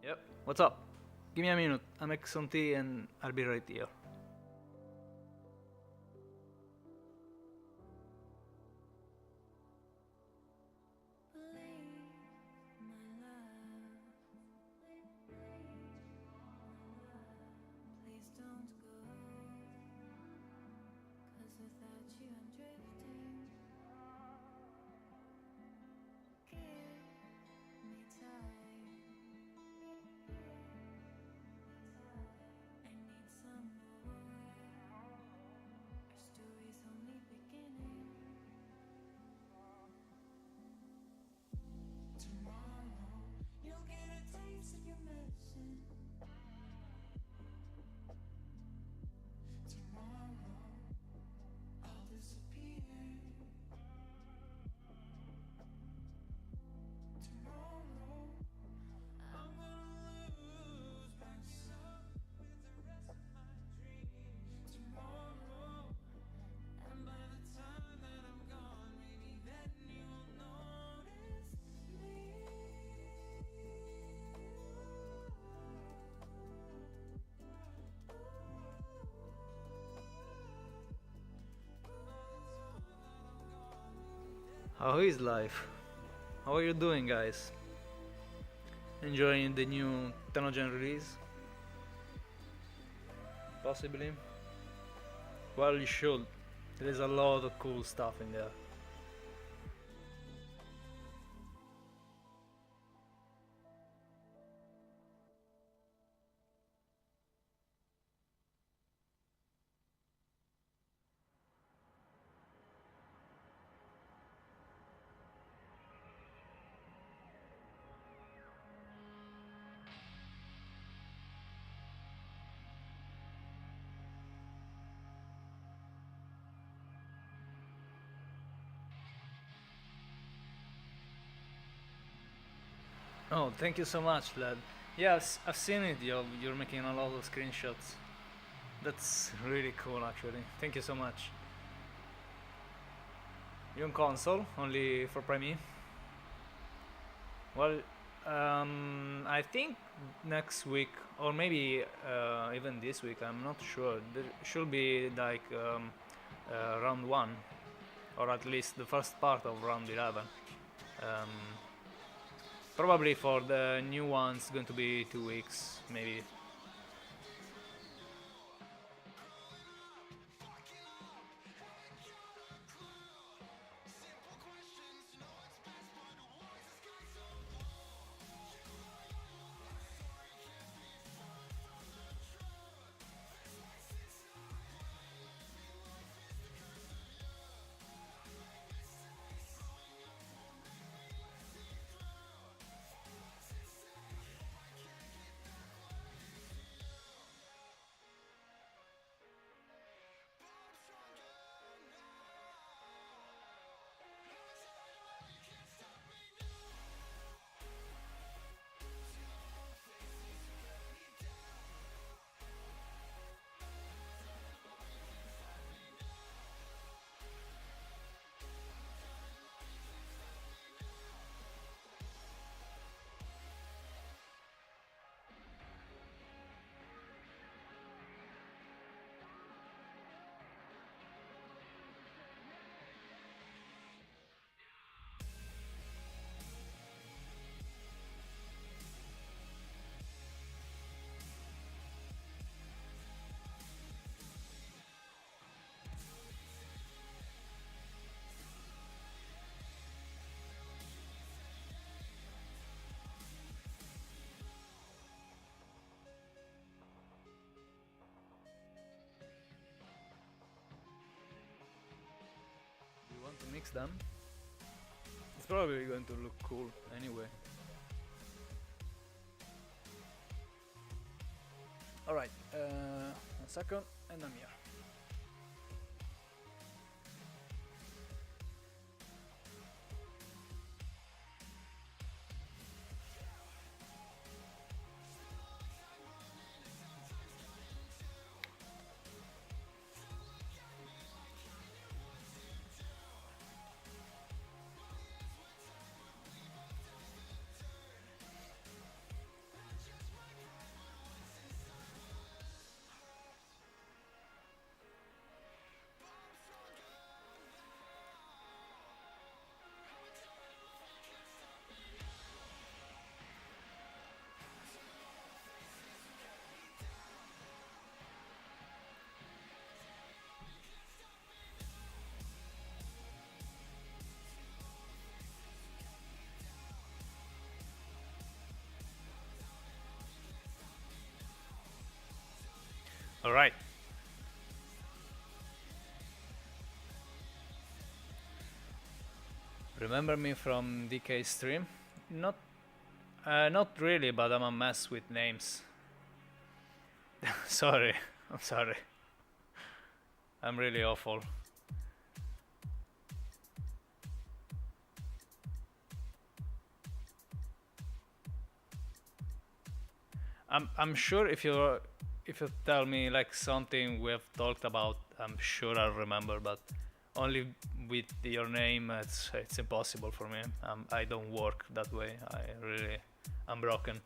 Yep. What's up? Give me a minute. I'll make some tea and I'll be right here. How is life? How are you doing, guys? Enjoying the new Tenogen release? Possibly? Well, you should. There is a lot of cool stuff in there. Oh, thank you so much, lad. Yes, I've seen it. You're making a lot of screenshots. That's really cool, actually. Thank you so much. You on console? Only for Prime? Well, I think next week, or maybe even this week, I'm not sure. There should be like round 1, or at least the first part of round 11. Um, Probably for the new ones, going to be 2 weeks, maybe. You want to mix them? It's probably going to look cool anyway. Alright, 1 second, and I'm here. All right. Remember me from DK stream? Not, not really, but I'm a mess with names. Sorry, I'm sorry. I'm really awful. I'm sure if you tell me like something we have talked about, I'm sure I'll remember. But only with your name, it's impossible for me. I don't work that way. I'm broken.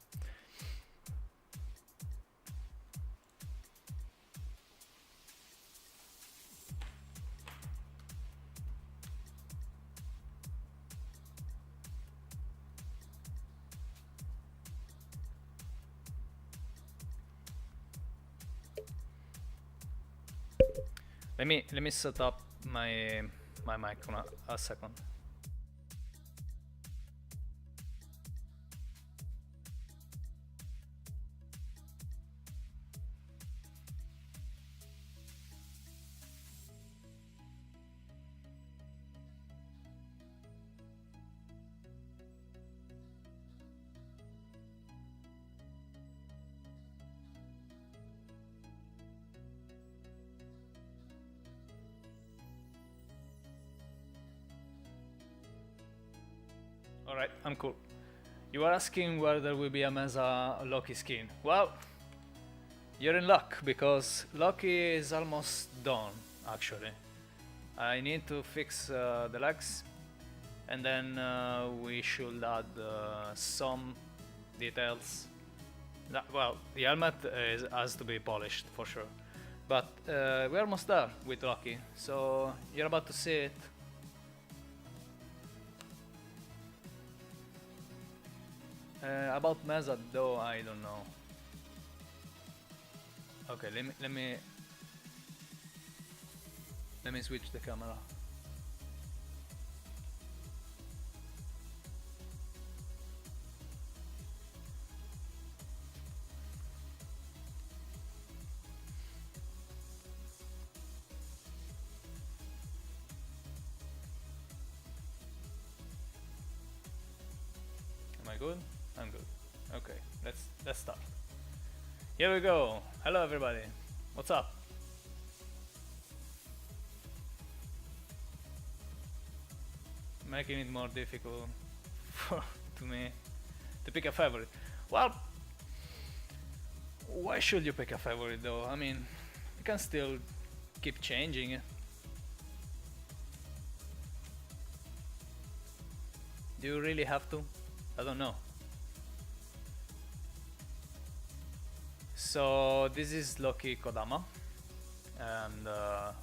Let me set up my mic on a second. Alright, I'm cool. You are asking whether there will be a Mesa Loki skin. Well, you're in luck because Loki is almost done actually. I need to fix the legs and then we should add some details. Well, the helmet has to be polished for sure. But we're almost there with Loki, so you're about to see it. About Mesa though, I don't know. Okay, let me switch the camera. Am I good? I'm good. Okay, let's start. Here we go. Hello everybody. What's up? Making it more difficult to me to pick a favorite. Well, why should you pick a favorite though? I mean, you can still keep changing it. Do you really have to? I don't know. So this is Loki Kodama, and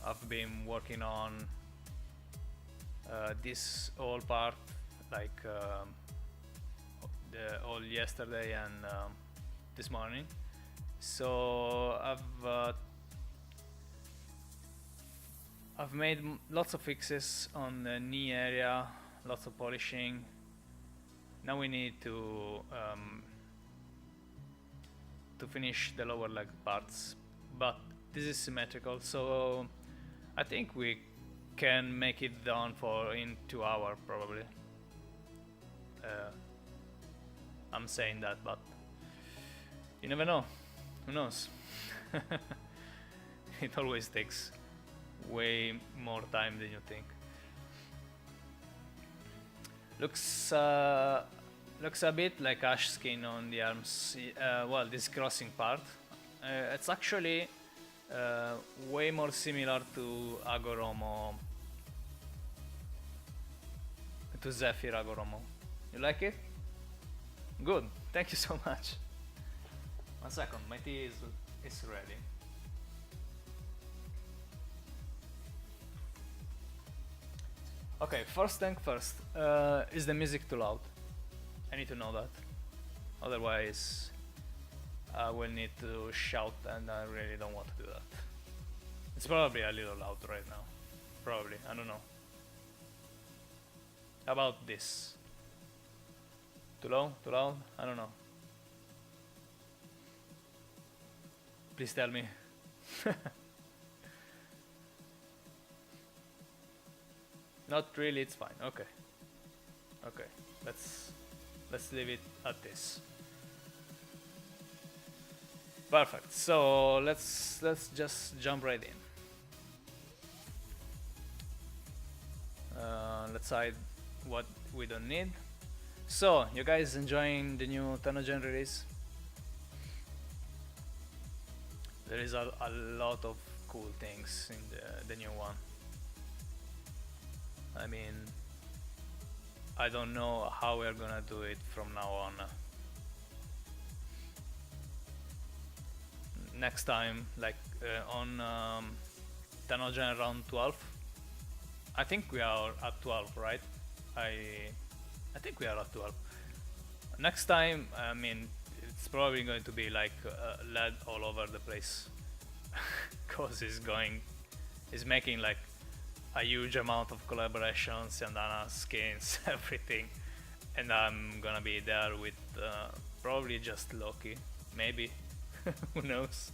I've been working on this whole part like all yesterday and this morning. So I've made lots of fixes on the knee area, lots of polishing. Now we need to finish the lower leg parts, but this is symmetrical, so I think we can make it done in 2 hours probably. I'm saying that, but you never know. Who knows? It always takes way more time than you think. Looks a bit like ash skin on the arms. Well, this crossing part. It's actually way more similar to Agoromo, to Zephyr Agoromo. You like it? Good. Thank you so much. 1 second, my tea is ready. Okay, first thing first. Is the music too loud? I need to know that. Otherwise, I will need to shout, and I really don't want to do that. It's probably a little loud right now. Probably, I don't know. How about this? Too low? Too loud? I don't know. Please tell me. Not really, it's fine. Okay. Okay. Let's leave it at this. Perfect. So let's just jump right in. Let's hide what we don't need. So, you guys enjoying the new Tanogen release? There is a lot of cool things in the new one. I mean, I don't know how we're gonna do it from now on. Next time, like on Tanogen round 12, I think we are at 12, right? I think we are at 12. Next time, I mean, it's probably going to be like lead all over the place, cause he's making like a huge amount of collaborations and skins, everything, and I'm gonna be there with probably just Loki, maybe. Who knows?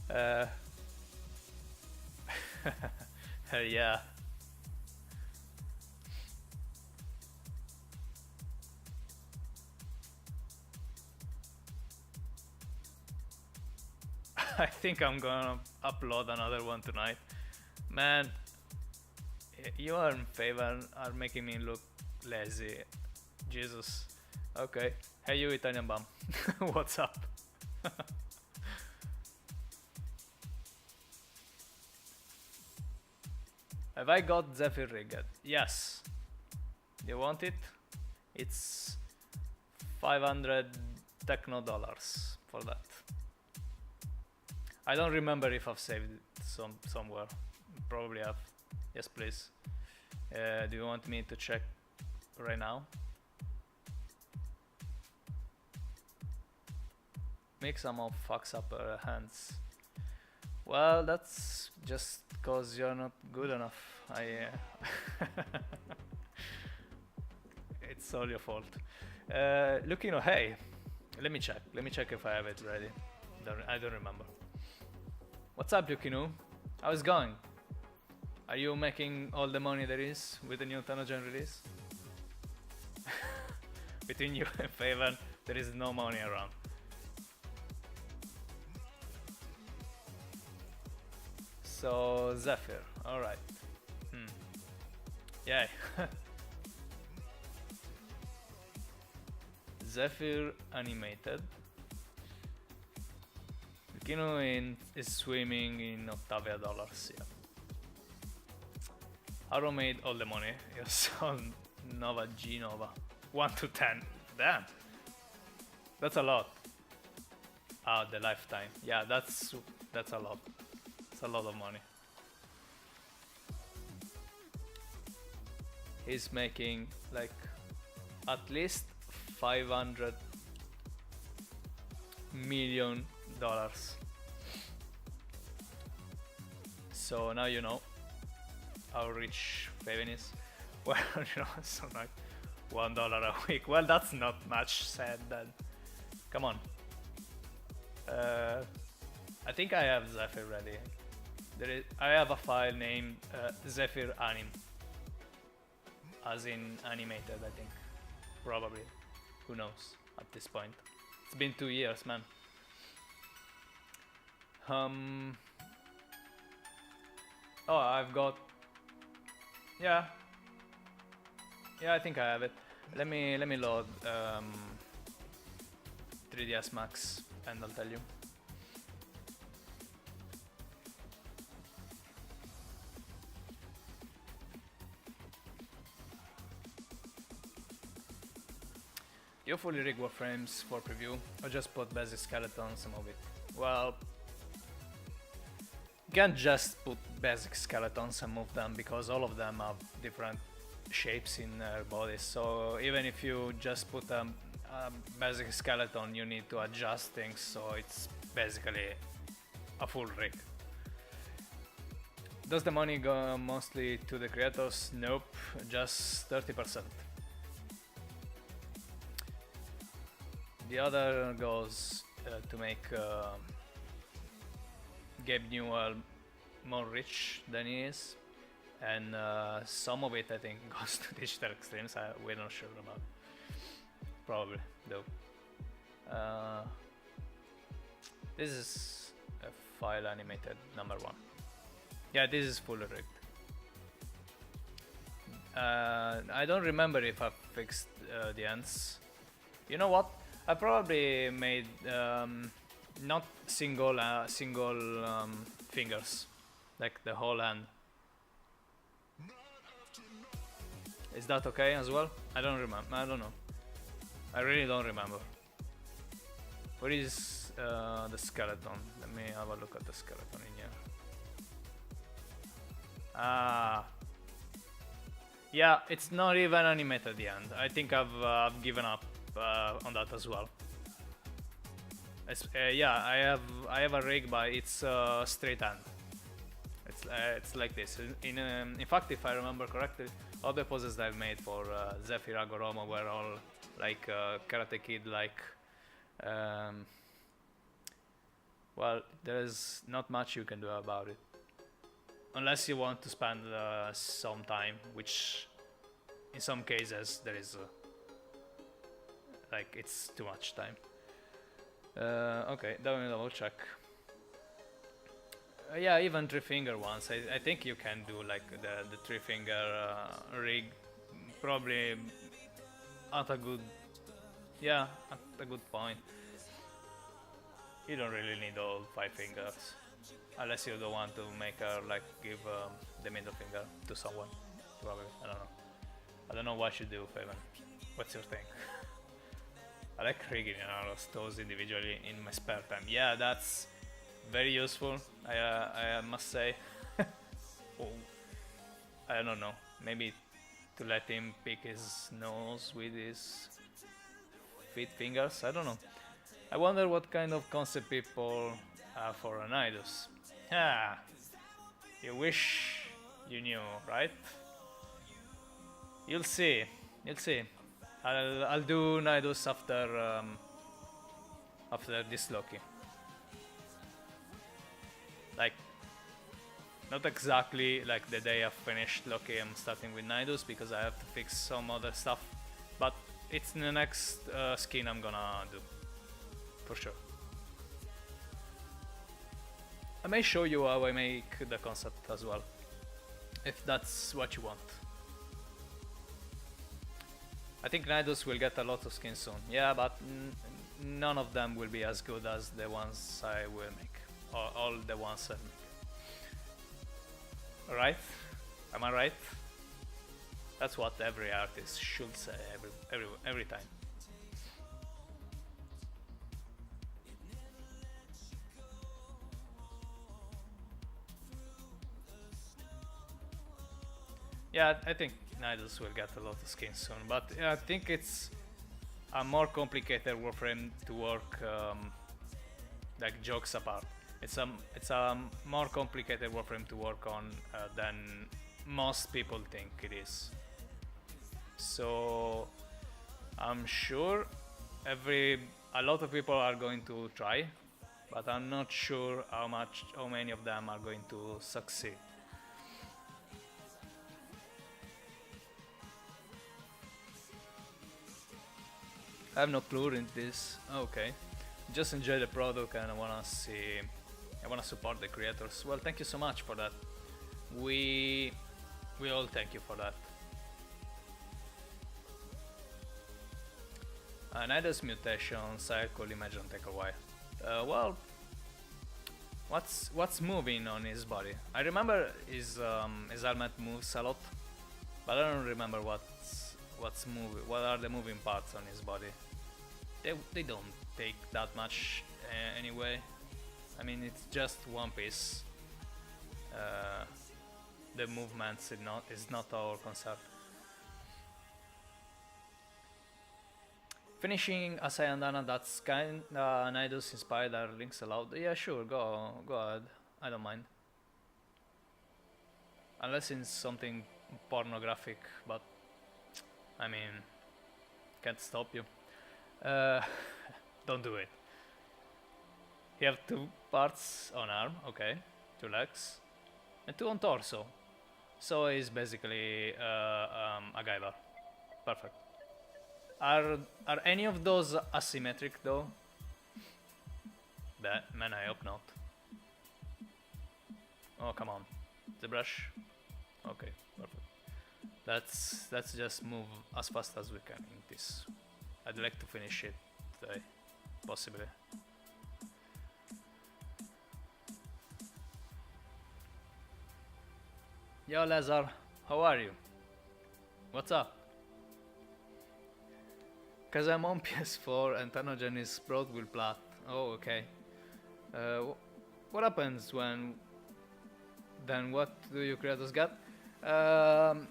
Yeah. I think I'm gonna upload another one tonight. Man, you are in favor are making me look lazy. Jesus. Okay. Hey you Italian bum. What's up? Have I got Zephyr rigged? Yes. You want it? It's 500 techno dollars for that. I don't remember if I've saved it somewhere. Probably have. Yes, please. Do you want me to check right now? Make some of fucks up her hands. Well, that's just cause you're not good enough. It's all your fault. Looking, hey, let me check. Let me check if I have it ready. I don't remember. What's up, Yukinu? How's it going? Are you making all the money there is with the new Tanogen release? Between you and Faven, there is no money around. So, Zephyr, alright. Yay. Zephyr animated. Kino is swimming in Octavia dollars, yeah. Arrow made all the money. You saw Nova G Nova. 1 to 10. Damn. That's a lot. Ah, the lifetime. Yeah, that's a lot. It's a lot of money. He's making like at least $500 million. So now you know how rich Faven is. Well, you know, so like $1 a week. Well, that's not much said then. Come on. I think I have Zephyr ready. I have a file named Zephyr Anim, as in animated, I think. Probably. Who knows at this point. It's been 2 years, man. Oh, I've got. Yeah, I think I have it. Let me load 3ds Max and I'll tell you. You fully rig Warframes for preview, or just put basic skeletons and move it? Well, you can't just put basic skeletons and move them because all of them have different shapes in their bodies. So even if you just put a basic skeleton, you need to adjust things. So it's basically a full rig. Does the money go mostly to the creators? Nope, just 30%. The other goes to make Gabe Newell more rich than he is, and some of it I think goes to Digital Extremes. We're not sure about. Probably though. This is a file animated number 1. Yeah, this is fully rigged. I don't remember if I fixed the ends. You know what? I probably made not single fingers, like the whole hand. Is that okay as well? I don't remember. I don't know. I really don't remember. Where is the skeleton? Let me have a look at the skeleton in here. Ah. Yeah, it's not even animated at the end. I think I've given up on that as well. Yeah, I have a rig, but it's straight hand. It's like this. In fact, if I remember correctly, all the poses that I've made for Zephyr Agoromo were all like Karate Kid, like. Well, there's not much you can do about it. Unless you want to spend some time, which in some cases there is like it's too much time. Okay, double check. Yeah, even 3-finger ones. I think you can do like the 3-finger rig, probably at a good, yeah, at a good point. You don't really need all 5 fingers. Unless you don't want to make her like give the middle finger to someone. Probably. I don't know. I don't know what you do, Faven. What's your thing? I like rigging those individually in my spare time. Yeah, that's very useful. I must say. Oh, I don't know. Maybe to let him pick his nose with his feet fingers. I don't know. I wonder what kind of concept people have for an Nidus. Ah, you wish you knew, right? You'll see. You'll see. I'll do Nidus after this Loki. Like, not exactly like the day I've finished Loki. I'm starting with Nidus because I have to fix some other stuff. But it's the next skin I'm gonna do, for sure. I may show you how I make the concept as well, if that's what you want. I think Nidus will get a lot of skins soon. Yeah, but none of them will be as good as the ones I will make. Or all the ones I make. Right? Am I right? That's what every artist should say every time. Yeah, I think Nidus will get a lot of skins soon, but I think it's a more complicated Warframe to work, like jokes apart. It's a more complicated Warframe to work on than most people think it is. So I'm sure a lot of people are going to try, but I'm not sure how many of them are going to succeed. I have no clue in this. Okay, just enjoy the product, and I wanna support the creators. Well, thank you so much for that. We all thank you for that. Nidus mutation cycle, imagine take a while. Well, what's moving on his body? I remember his helmet moves a lot, but I don't remember what's moving. What are the moving parts on his body? They don't take that much anyway. I mean, it's just one piece. The movements is not our concern. Finishing Asai and Dana, that's kind Nidus inspired, are links allowed? Yeah, sure, go ahead. I don't mind. Unless it's something pornographic, but I mean, can't stop you. Don't do it. You have parts on arm, okay, 2 legs, and 2 on torso. So he's basically a Gaivar. Perfect. Are any of those asymmetric though? Man, I hope not. Oh, come on. The brush. Okay, perfect. Let's just move as fast as we can in this. I'd like to finish it today, possibly. Yo, Lazar, how are you? What's up? Cause I'm on PS4 and Tanogen is broad will plat. Oh, okay. What happens when? Then what do you creators get?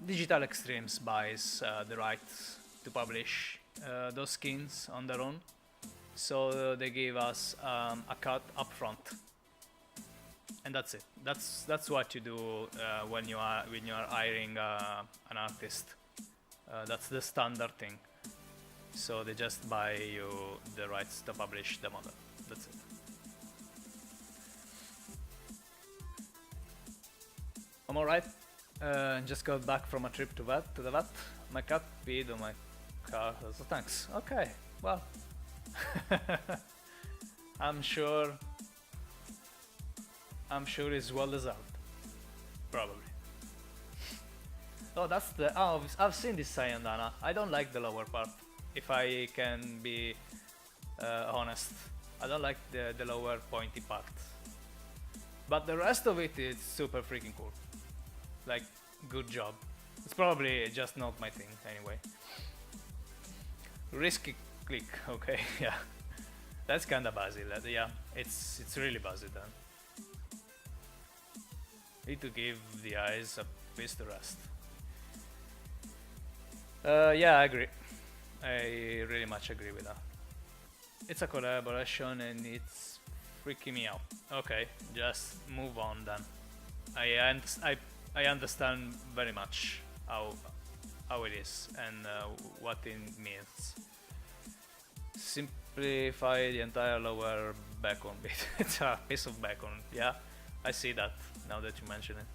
Digital Extremes buys the rights to publish those skins on their own, so they give us a cut upfront, and that's it. That's what you do when you are hiring an artist. That's the standard thing. So they just buy you the rights to publish the model. That's it. I'm alright. Just got back from a trip to the vet. My cat peed on my car, so thanks. Okay, well. I'm sure it's well deserved. Probably. Oh, that's the. Oh, I've seen this Sayandana. I don't like the lower part. If I can be honest, I don't like the lower pointy part. But the rest of it is super freaking cool. Like, good job. It's probably just not my thing anyway. Risky click, okay, yeah. That's kinda buzzy, yeah. It's really buzzy then. Need to give the eyes a piece to rest. Yeah, I agree. I really much agree with that. It's a collaboration and it's freaking me out. Okay, just move on then. I understand very much how it is and what it means. Simplify the entire lower bacon bit. It's a piece of bacon, yeah. I see that now that you mention it.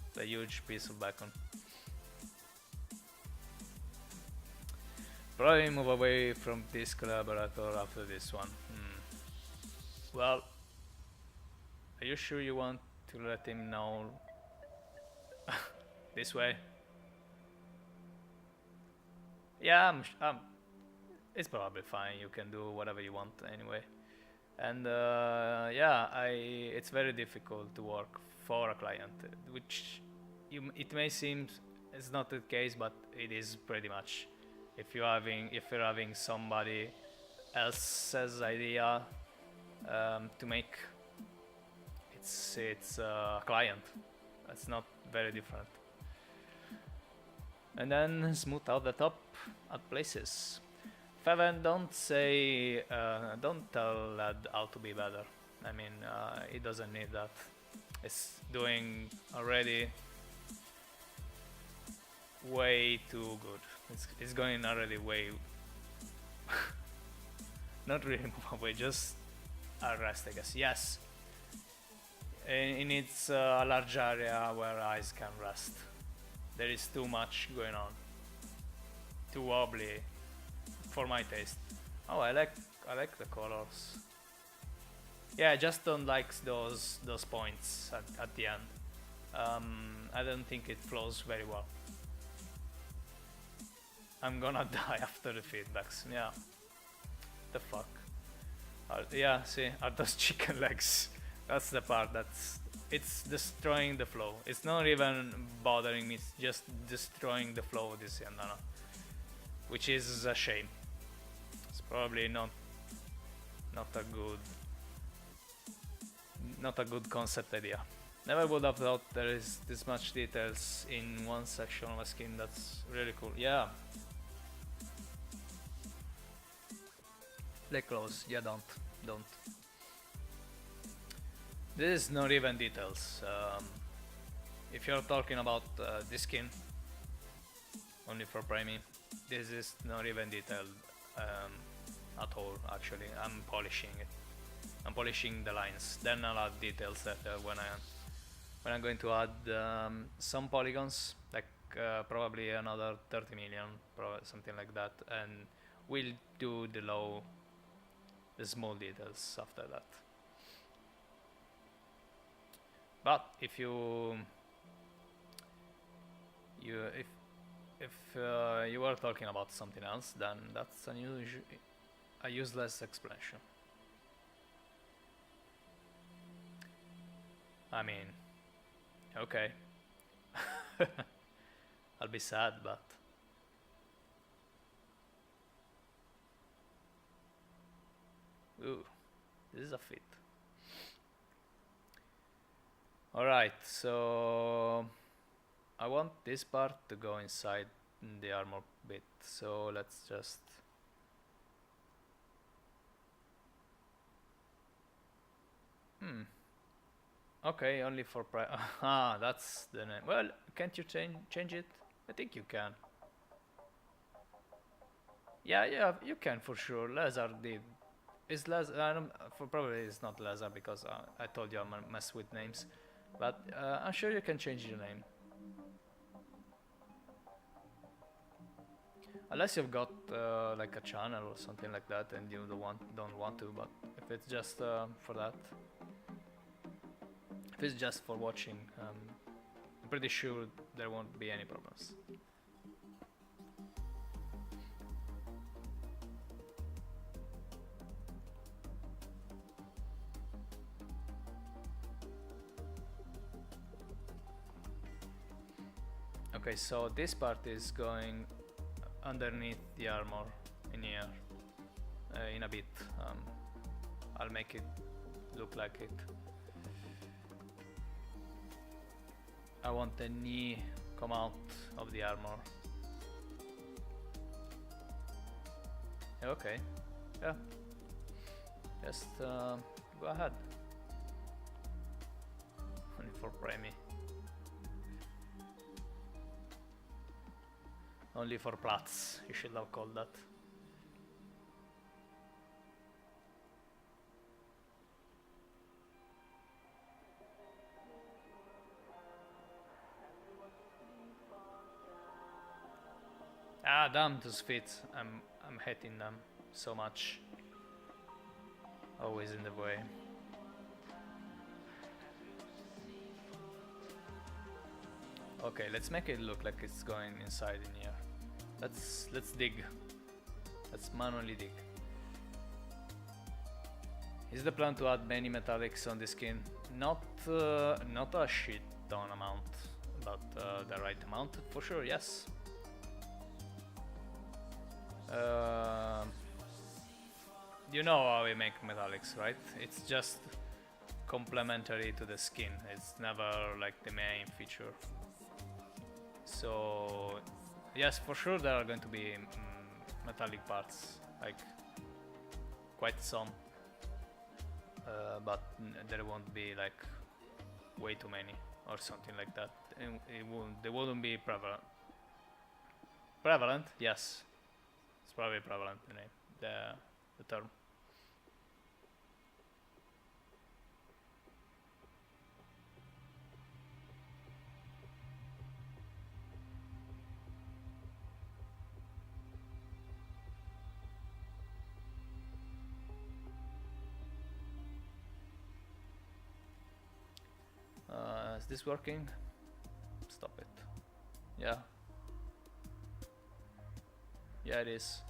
It's a huge piece of bacon. Probably move away from this collaborator after this one. Well, are you sure you want to let him know this way? Yeah, it's probably fine. You can do whatever you want anyway. And yeah, it's very difficult to work for a client, which it may seem it's not the case, but it is pretty much. If you're having somebody else's idea to make, it's a client. That's not very different. And then smooth out the top at places. Feven, don't tell Lad how to be better. I mean, he doesn't need that. It's doing already way too good. It's going already way. Not really move away, just rest, I guess. Yes. It needs a large area where eyes can rest. There is too much going on. Too wobbly for my taste. Oh, I like the colors. Yeah, I just don't like those points at the end. I don't think it flows very well. I'm gonna die after the feedbacks. Yeah. The fuck. Yeah, see, are those chicken legs? That's the part it's destroying the flow. It's not even bothering me. It's just destroying the flow of this Yandana, which is a shame. It's probably not a good concept idea. Never would have thought there is this much details in one section of a skin. That's really cool. Yeah. Play close. Yeah, don't. This is not even details. If you're talking about this skin, only for Prime, this is not even detailed at all. Actually, I'm polishing it. I'm polishing the lines. Then I'll add details that when I'm going to add some polygons, like probably another 30 million, something like that, and we'll do the small details after that. But if you were talking about something else, then that's a useless explanation. I mean, okay. I'll be sad, but ooh, this is a fit. Alright, so I want this part to go inside the armor bit, so let's just okay, only for ah, that's the name. Well, can't you change it? I think you can. Yeah, you can for sure. Lazar did. Is Lazar? I don't, for probably it's not Lazar because I told you I mess with names, but I'm sure you can change your name. Unless you've got like a channel or something like that, and you don't want to. But if it's just for that, if it's just for watching, I'm pretty sure there won't be any problems. Okay, so this part is going underneath the armor in here in a bit. I'll make it look like it. I want the knee come out of the armor. Okay, yeah, just go ahead. Only for Premi. Only for Platz, you should have called that. Ah, damn those feet. I'm hating them so much. Always in the way. Okay, let's make it look like it's going inside in here. Let's dig. Let's manually dig. Is the plan to add many metallics on the skin? Not a shit ton amount, but the right amount for sure. Yes. You know how we make metallics, right? It's just complementary to the skin. It's never like the main feature. So yes, for sure there are going to be metallic parts, like quite some, but there won't be like way too many or something like that. They wouldn't be prevalent. Prevalent, yes, it's probably prevalent. The name, the term. Is this working? Stop it. Yeah. Yeah, it is.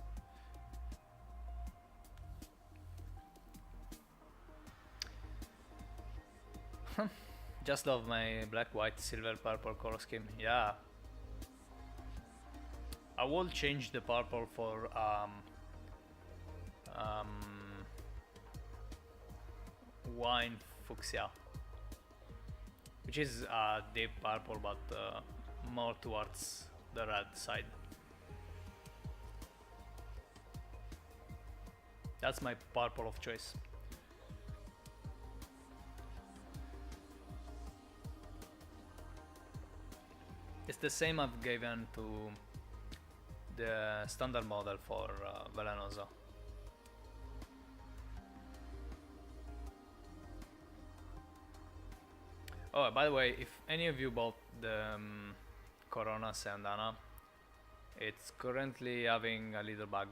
Just love my black, white, silver, purple color scheme. Yeah. I will change the purple for wine fuchsia, which is a deep purple but more towards the red side. That's my purple of choice. It's the same I've given to the standard model for Velenosa. Oh, by the way, if any of you bought the Corona Sandana, it's currently having a little bug.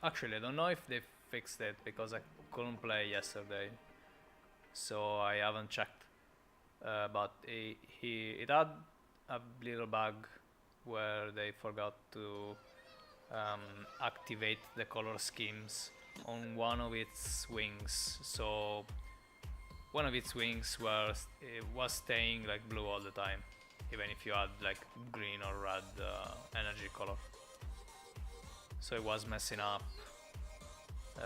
Actually, I don't know if they fixed it because I couldn't play yesterday, so I haven't checked. But it had a little bug where they forgot to activate the color schemes on one of its wings, so one of its wings was staying like blue all the time, even if you had like green or red energy color. So it was messing up. It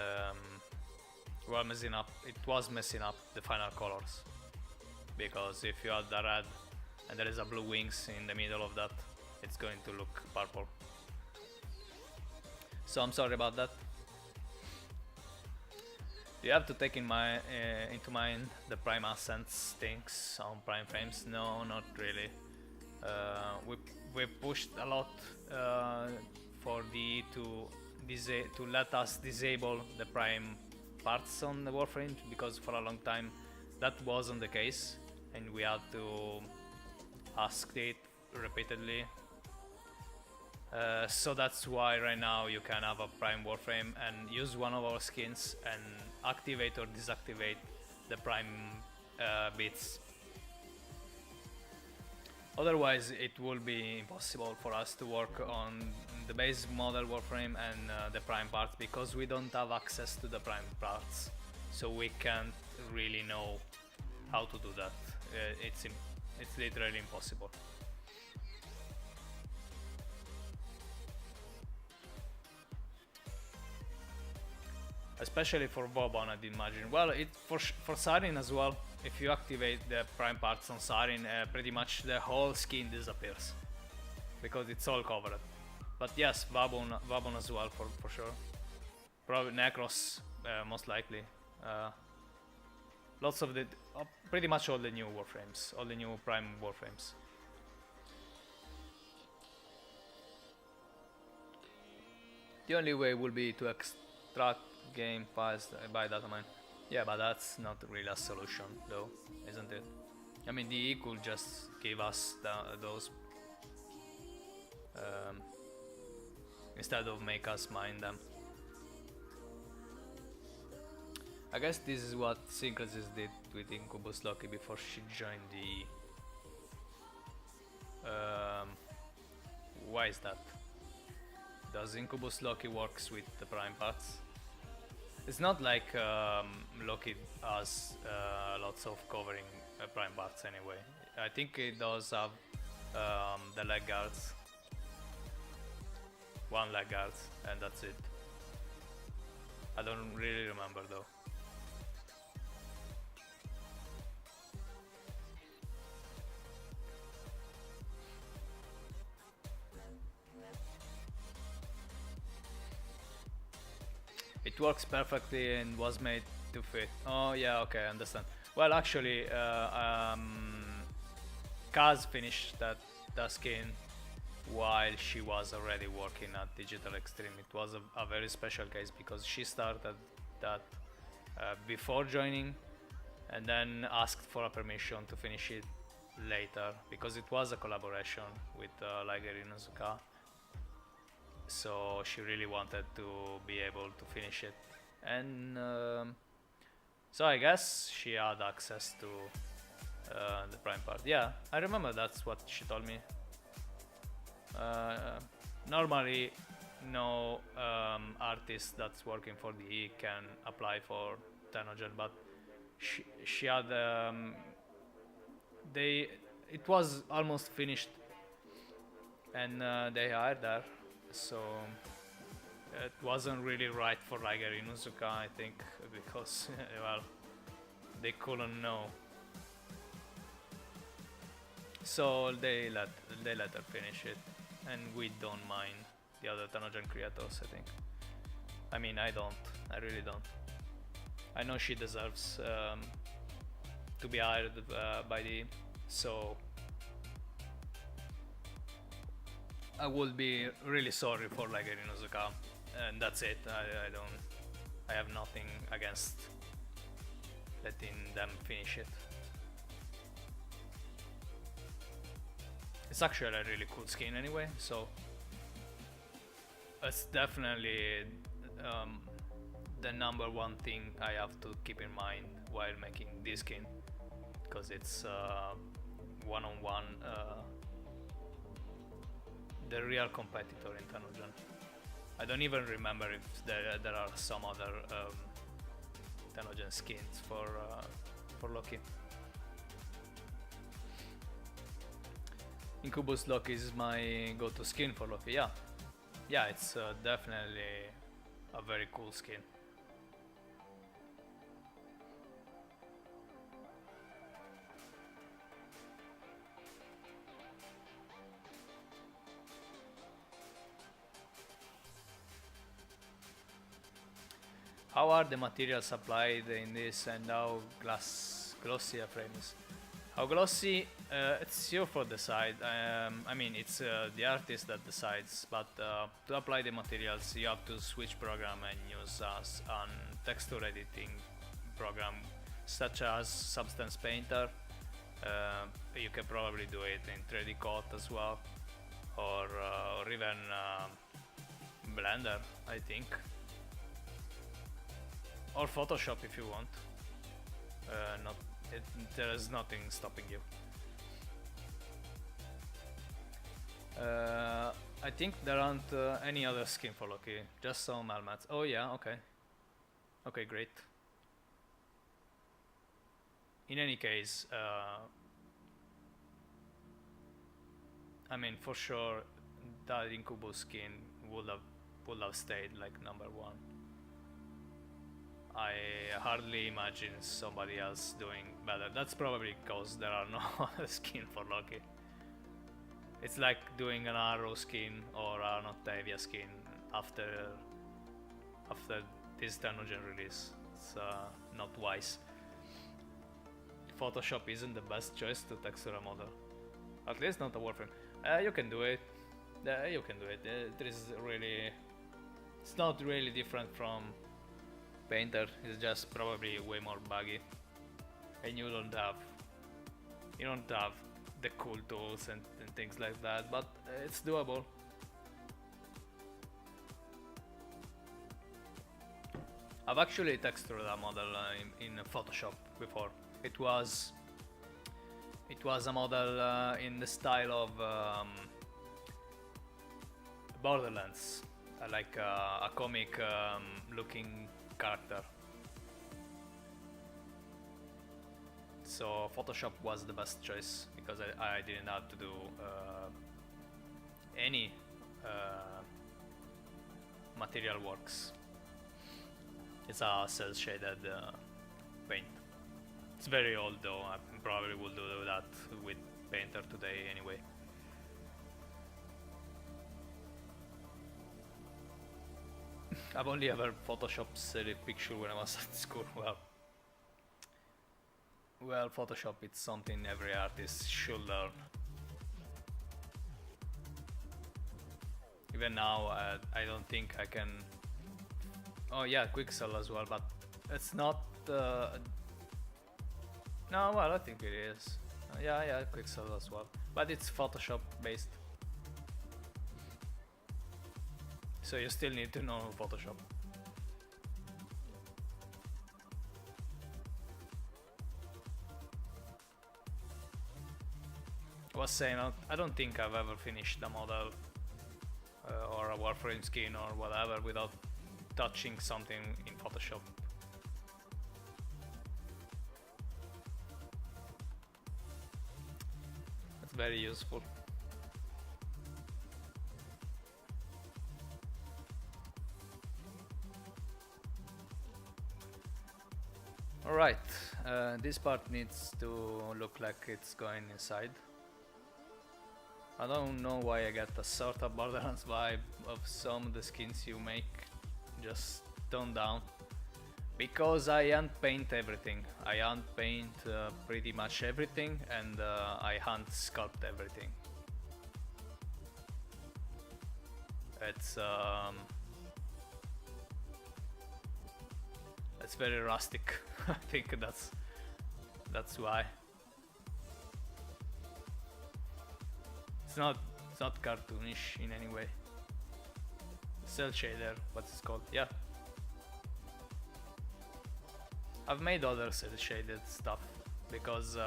was messing up the final colors, because if you had the red and there is a blue wings in the middle of that, it's going to look purple. So I'm sorry about that. You have to take into mind the prime ascents things on prime frames. No, not really. We pushed a lot for to let us disable the prime parts on the warframe, because for a long time that wasn't the case, and we had to ask it repeatedly. So that's why right now you can have a prime warframe and use one of our skins and activate or deactivate the prime bits. Otherwise it will be impossible for us to work on the base model warframe and the prime parts, because we don't have access to the prime parts, so we can't really know how to do that. It's literally impossible. Especially for Vauban, I'd imagine. Well, for Sarin as well. If you activate the prime parts on Sarin, pretty much the whole skin disappears, because it's all covered. But yes, Vauban as well for sure. Probably Necros, most likely. Lots of pretty much all the new warframes, all the new prime warframes. The only way will be to extract game files by data mine. Yeah, but that's not really a solution though, isn't it? I mean, DE could just give us those instead of make us mine them. I guess this is what Syncresis did with Incubus Loki before she joined DE. Why is that? Does Incubus Loki works with the prime parts? It's not like Loki has lots of covering prime parts anyway. I think it does have the leg guards. One leg guard, and that's it. I don't really remember though. It works perfectly and was made to fit. Oh yeah, okay, I understand. Well, actually, Kaz finished that skin while she was already working at Digital Extreme. It was a very special case because she started that before joining, and then asked for a permission to finish it later, because it was a collaboration with Liger Inuzuka. So she really wanted to be able to finish it, and so I guess she had access to the prime part. Yeah, I remember that's what she told me. Normally no artist that's working for the E can apply for Tenogen, but she had it was almost finished, and they hired her. So it wasn't really right for Liger Inuzuka, I think, because well, they couldn't know. So they let her finish it, and we don't mind the other Tenogen creators, I think. I mean, I really don't. I know she deserves to be hired by the, so I would be really sorry for Liger Inuzuka, and that's it. I have nothing against letting them finish it. It's actually a really cool skin anyway, so it's definitely um, the number one thing I have to keep in mind while making this skin, because it's one-on-one the real competitor in Tanojan. I don't even remember if there are some other Tanojan skins for Loki. Incubus Loki is my go-to skin for Loki. Yeah, it's definitely a very cool skin. How are the materials applied in this, and how glossy a frame is? How glossy? It's you for decide. I mean, it's the artist that decides. But to apply the materials, you have to switch program and use an texture editing program, such as Substance Painter. You can probably do it in 3D Coat as well, or even Blender, I think. Or Photoshop if you want. There is nothing stopping you. I think there aren't any other skin for Loki, just some Malmats. Oh yeah, okay. Okay, great. In any case, I mean, for sure, that Incubus skin would have stayed like number one. I hardly imagine somebody else doing better. That's probably because there are no other skin for Loki. It's like doing an Arrow skin or an Octavia skin after this Tanojan release. It's not wise. Photoshop isn't the best choice to texture a model. At least not a Warframe. You can do it. You can do it. It's not really different from Painter. It's just probably way more buggy, and you don't have the cool tools and things like that, but it's doable. I've actually textured a model in Photoshop before. It was a model in the style of Borderlands, like a comic looking character. So Photoshop was the best choice because I didn't have to do any material works. It's a cel shaded paint. It's very old though. I probably will do that with Painter today anyway. I've only ever photoshopped silly picture when I was at school. Well, Photoshop it's something every artist should learn. Even now, I don't think I can. Oh yeah, Quixel as well, but it's not. No, well, I think it is. Yeah, Quixel as well, but it's Photoshop based. So you still need to know Photoshop. I was saying, I don't think I've ever finished a model or a Warframe skin or whatever without touching something in Photoshop. That's very useful. Alright, this part needs to look like it's going inside. I don't know why I get a sort of Borderlands vibe of some of the skins you make just toned down. Because I hand paint everything. I hand paint pretty much everything, and I hand sculpt everything. It's very rustic. I think that's why. it's not cartoonish in any way. Cell shader, what's it called? Yeah. I've made other cell shaded stuff because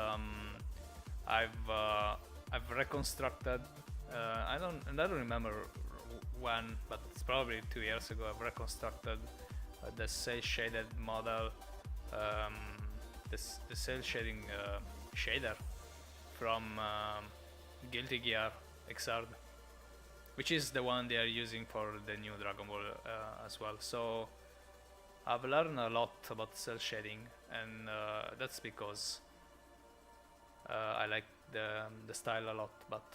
I've reconstructed. I don't remember when, but it's probably 2 years ago. I've reconstructed the cell shaded model, um, the cell shading shader from Guilty Gear Xrd, which is the one they are using for the new Dragon Ball as well. So I've learned a lot about cell shading, and that's because I like the style a lot. But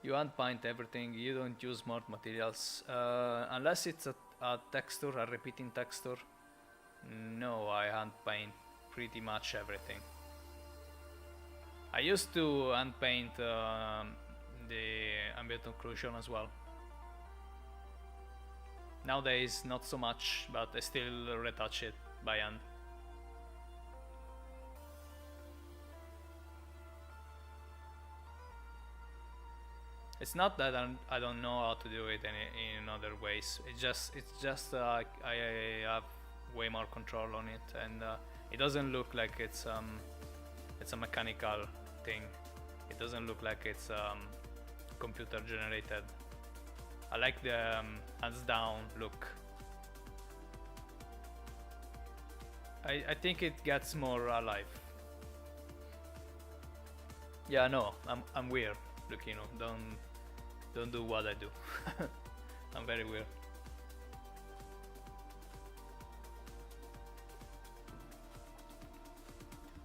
you hand paint everything. You don't use more materials unless it's a texture, a repeating texture. No, I hand paint pretty much everything. I used to hand paint the ambient occlusion as well. Nowadays not so much, but I still retouch it by hand. It's not that I don't know how to do it in other ways. It's just I have way more control on it, and it doesn't look like it's a mechanical thing. It doesn't look like it's computer generated. I like the hands down look. I think it gets more alive. Yeah, no, I'm weird. Look, you know, don't do what I do. I'm very weird.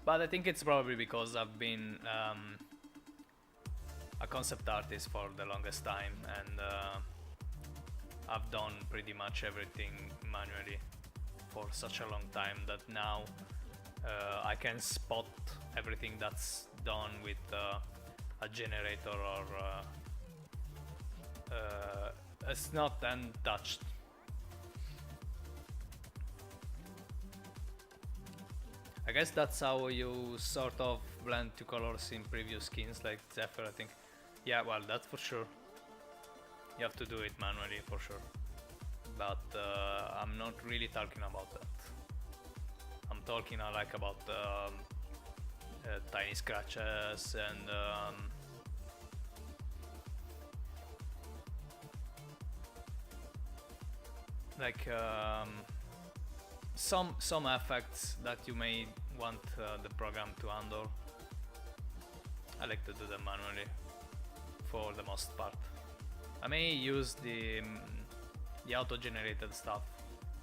But I think it's probably because I've been a concept artist for the longest time, and I've done pretty much everything manually for such a long time that now I can spot everything that's done with a generator, or it's not untouched. I guess that's how you sort of blend two colors in previous skins like Zephyr, I think. Yeah, well, that's for sure. You have to do it manually for sure. But I'm not really talking about that. I'm talking like about tiny scratches and like some effects that you may want the program to handle. I like to do them manually for the most part. I may use the auto-generated stuff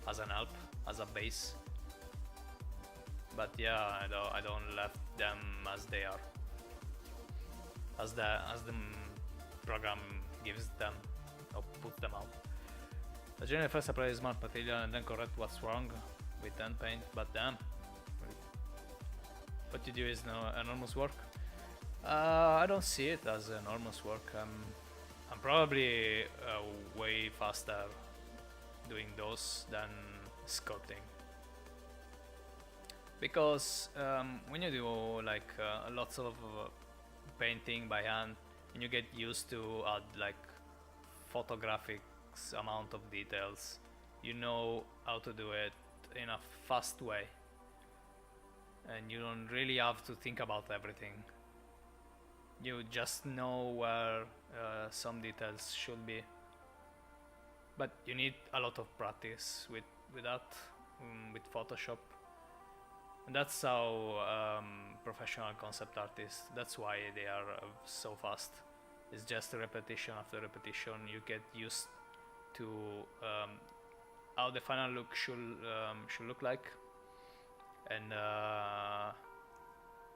as an help, as a base, but yeah, I don't left them as they are, as the program gives them or put them out. I generally first apply smart material and then correct what's wrong with hand paint, but damn, what you do is no enormous work. I don't see it as enormous work. I'm probably way faster doing those than sculpting, because when you do like lots of painting by hand and you get used to add like photographics amount of details, you know how to do it in a fast way, and you don't really have to think about everything. You just know where some details should be, but you need a lot of practice with that, with Photoshop, and that's how professional concept artists, that's why they are so fast. It's just repetition after repetition. You get used to how the final look should look like, and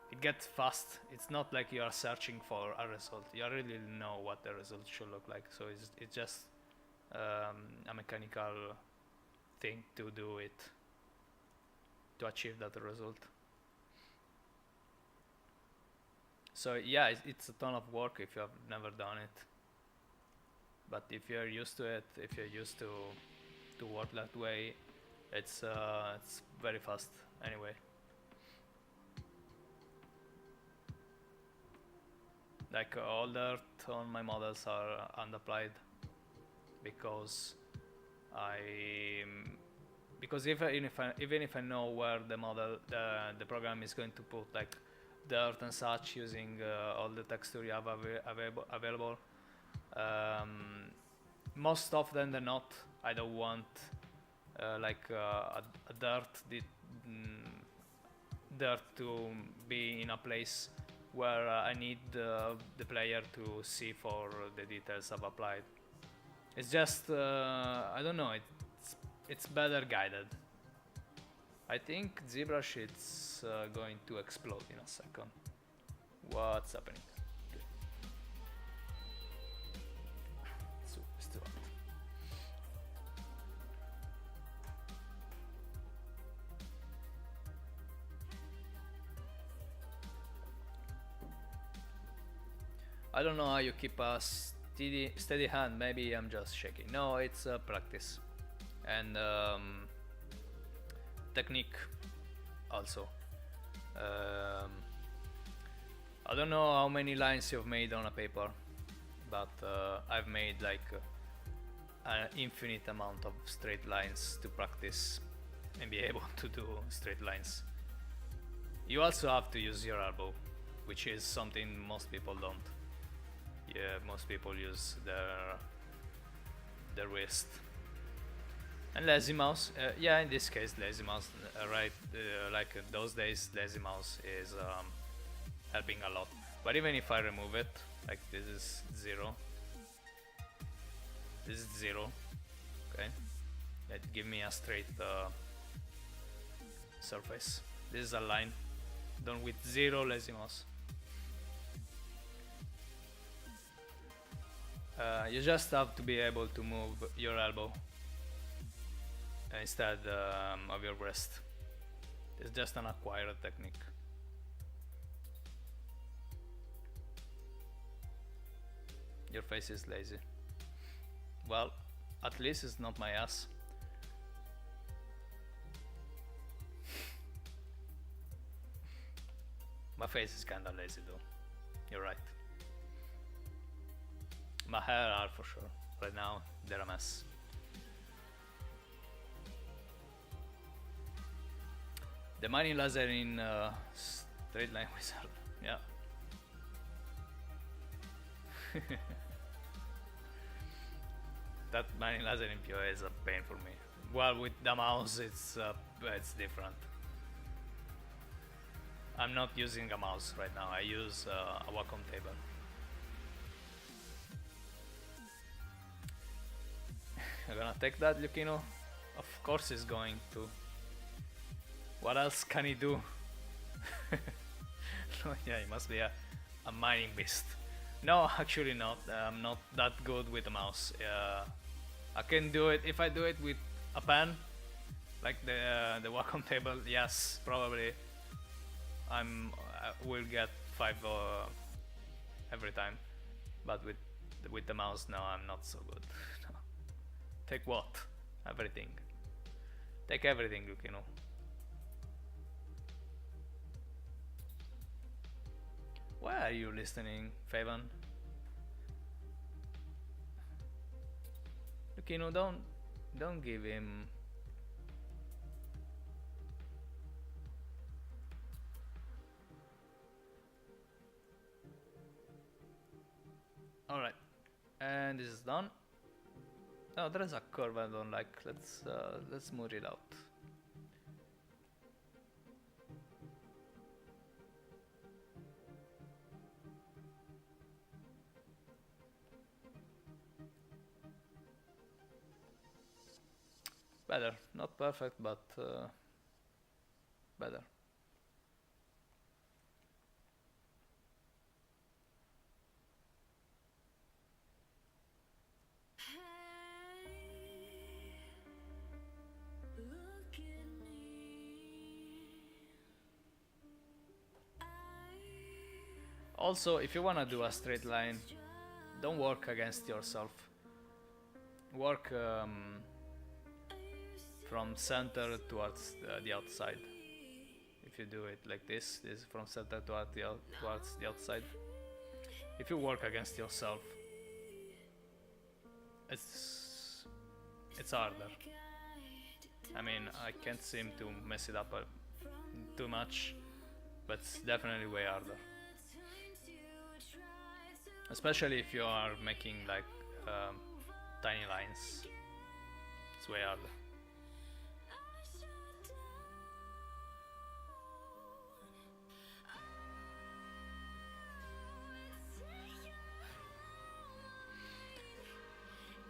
it gets fast. It's not like you are searching for a result. You already know what the result should look like, so it's just a mechanical thing to do it, to achieve that result. So yeah, it's a ton of work if you have never done it, but if you're used to it, if you're used to work that way, it's very fast anyway. Like all the earth on my models are unapplied because I because even if I know where the model the program is going to put like the earth and such using all the texture you have available, most often than not I don't want a dirt to be in a place where I need the player to see for the details I've applied. It's just I don't know. It's better guided. I think ZBrush it's going to explode in a second. What's happening? So still hot. I don't know how you keep a steady hand. Maybe I'm just shaking. No, it's practice and technique also. I don't know how many lines you've made on a paper, but I've made like an infinite amount of straight lines to practice and be able to do straight lines. You also have to use your elbow, which is something most people don't. Yeah, most people use their wrist. And lazy mouse, yeah, in this case lazy mouse, right, like those days lazy mouse is helping a lot. But even if I remove it, like this is 0, this is 0, okay, that give me a straight surface. This is a line done with 0 lazy mouse. You just have to be able to move your elbow instead of your wrist. It's just an acquired technique. Your face is lazy. Well, at least it's not my ass. My face is kinda lazy though. You're right. My hair are for sure. Right now, they're a mess. The mining laser in straight line wizard, yeah. That mining laser in PoE is a pain for me. Well, with the mouse, it's different. I'm not using a mouse right now. I use a Wacom table. You're gonna take that, Lucino? Of course he's going to. What else can he do? Yeah, he must be a mining beast. No, actually not. I'm not that good with a mouse. I can do it if I do it with a pen, like the Wacom table. Yes, probably. I will get 5 every time, but with the mouse, no, I'm not so good. No. Take what? Everything. Take everything, Lucino. Why are you listening, Favan? Lucino, don't give him. All right, and this is done. Oh, there is a curve I don't like. Let's smooth it out. Better, not perfect, but better. Also, if you wanna do a straight line, don't work against yourself. Work from center towards the outside. If you do it like this, from center towards the outside. If you work against yourself, it's harder. I mean, I can't seem to mess it up too much, but it's definitely way harder. Especially if you are making like tiny lines, it's way harder.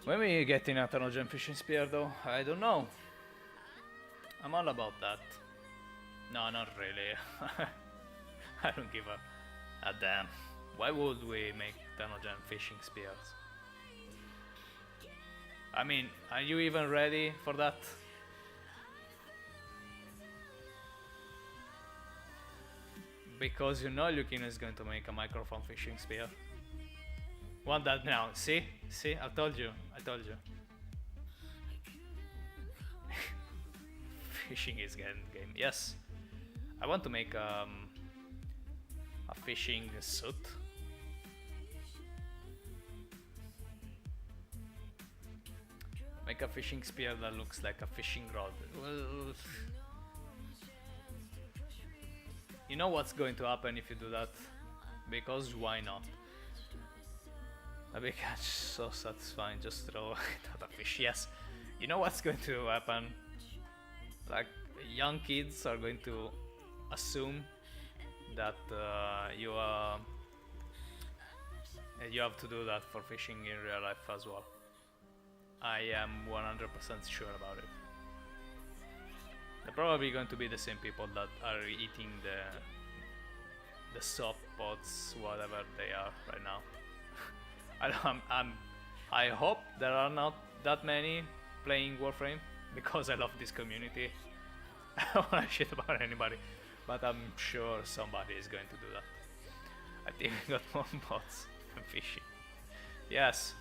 When we get in a Tanogen fishing spear though, I don't know. I'm all about that. No, not really. I don't give a damn. Why would we make Tanogen fishing spears? I mean, are you even ready for that? Because you know Lukino is going to make a microphone fishing spear. Want that now? See? See? I told you. I told you. Fishing is getting game. Yes. I want to make a fishing suit. Make a fishing spear that looks like a fishing rod. Well, you know what's going to happen if you do that? Because why not? A big catch, so satisfying, just throw it at a fish. Yes, you know what's going to happen? Like, young kids are going to assume that you have to do that for fishing in real life as well. I am 100% sure about it. They're probably going to be the same people that are eating the soft pots, whatever they are right now. I hope there are not that many playing Warframe, because I love this community. I don't wanna shit about anybody, but I'm sure somebody is going to do that. I think we got more bots than fishing. Yes.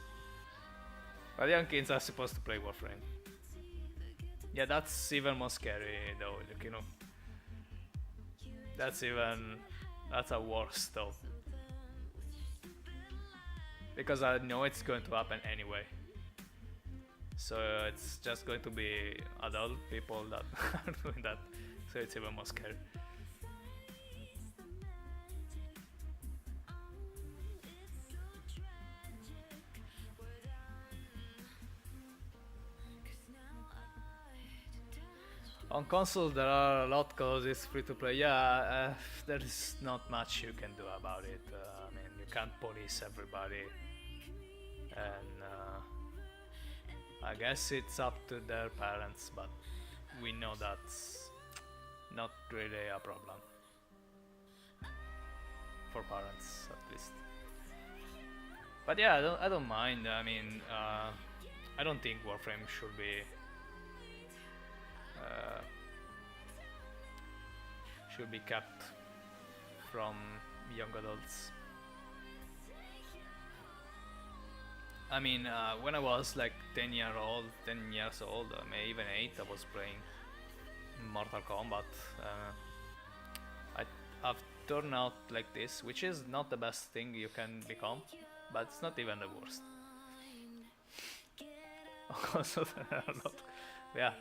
But young kids are supposed to play Warframe. Yeah, that's even more scary though, you know. That's a worse though. Because I know it's going to happen anyway. So it's just going to be adult people that are doing that. So it's even more scary. On console there are a lot because it's free to play. Yeah, there is not much you can do about it. I mean, you can't police everybody. And I guess it's up to their parents, but we know that's not really a problem for parents, at least. But yeah, I don't mind. I mean, I don't think Warframe should be kept from young adults. I mean, when I was like 10 years old, maybe even 8, I was playing Mortal Kombat. I've turned out like this, which is not the best thing you can become, but it's not even the worst. Also, there are a lot. Yeah,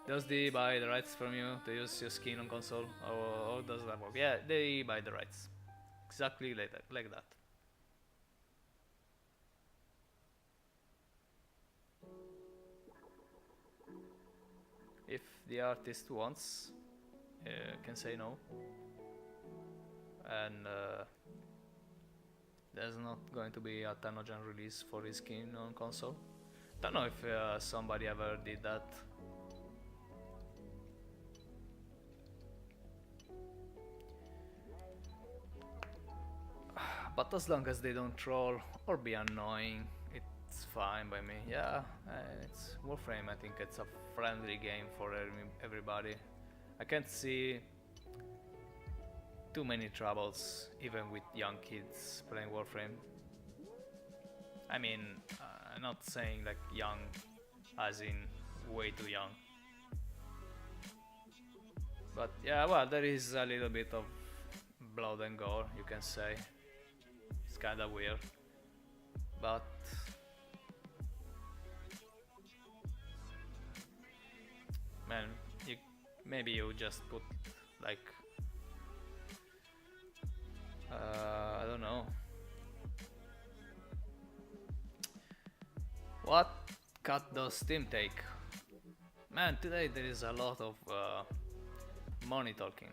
does they buy the rights from you to use your skin on console, or does that work? Yeah, they buy the rights, exactly like that. If the artist wants, can say no, and there's not going to be a Tanogen release for his skin on console. Don't know if somebody ever did that. But as long as they don't troll or be annoying, it's fine by me. Yeah, it's Warframe. I think it's a friendly game for everybody. I can't see too many troubles, even with young kids playing Warframe. I mean, I'm not saying like young as in way too young. But yeah, well, there is a little bit of blood and gore, you can say. kinda weird. But man, you maybe you just put like I don't know. What cut does Steam take? Man, today there is a lot of money talking.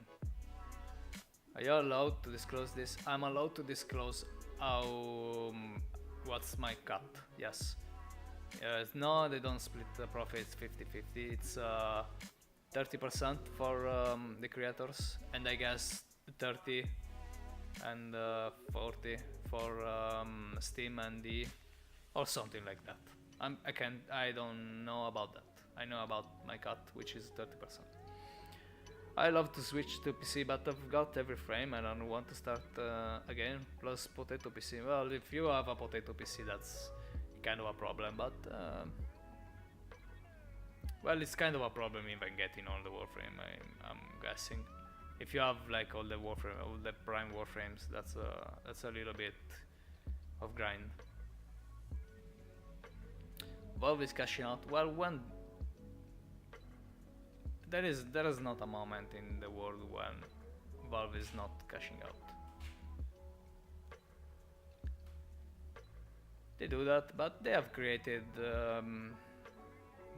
Are you allowed to disclose this? I'm allowed to disclose how what's my cut. Yes. No, they don't split the profits 50-50. It's 30% for the creators, and I guess 30 and 40 for Steam and D, or something like that. I don't know about that. I know about my cut, which is 30%. I love to switch to PC, but I've got every frame and I don't want to start again. Plus potato PC. Well, if you have a potato PC, that's kind of a problem, but well, it's kind of a problem even getting all the Warframe. I'm guessing. If you have like all the Warframe, all the Prime Warframes, that's a little bit of grind. Valve is cashing out. Well, when there is not a moment in the world when Valve is not cashing out. They do that, but they have created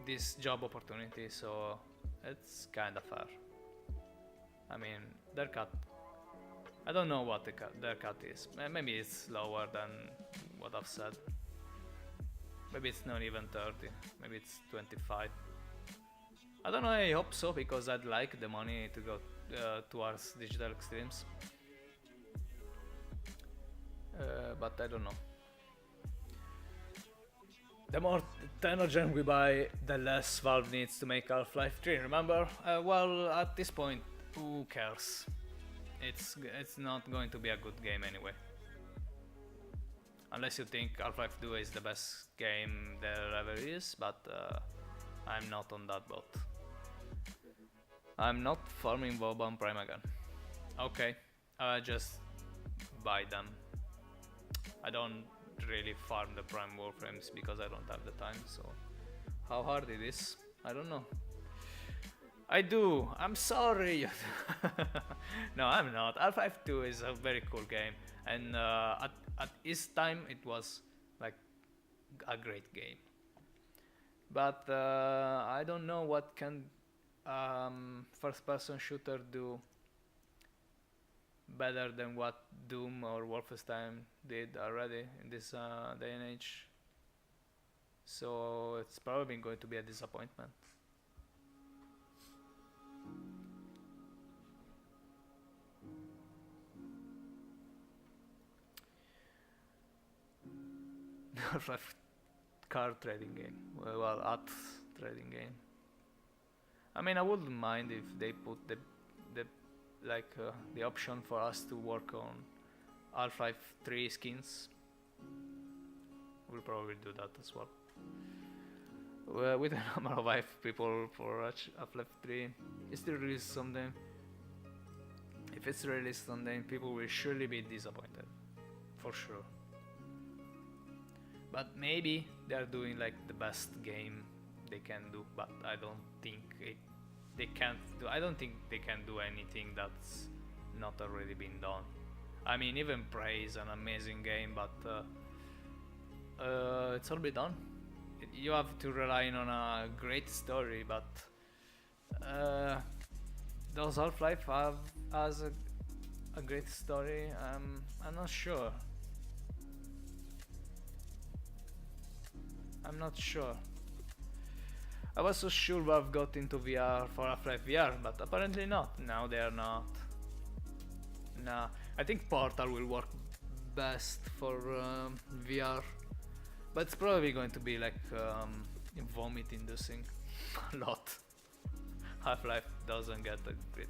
this job opportunity, so it's kind of fair. I mean, their cut. I don't know what their cut is. Maybe it's lower than what I've said. Maybe it's not even 30. Maybe it's 25. I don't know. I hope so, because I'd like the money to go towards digital extremes. But I don't know. The more Tenogen we buy, the less Valve needs to make Half-Life 3, remember? Well, at this point, who cares? It's not going to be a good game anyway. Unless you think Half-Life 2 is the best game there ever is, but I'm not on that boat. I'm not farming WoW on Prime again. Okay, just buy them. I don't really farm the Prime Warframes because I don't have the time, so how hard it is, I don't know. I do, I'm sorry. No, I'm not. Half-Life 2 is a very cool game, and at its time it was like a great game. But I don't know what can first-person shooter do better than what Doom or Wolfenstein did already in this day and age. So it's probably going to be a disappointment. Card trading game. Well, art trading game. I mean, I wouldn't mind if they put the option for us to work on Half-Life 3 skins. We'll probably do that as well. With a number of hype people for Half-Life 3, it's still released someday. If it's released someday, people will surely be disappointed, for sure. But maybe they're doing like the best game they can do, but I don't think they can't do. I don't think they can do anything that's not already been done. I mean, even Prey is an amazing game, but it's already done. You have to rely on a great story, but does Half-Life has a great story? I'm not sure. I'm not sure. I was so sure Valve got into VR for Half-Life VR, but apparently not. Now they are not. Nah, I think Portal will work best for VR, but it's probably going to be like vomit-inducing a lot. Half-Life doesn't get a great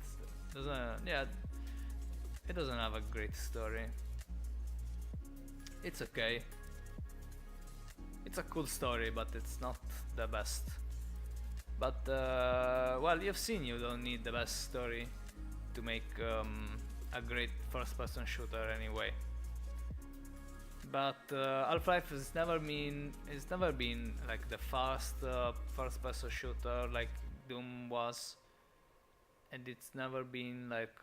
it doesn't have a great story. It's okay. It's a cool story, but it's not the best. But well, you've seen you don't need the best story to make a great first-person shooter anyway. But Half-Life it's never been like the first-person shooter like Doom was, and it's never been like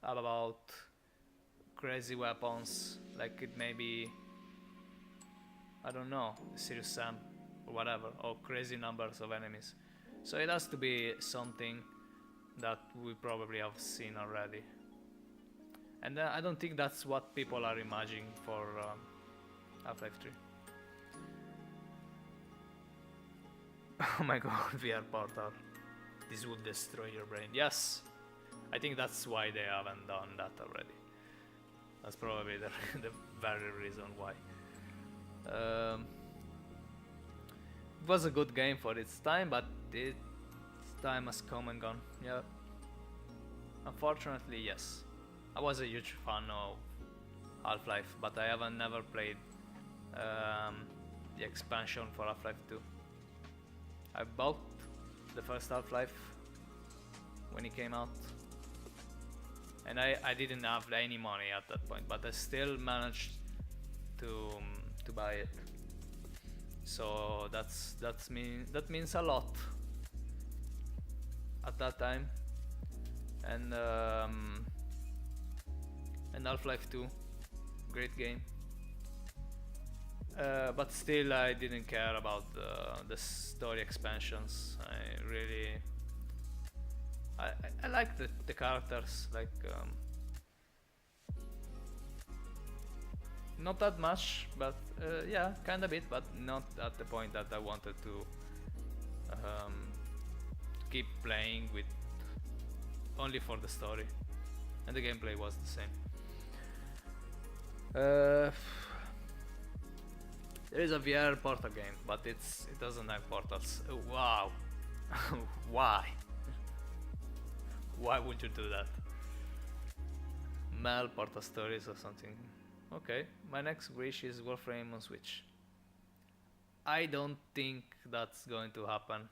about crazy weapons like it may be, I don't know, Serious Sam or whatever, or crazy numbers of enemies. So it has to be something that we probably have seen already. And I don't think that's what people are imagining for Half-Life 3. Oh my god, VR Portal. This would destroy your brain. Yes! I think that's why they haven't done that already. That's probably the very reason why. It was a good game for its time, but its time has come and gone. Yeah. Unfortunately, yes. I was a huge fan of Half-Life, but I haven't never played the expansion for Half-Life 2. I bought the first Half-Life when it came out, and I didn't have any money at that point, but I still managed to buy it. So that means a lot at that time. And Half-Life 2, great game. But still, I didn't care about the story expansions. I like the characters, like not that much, but yeah, kinda bit, but not at the point that I wanted to keep playing with only for the story, and the gameplay was the same. There is a VR Portal game, but it doesn't have portals. Wow. Why? Why would you do that? Mel Portal Stories or something. Okay, my next wish is Warframe on Switch. I don't think that's going to happen.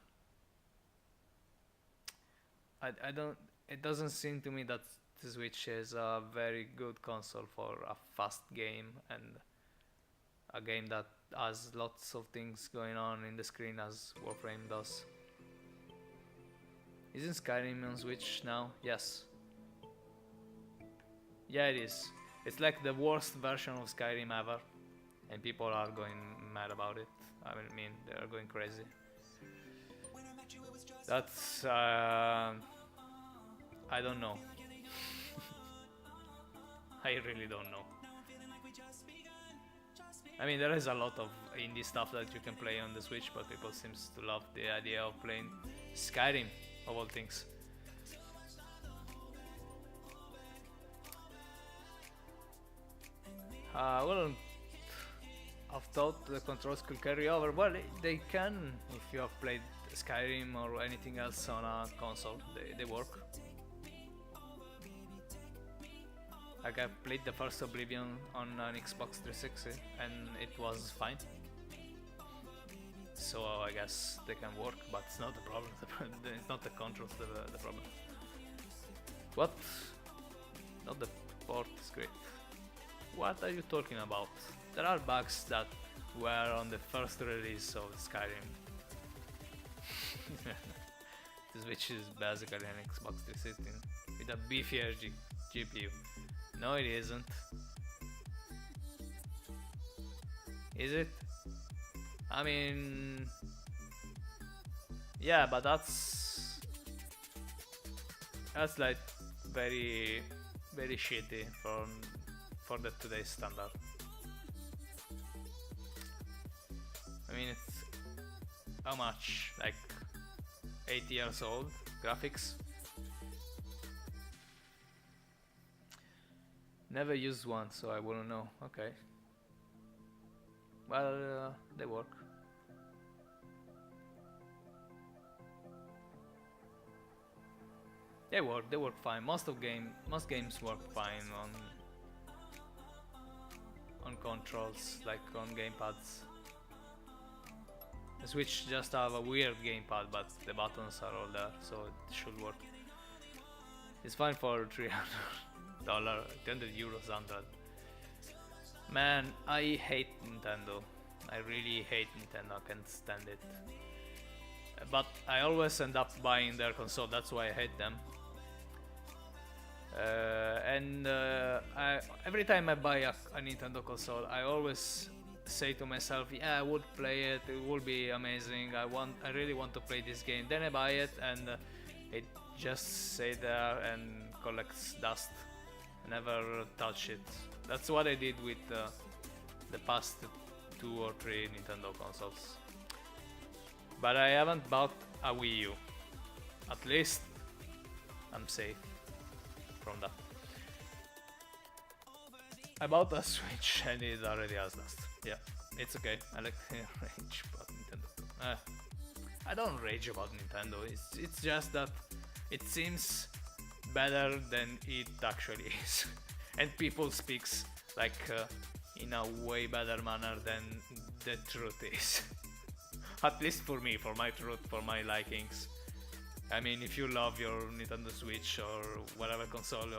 I don't. It doesn't seem to me that the Switch is a very good console for a fast game and a game that has lots of things going on in the screen as Warframe does. Isn't Skyrim on Switch now? Yes. Yeah, it is. It's like the worst version of Skyrim ever, and people are going mad about it. I mean, they are going crazy. That's I don't know. I really don't know. I mean, there is a lot of indie stuff that you can play on the Switch, but people seems to love the idea of playing Skyrim, of all things. Well, I've thought the controls could carry over. Well, they can if you have played Skyrim or anything else on a console. They work. Like I played the first Oblivion on an Xbox 360 and it was fine. So I guess they can work, but it's not the problem. It's not the controls the problem. What? Not the port is great. What are you talking about? There are bugs that were on the first release of Skyrim. The Switch is basically an Xbox 360 with a beefier GPU. No, it isn't. Is it? I mean, yeah, but that's like very shitty for the today's standard. I mean, it's how much? Like 8 years old graphics. Never used one, so I wouldn't know. Okay. Well, they work. They work fine. Most games work fine on controls, like on gamepads. The Switch just have a weird gamepad, but the buttons are all there, so it should work. It's fine for $300, €300. Man, I hate Nintendo. I really hate Nintendo. I can't stand it. But I always end up buying their console. That's why I hate them. Every time I buy a Nintendo console, I always say to myself, "Yeah, I would play it. It would be amazing. I really want to play this game." Then I buy it, and it just stay there and collects dust. I never touch it. That's what I did with the past 2 or 3 Nintendo consoles. But I haven't bought a Wii U. At least I'm safe from that. I bought a Switch and it already has dust. Yeah, it's okay. I like rage about Nintendo. I don't rage about Nintendo. It's just that it seems better than it actually is, and people speaks like in a way better manner than the truth is. At least for me, for my truth, for my likings. I mean, if you love your Nintendo Switch or whatever console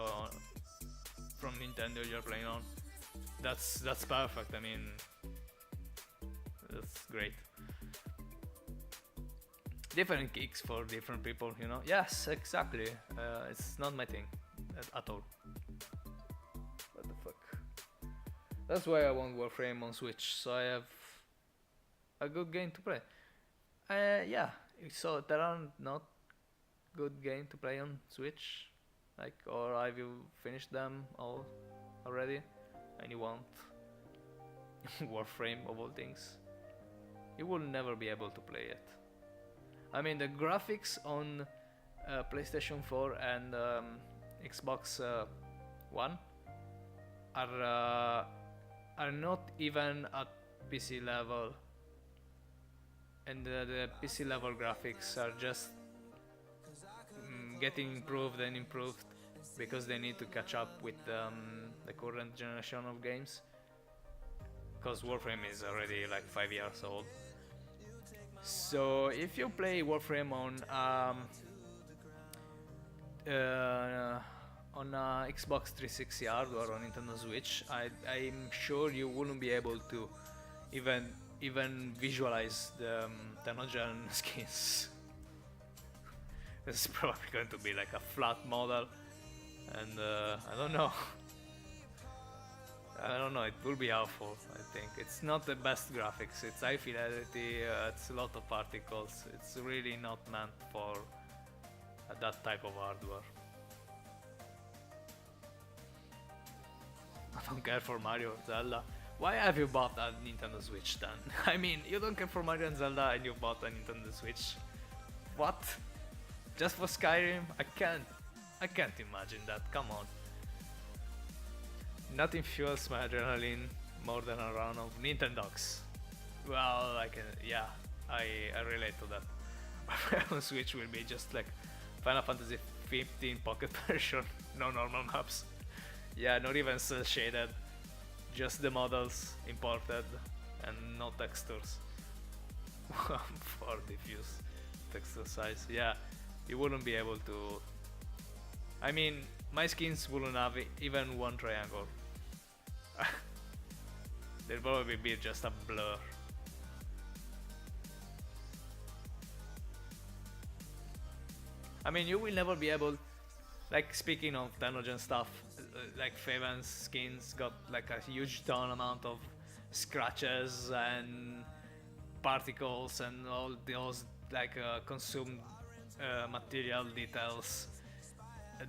from Nintendo you're playing on, that's perfect. I mean, that's great. Different kicks for different people, you know. Yes, exactly. It's not my thing at all. What the fuck? That's why I want Warframe on Switch, so I have a good game to play. Yeah. So there are not good game to play on Switch, like, or have you finished them all already, and you want Warframe of all things? You will never be able to play it. I mean, the graphics on PlayStation 4 and Xbox One are not even at PC level, and the PC level graphics are just getting improved and improved because they need to catch up with the current generation of games. Because Warframe is already like 5 years old. So if you play Warframe on Xbox 360 hardware or Nintendo Switch, I'm sure you wouldn't be able to even visualize the Tenogen skins. It's probably going to be like a flat model, and I don't know. I don't know, it will be awful, I think. It's not the best graphics, it's high fidelity, it's a lot of particles, it's really not meant for that type of hardware. I don't care for Mario or Zelda. Why have you bought a Nintendo Switch then? I mean, you don't care for Mario and Zelda and you bought a Nintendo Switch. What? Just for Skyrim? I can't imagine that, come on. Nothing fuels my adrenaline more than a round of Nintendogs. Well, I relate to that. On Switch will be just like Final Fantasy 15 Pocket version, no normal maps. Yeah, not even cel shaded, just the models imported and no textures. For diffuse texture size, yeah, you wouldn't be able to. I mean, my skins wouldn't have even one triangle. They'll probably be just a blur. I mean, you will never be able, like, speaking of Tenogen stuff, like Faven's skins got like a huge ton amount of scratches and particles and all those like consumed material details.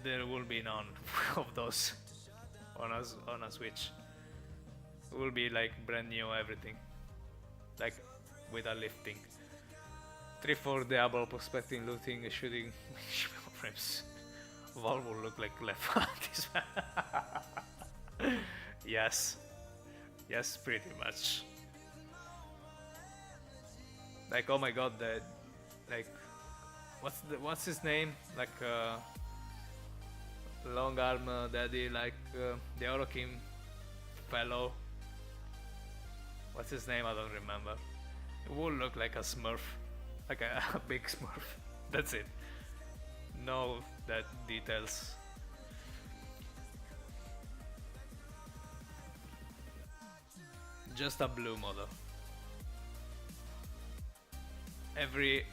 There will be none of those on a Switch. It will be like brand new everything, like with a lifting. 3-4 Diablo perspective looting shooting frames. Valve will look like left this. Yes, pretty much. Like, oh my god, the like what's his name? Like long arm daddy, like the Orokin fellow. What's his name? I don't remember. It will look like a Smurf, like a big Smurf. That's it. No that details. Just a blue model. Every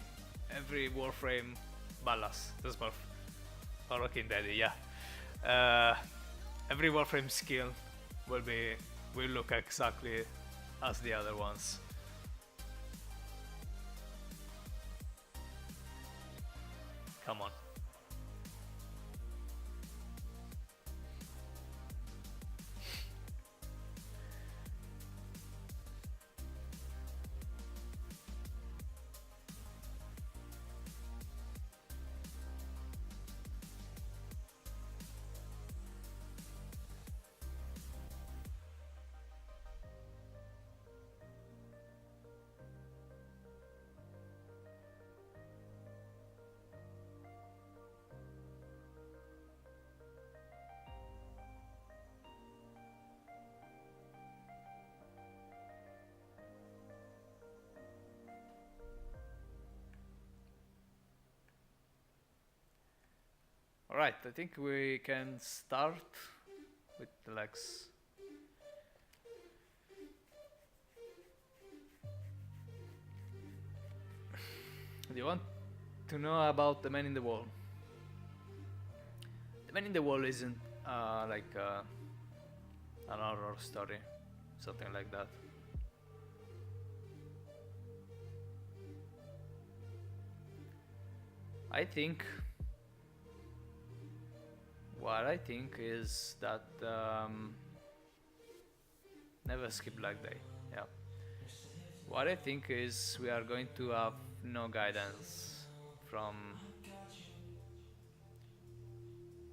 Warframe Ballas, the Smurf. Or Rockin' Daddy, yeah. Every Warframe skill will look exactly as the other ones. Come on. Alright, I think we can start with the legs. Do you want to know about the Man in the Wall? The Man in the Wall isn't like an horror story, something like that. I think what I think is that never skip leg day. Yeah. What I think is we are going to have no guidance from,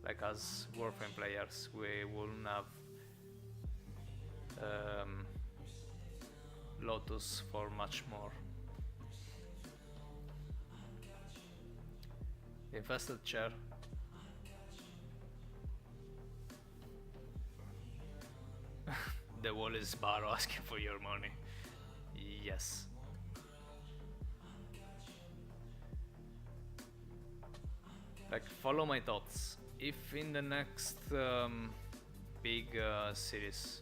like, as Warframe players. We won't have Lotus for much more. Infested chair. The wall is Barrow asking for your money. Yes. Like, follow my thoughts. If in the next big series,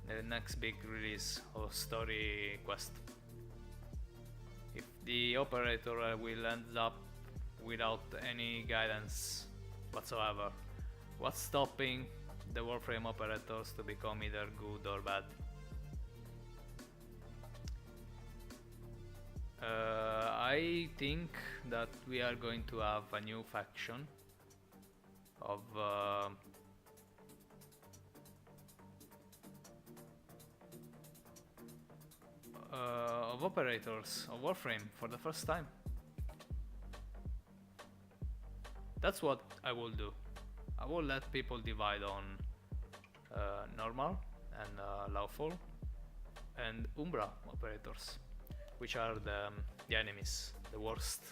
the next big release or story quest, if the operator will end up without any guidance whatsoever, what's stopping the Warframe operators to become either good or bad? I think that we are going to have a new faction of operators of Warframe for the first time. That's what I will do. I will let people divide on normal and lawful and Umbra operators, which are the enemies, the worst.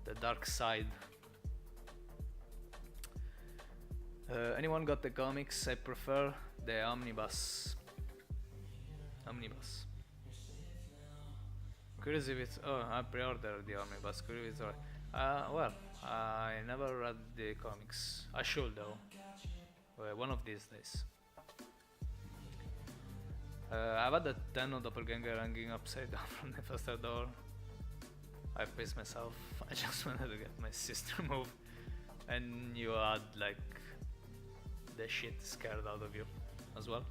The dark side. Anyone got the comics? I prefer the omnibus. Curious if it's... Oh, I pre-ordered the omnibus. Curious if it's alright. Well, I never read the comics. I should though. One of these days. I've had a 10 of doppelganger hanging upside down from the faster door. I pissed myself. I just wanted to get my sister moved. And you had like the shit scared out of you as well.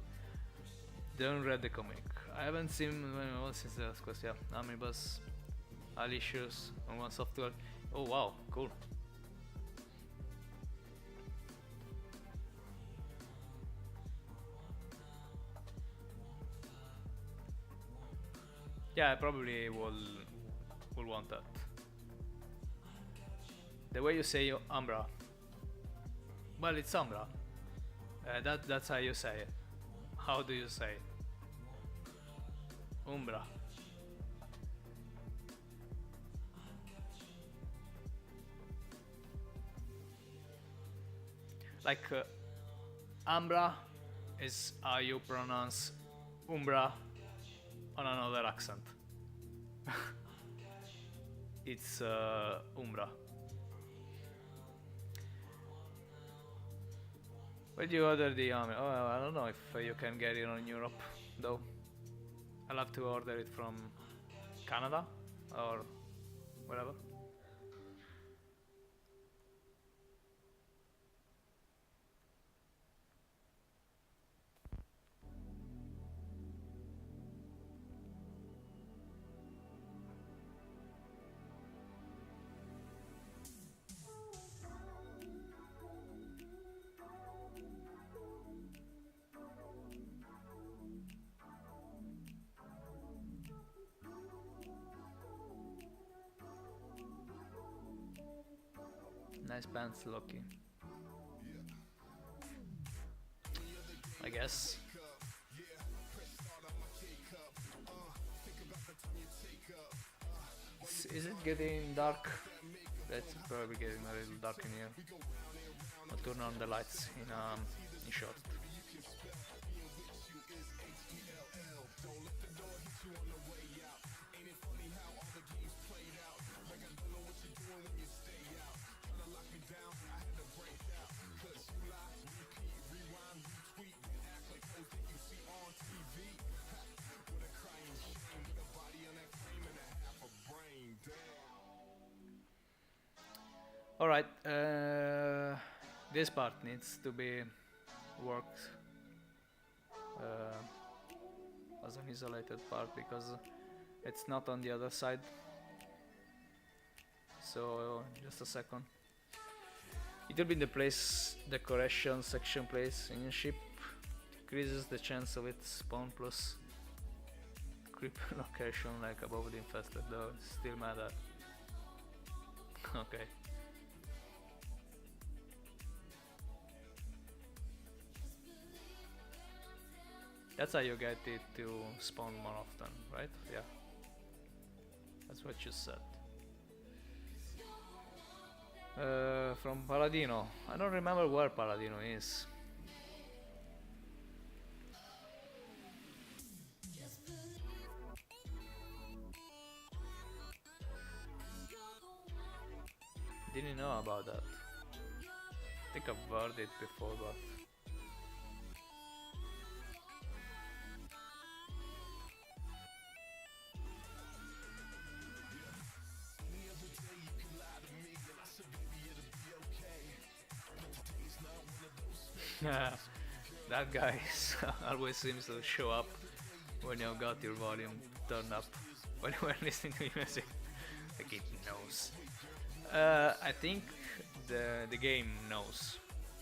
Don't read the comic. I haven't seen one since the last quest. Yeah, omnibus, Alicious, on one software. Oh wow, cool. Yeah, I probably will want that. The way you say Umbra. Well, it's Umbra. That's how you say it. How do you say it? Umbra. Like Umbra is how you pronounce Umbra on another accent. It's Umbra. Where do you order the army? Oh, I don't know if you can get it on Europe, though. I'll have to order it from Canada or whatever. Nice pants, Loki. I guess. Is it getting dark? It's probably getting a little dark in here. I'll turn on the lights in short. Alright, this part needs to be worked as an isolated part because it's not on the other side. So, just a second. It will be the place decoration section place in your ship. Decreases the chance of its spawn plus creep location like above the infested, though still mad at. Okay. That's how you get it to spawn more often, right? Yeah. That's what you said. From Paladino. I don't remember where Paladino is. Didn't know about that. I think I've heard it before, but that guy always seems to show up when you've got your volume turned up when you are listening to music. Like it knows. I think the game knows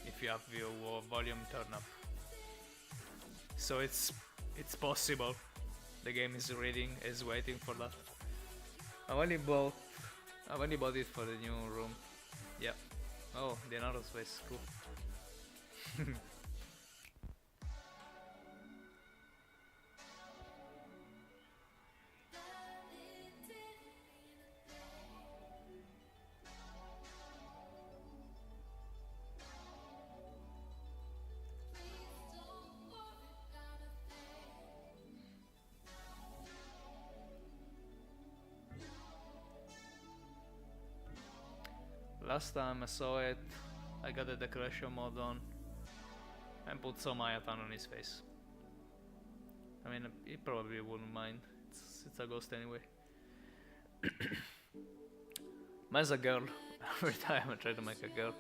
if you have your volume turned up. So it's possible. The game is waiting for that. I've only bought it for the new room. Yeah. Oh, the another space, cool. Last time I saw it, I got the decoration mode on and put some Ayatan on his face. I mean, he probably wouldn't mind. It's a ghost anyway. Man's a girl. Every time I try to make a girl,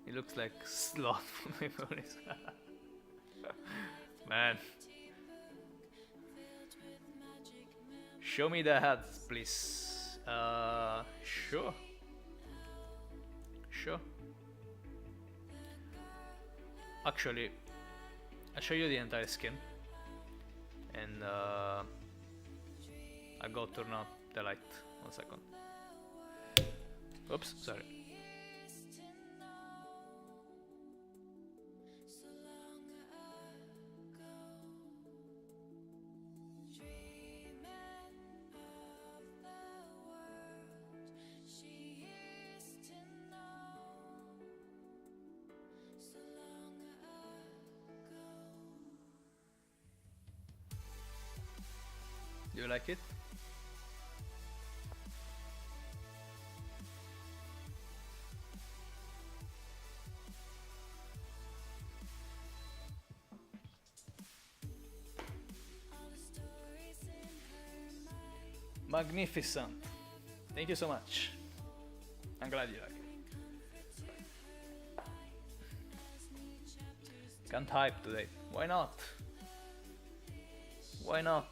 he looks like Sloth from Memories. Man. Show me the hat, please. Sure. Sure. Actually, I'll show you the entire skin. And I'll go turn up the light. 1 second. Oops, sorry. Do you like it? Magnificent. Thank you so much. I'm glad you like it. Can't hype today. Why not? Why not?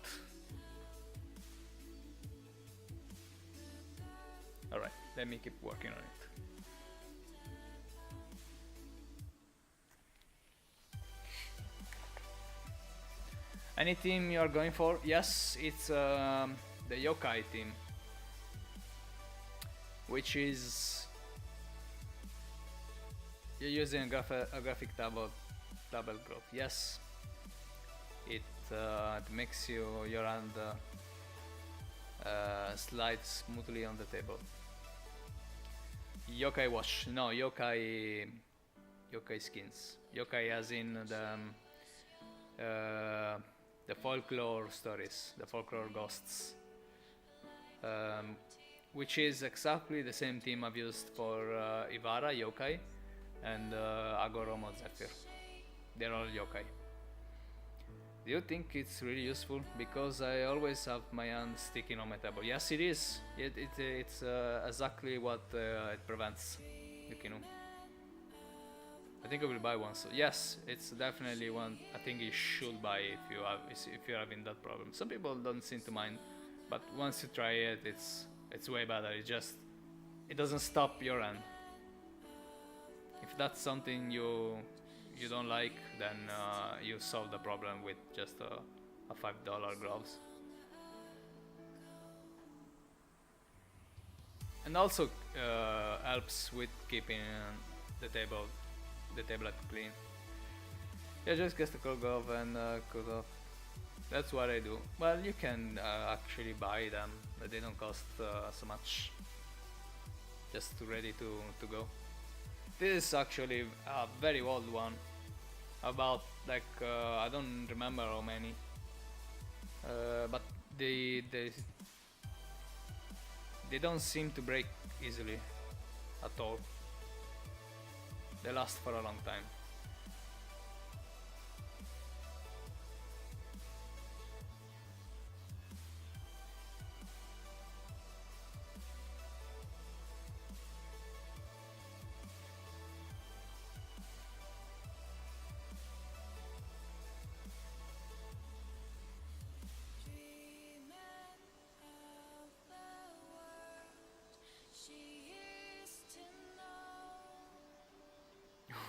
Alright, let me keep working on it. Any team you are going for? Yes, it's the yokai team, which is you're using a graphic double growth. Yes, it makes your hand slide smoothly on the table. Yokai watch, no, yokai skins. Yokai as in the folklore stories, the folklore ghosts, which is exactly the same theme I've used for Ivara yokai and Agoromo Zephyr. They're all yokai. Do you think it's really useful? Because I always have my hand sticking on my table. Yes, it is. It's exactly what it prevents, Yukino. I think I will buy one. So yes, it's definitely one I think you should buy if you're having that problem. Some people don't seem to mind, but once you try it, it's way better. It doesn't stop your hand. If that's something you don't like, then you solve the problem with just a $5 gloves. And also helps with keeping the tablet clean. Yeah, just get the cold glove and cut off. That's what I do. Well, you can actually buy them, but they don't cost so much. Just ready to go. This is actually a very old one. About like I don't remember how many, but they don't seem to break easily at all. They last for a long time.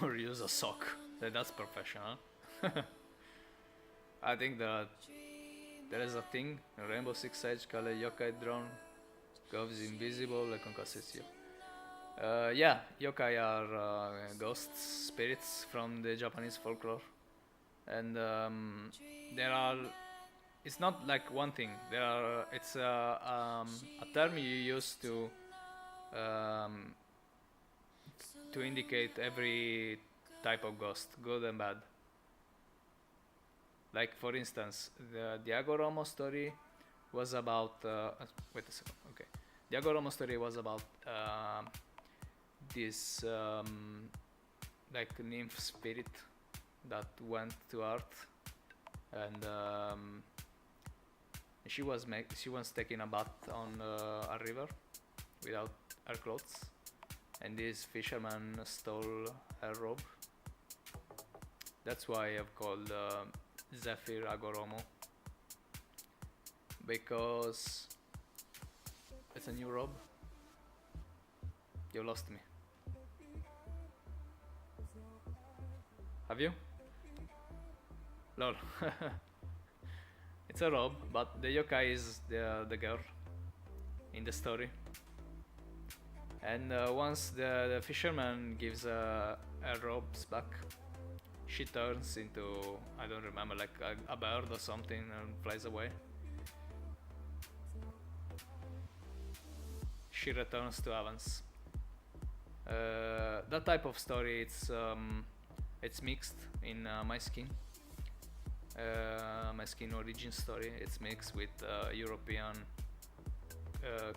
Or use a sock. That's professional. I think that there is a thing, a Rainbow Six Siege called a yokai drone. Goes invisible, like concusses you. Yeah, yokai are ghosts, spirits from the Japanese folklore. And there are... It's not like one thing. It's a term you use to indicate every type of ghost, good and bad. Like for instance, the Agoromo story was about wait a second. Okay, the Agoromo story was about this like nymph spirit that went to Earth, and she was taking a bath on a river without her clothes. And this fisherman stole her robe. That's why I've called Zephyr Agoromo. Because it's a new robe. You lost me. Have you? Lol. It's a robe, but the yokai is the girl in the story. And once the fisherman gives her robes back, she turns into, I don't remember, like a bird or something, and flies away. She returns to Avance. That type of story, it's mixed in my skin origin story. It's mixed with European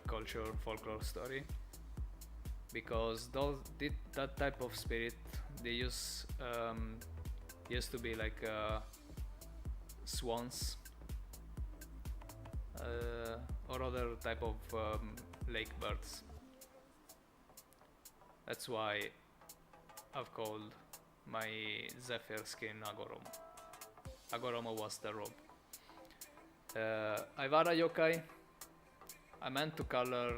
culture, folklore story. Because that type of spirit they used to be like swans or other type of lake birds. That's why I've called my Zephyr skin Agoromo. Agoromo was the robe. Ivara yokai. I meant to color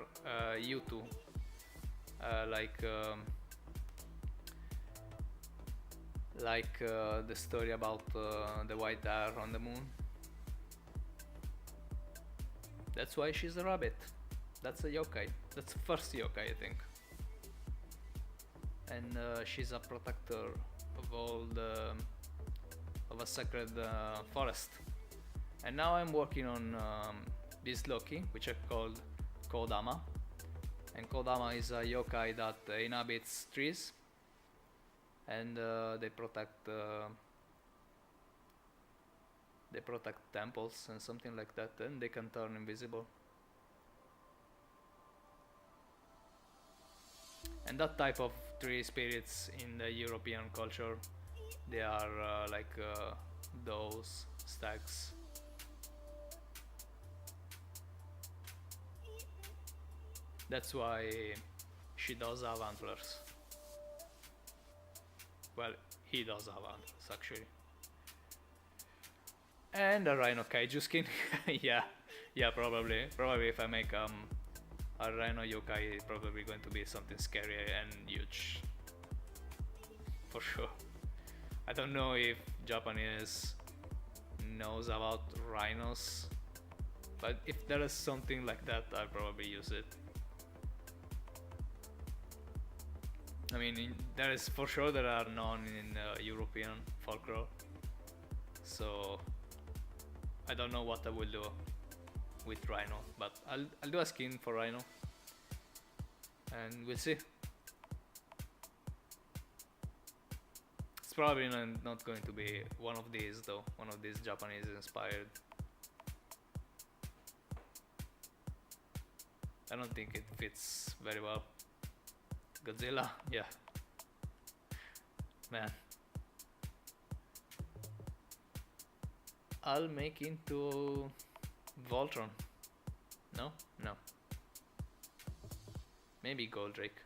Yutu, like the story about the white hair on the moon. That's why she's a rabbit. That's a yokai. That's the first yokai, I think. And she's a protector of all the of a sacred forest. And now I'm working on this Loki, which I called Kodama. And Kodama is a yokai that inhabits trees, and they protect temples and something like that, and they can turn invisible. And that type of tree spirits in the European culture, they are like those stags. That's why she does have antlers. Well, he does have antlers actually. And a rhino kaiju skin. yeah, probably if I make a rhino yokai, it's probably going to be something scary and huge. For sure. I don't know if Japanese knows about rhinos, but if there is something like that, I'll probably use it. I mean, there is for sure there are none in European folklore, so I don't know what I will do with rhino, but I'll do a skin for rhino, and we'll see. It's probably not going to be one of these though, one of these Japanese inspired. I don't think it fits very well. Godzilla, yeah. Man. I'll make into Voltron. No? No. Maybe Goldrake.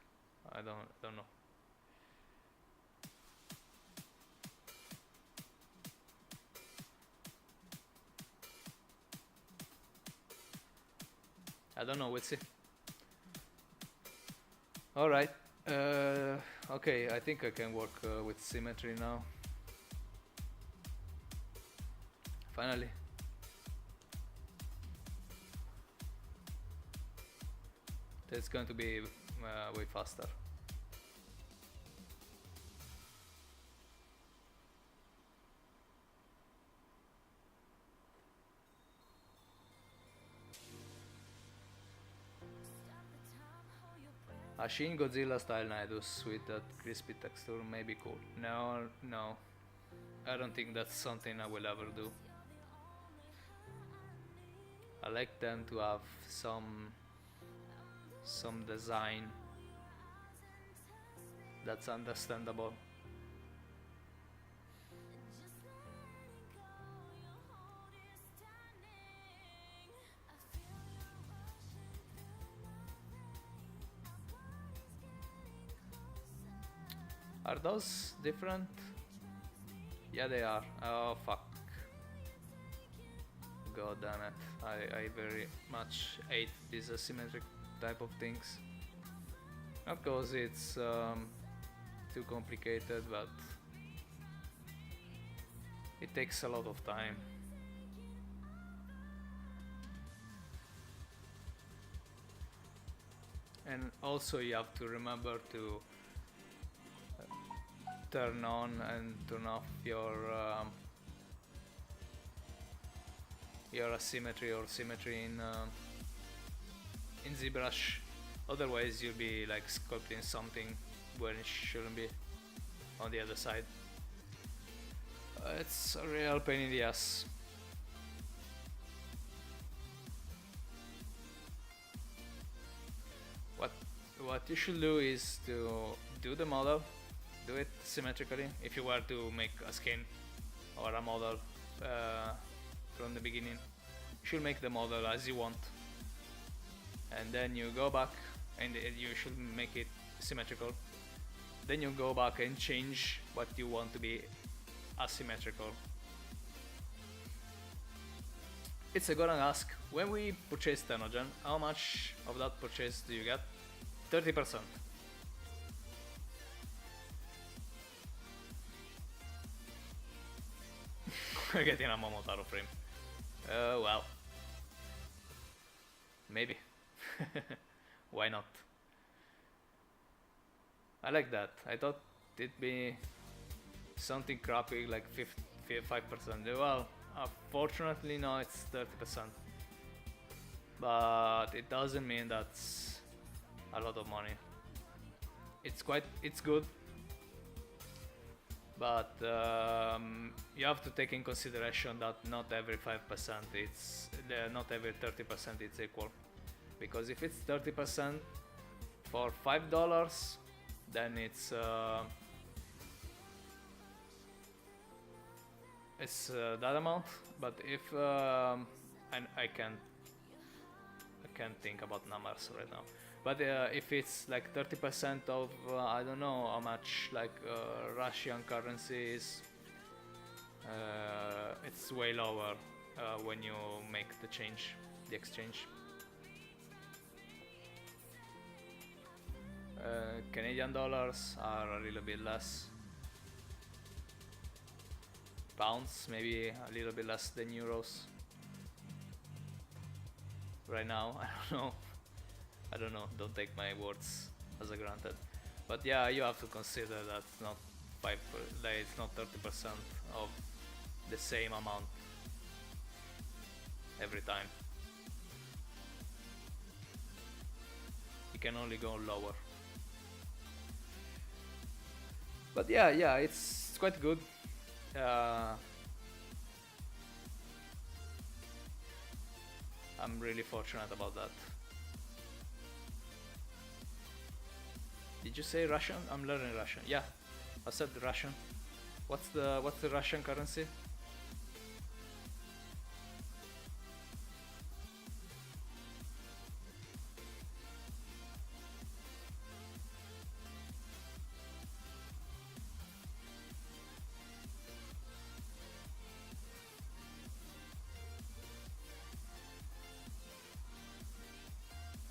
I don't know. I don't know, we'll see. Alright. Okay, I think I can work with symmetry now. Finally. It's going to be way faster. A Shin Godzilla style Nidus with that crispy texture may be cool. No, I don't think that's something I will ever do. I like them to have some design that's understandable. Are those different? Yeah, they are. Oh fuck. God damn it. I very much hate these asymmetric type of things. Not cause it's too complicated, but it takes a lot of time. And also you have to remember to turn on and turn off your asymmetry or symmetry in ZBrush. Otherwise you'll be like sculpting something where it shouldn't be on the other side. It's a real pain in the ass. What you should do is to do the model, do it symmetrically. If you were to make a skin or a model from the beginning, you should make the model as you want, and then you go back, and you should make it symmetrical. Then you go back and change what you want to be asymmetrical. It's a gonna ask, when we purchase Tenogen, how much of that purchase do you get? 30%. We're getting a Momotaro frame. Well. Maybe. Why not? I like that. I thought it'd be something crappy like 5%. Well, fortunately no, it's 30%. But it doesn't mean that's a lot of money. It's good. But you have to take in consideration that not every 5% not every 30% is equal. Because if it's 30% for $5, then it's that amount. But if and I can't think about numbers right now. But if it's like 30% of I don't know how much like Russian currency is, it's way lower when you make the exchange. Canadian dollars are a little bit less. Pounds maybe a little bit less than euros. Right now, I don't know, don't take my words as a granted. But yeah, you have to consider that it's not 30% of the same amount every time. You can only go lower. But yeah, it's quite good. I'm really fortunate about that. Did you say Russian? I'm learning Russian. Yeah, I said Russian. What's the Russian currency?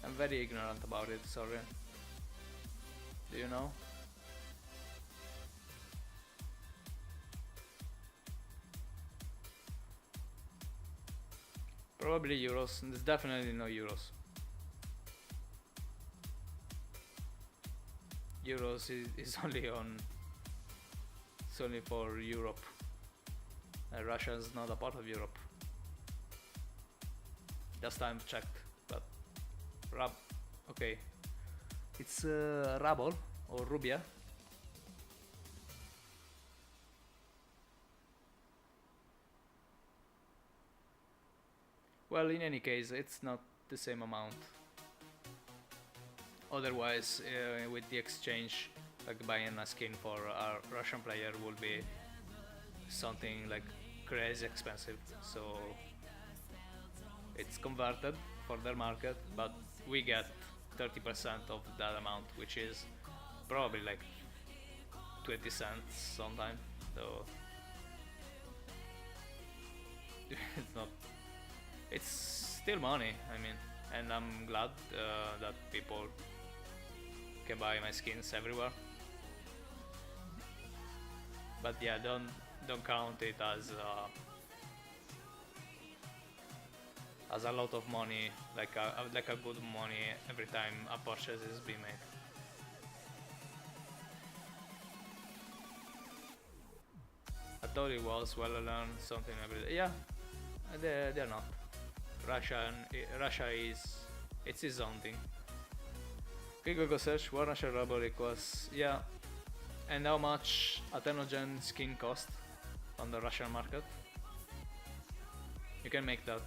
I'm very ignorant about it, sorry. Do you know? Probably euros. There's definitely no euros. Euros is only on. It's only for Europe. Russia is not a part of Europe. Last time checked, but okay. It's ruble or rubia. Well, in any case, it's not the same amount. Otherwise, with the exchange, like buying a skin for a Russian player will be something like crazy expensive. So it's converted for their market, but we get 30% of that amount, which is probably like 20 cents sometimes. So it's not. It's still money. I mean, and I'm glad that people can buy my skins everywhere. But yeah, don't count it as a lot of money, like a good money every time a purchase is being made. I thought it was well learned something every day. Yeah, they're not. Russia is it's its own thing. Okay, Google search what Russian ruble equals. Yeah, and how much a Tenogen skin cost on the Russian market. You can make that.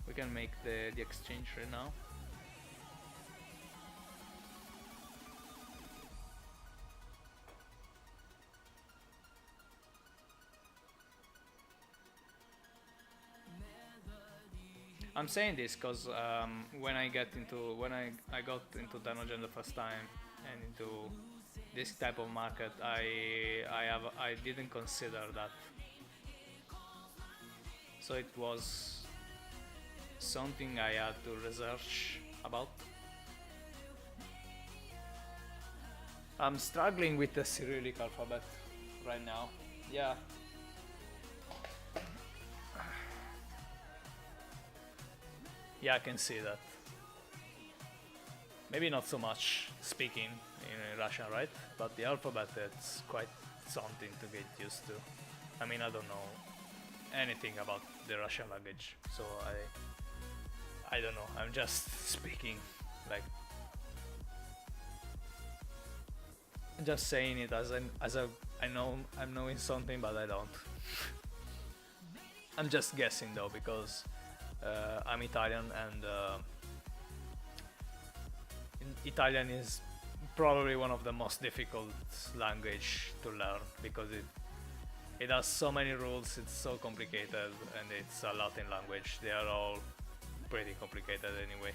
We can make the exchange right now. I'm saying this because when I got into Danogen the first time and into this type of market, I didn't consider that, so it was something I had to research about. I'm struggling with the Cyrillic alphabet right now. Yeah, yeah, I can see that. Maybe not so much speaking in Russian, right? But the alphabet, it's quite something to get used to. I mean, I don't know anything about the Russian language, so I don't know. I'm just speaking, like just saying it I know I'm knowing something, but I don't. I'm just guessing though because I'm Italian and Italian is probably one of the most difficult language to learn because it has so many rules, it's so complicated, and it's a Latin language. They are all pretty complicated anyway.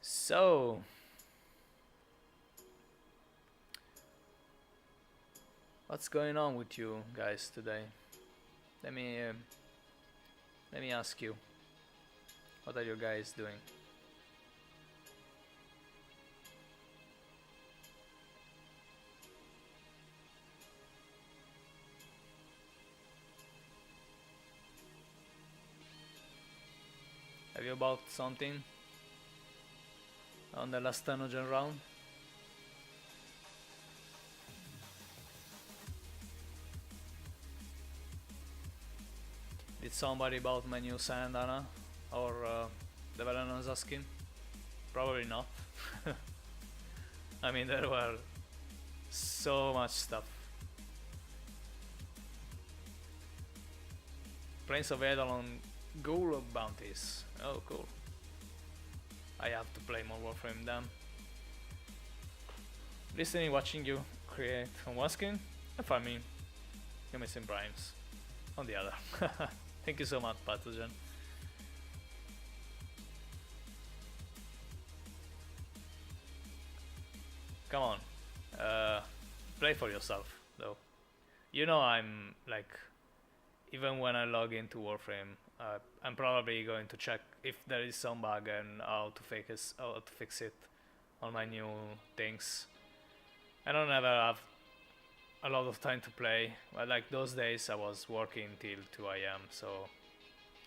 So, what's going on with you guys today? Let me uh, let me ask you, what are you guys doing? Have you bought something on the last Tanogen round? Did somebody bought my new Sandana or the Velenon's skin? Probably not. I mean, there were so much stuff. Prince of Eidolon Ghoul of Bounties. Oh, cool. I have to play more Warframe then. Listening, watching you create on one skin, and farming. You're missing primes on the other. Thank you so much, Pathogen. Come on, play for yourself, though. You know I'm like, even when I log into Warframe, I'm probably going to check if there is some bug and how to fix it on my new things. I don't ever have a lot of time to play. But like those days, I was working till 2 a.m. So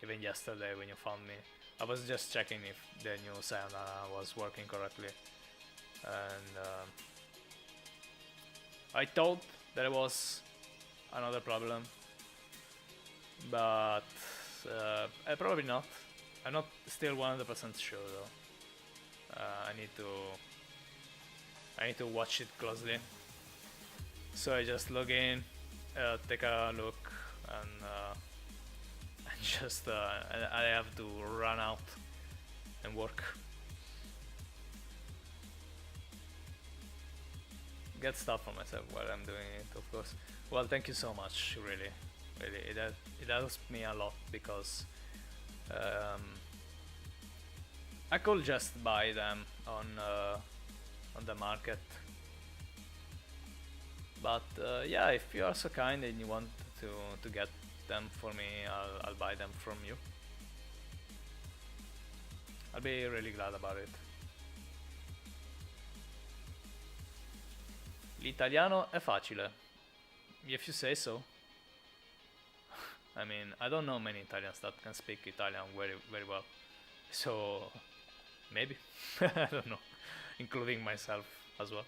even yesterday when you found me, I was just checking if the new Sayonara was working correctly, and I thought there was another problem, but probably not. I'm not still 100% sure though. I need to watch it closely. So I just log in, take a look, and and just I have to run out and work. Get stuff for myself while I'm doing it, of course. Well, thank you so much, really, really. It helps me a lot because um, I could just buy them on the market, but yeah, if you are so kind and you want to get them for me, I'll buy them from you. I'll be really glad about it. L'italiano è facile, if you say so. I mean, I don't know many Italians that can speak Italian very, very well. So, maybe. I don't know. Including myself as well.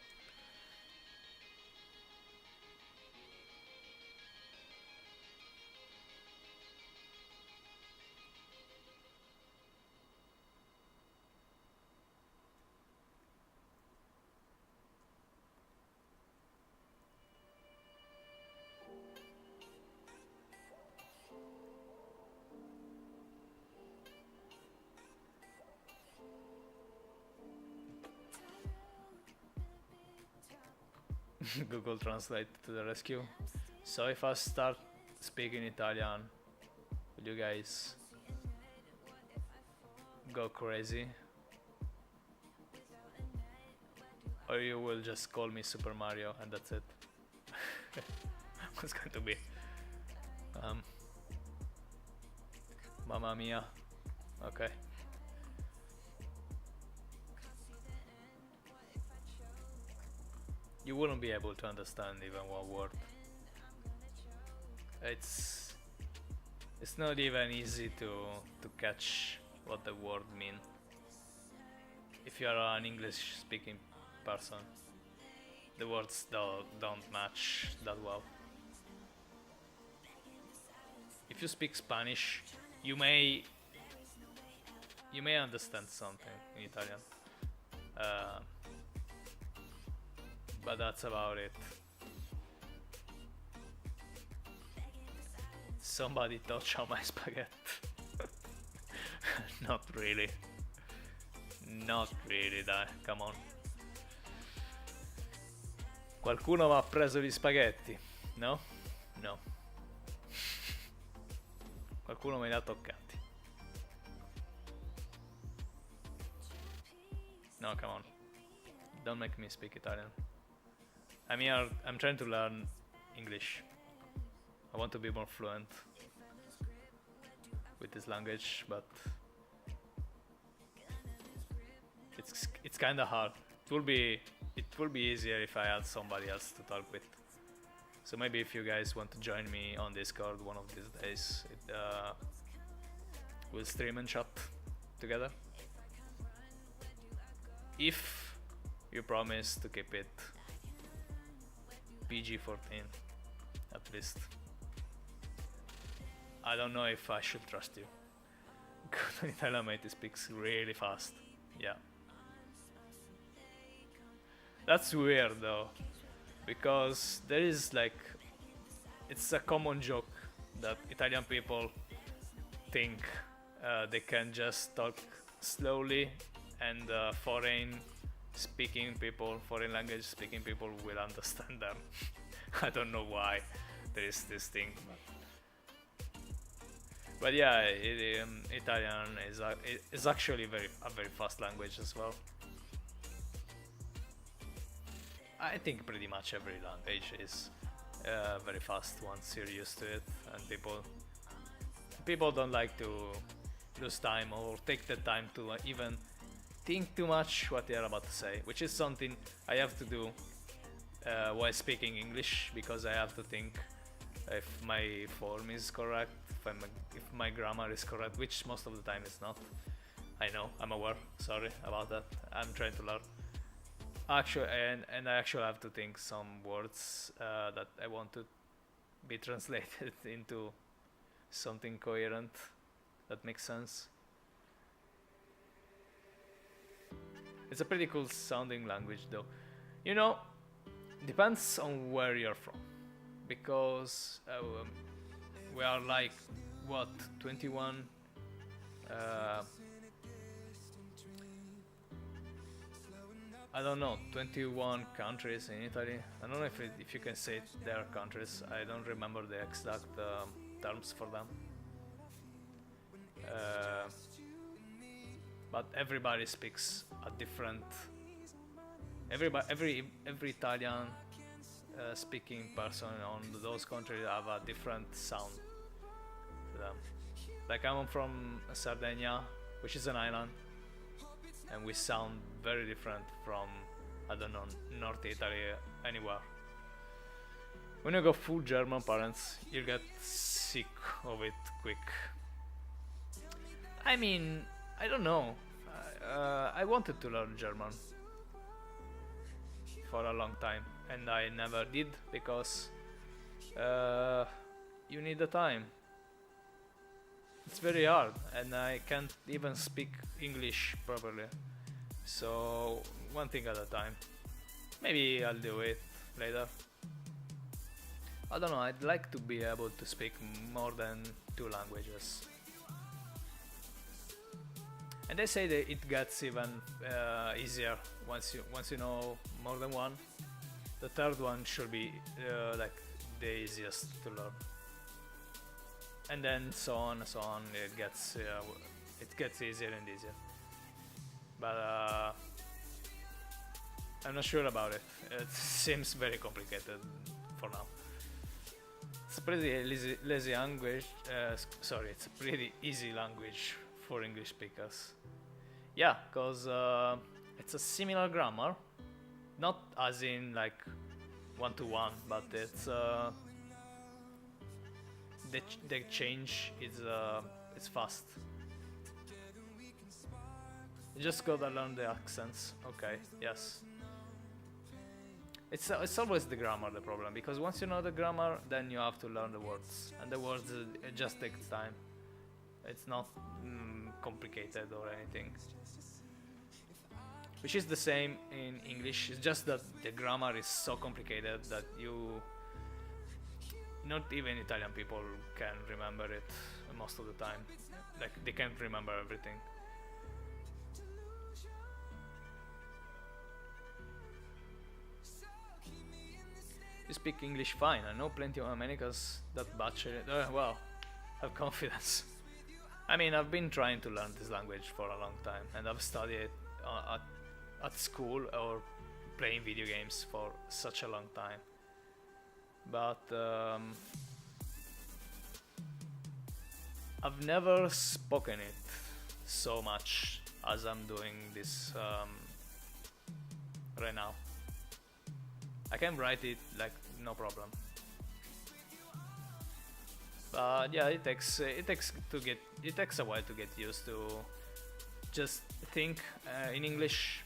Google Translate to the rescue. So if I start speaking Italian, will you guys go crazy? Or you will just call me Super Mario and that's it? What's going to be? Mamma mia. Okay. You wouldn't be able to understand even one word. It's not even easy to catch what the word mean if you are an English speaking person. The words don't match that well. If you speak Spanish, you may understand something in Italian, but that's about it. Somebody touch on my spaghetti. Not really. Not really, dai, come on. Qualcuno mi ha preso gli spaghetti? No? No. Qualcuno me li ha toccati. No, come on. Don't make me speak Italian. I'm trying to learn English. I want to be more fluent with this language, but it's kind of hard. It will be easier if I had somebody else to talk with. So maybe if you guys want to join me on Discord one of these days, we'll stream and chat together. If you promise to keep it PG-14, at least. I don't know if I should trust you. Italian mate speaks really fast. Yeah. That's weird though, because there is like, it's a common joke that Italian people think they can just talk slowly and foreign language speaking people will understand them. I don't know why there is this thing, but yeah, Italian is actually a very fast language as well. I think pretty much every language is very fast once you're used to it, and people don't like to lose time or take the time to even think too much what they are about to say, which is something I have to do while speaking English, because I have to think if my form is correct, if my grammar is correct, which most of the time it's not. I know, I'm aware, sorry about that. I'm trying to learn. Actually, and I actually have to think some words that I want to be translated into something coherent that makes sense. It's a pretty cool sounding language though. You know, depends on where you're from, because we are like, what, 21 I don't know, 21 countries in Italy. I don't know if you can say their countries. I don't remember the exact terms for them. But everybody speaks a different. Every Italian speaking person on those countries have a different sound to them. Like I'm from Sardinia, which is an island, and we sound very different from, I don't know, North Italy, anywhere. When you go full German, parents, you get sick of it quick. I mean, I don't know. I wanted to learn German for a long time, and I never did, because you need the time. It's very hard, and I can't even speak English properly. So one thing at a time. Maybe I'll do it later. I don't know, I'd like to be able to speak more than 2 languages. And they say that it gets even easier once you know more than one. The third one should be like the easiest to learn, and then so on and so on. It gets easier and easier. But I'm not sure about it. It seems very complicated for now. It's a pretty lazy language. Sorry, it's a pretty easy language for English speakers. Yeah, cause it's a similar grammar, not as in like one-to-one, but it's the change is fast. You just gotta learn the accents. Okay, yes. It's always the grammar the problem, because once you know the grammar, then you have to learn the words, and the words it just takes time. It's not complicated or anything. Which is the same in English. It's just that the grammar is so complicated that not even Italian people can remember it most of the time. Like they can't remember everything. You speak English fine. I know plenty of Americans that butcher it. Well, have confidence. I mean, I've been trying to learn this language for a long time, and I've studied it at school or playing video games for such a long time. But I've never spoken it so much as I'm doing this right now. I can write it like no problem. But yeah, it takes a while to get used to just think in English,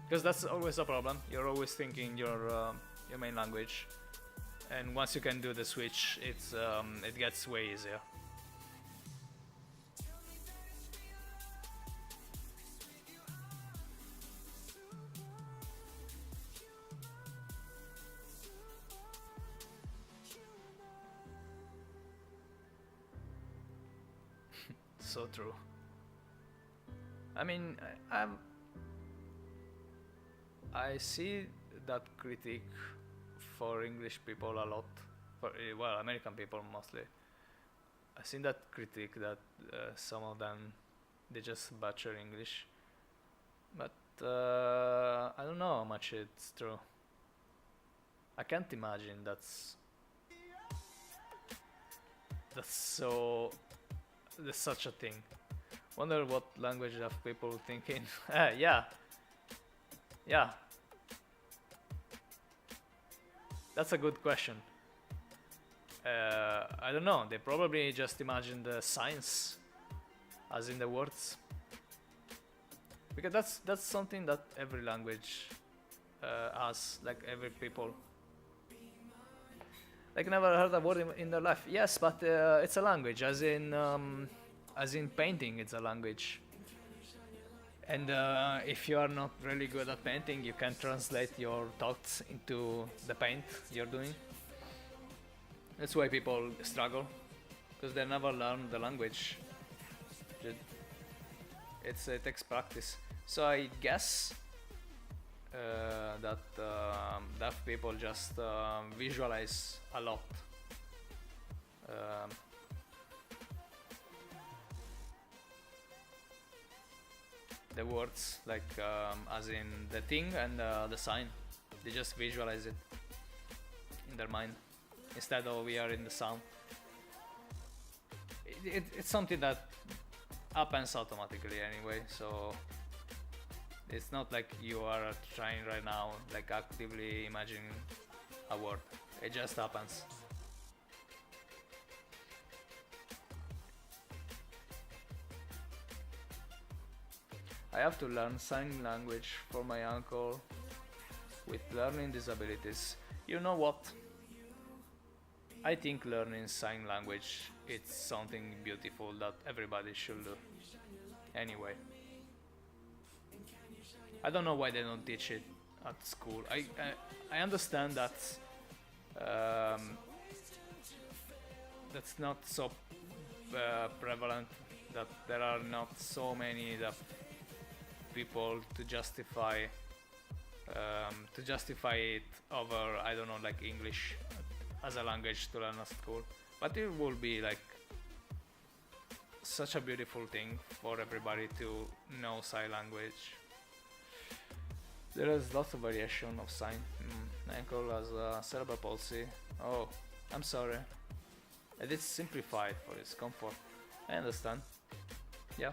because that's always a problem. You're always thinking your main language, and once you can do the switch, it gets way easier. So true. I mean, I see that critique for English people a lot. For well, American people mostly. I've seen that critique that some of them they just butcher English, but I don't know how much it's true. I can't imagine that's so. There's such a thing. Wonder what language have people thinking. Yeah. That's a good question. I don't know. They probably just imagine the signs, as in the words, because that's something that every language has. Like every people. Like never heard a word in their life. Yes, but it's a language, as in painting, it's a language. And if you are not really good at painting, you can translate your thoughts into the paint you're doing. That's why people struggle, because they never learn the language. It takes practice. So I guess that deaf people just visualize a lot. The words, like as in the thing and the sign, they just visualize it in their mind instead of we are in the sound. It's something that happens automatically anyway, so it's not like you are trying right now, like actively imagining a word. It just happens. I have to learn sign language for my uncle with learning disabilities. You know what? I think learning sign language it's something beautiful that everybody should do. Anyway, I don't know why they don't teach it at school. I understand that that's not so prevalent, that there are not so many that people to justify to justify it over, I don't know, like English as a language to learn at school. But it will be like such a beautiful thing for everybody to know sign language. There is lots of variation of sign. Ankle has a cerebral palsy. Oh, I'm sorry. And it's simplified for his comfort. I understand. Yeah.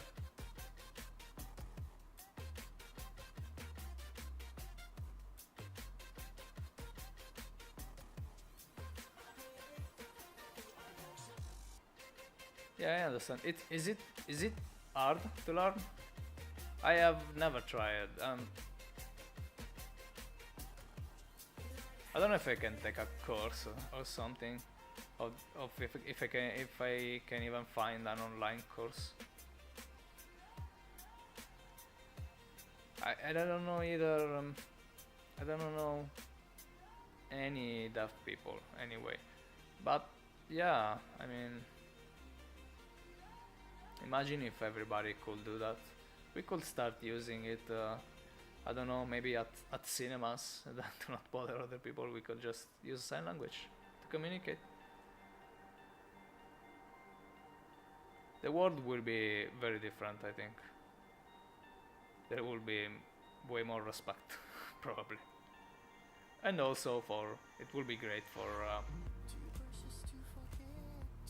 Yeah, I understand. Is it hard to learn? I have never tried. I don't know if I can take a course or something, of if I can even find an online course. I don't know either. I don't know any deaf people anyway, but yeah, I mean, imagine if everybody could do that. We could start using it. I don't know, maybe at cinemas that do not bother other people. We could just use sign language to communicate. The world will be very different, I think. There will be way more respect, probably. And also it will be great for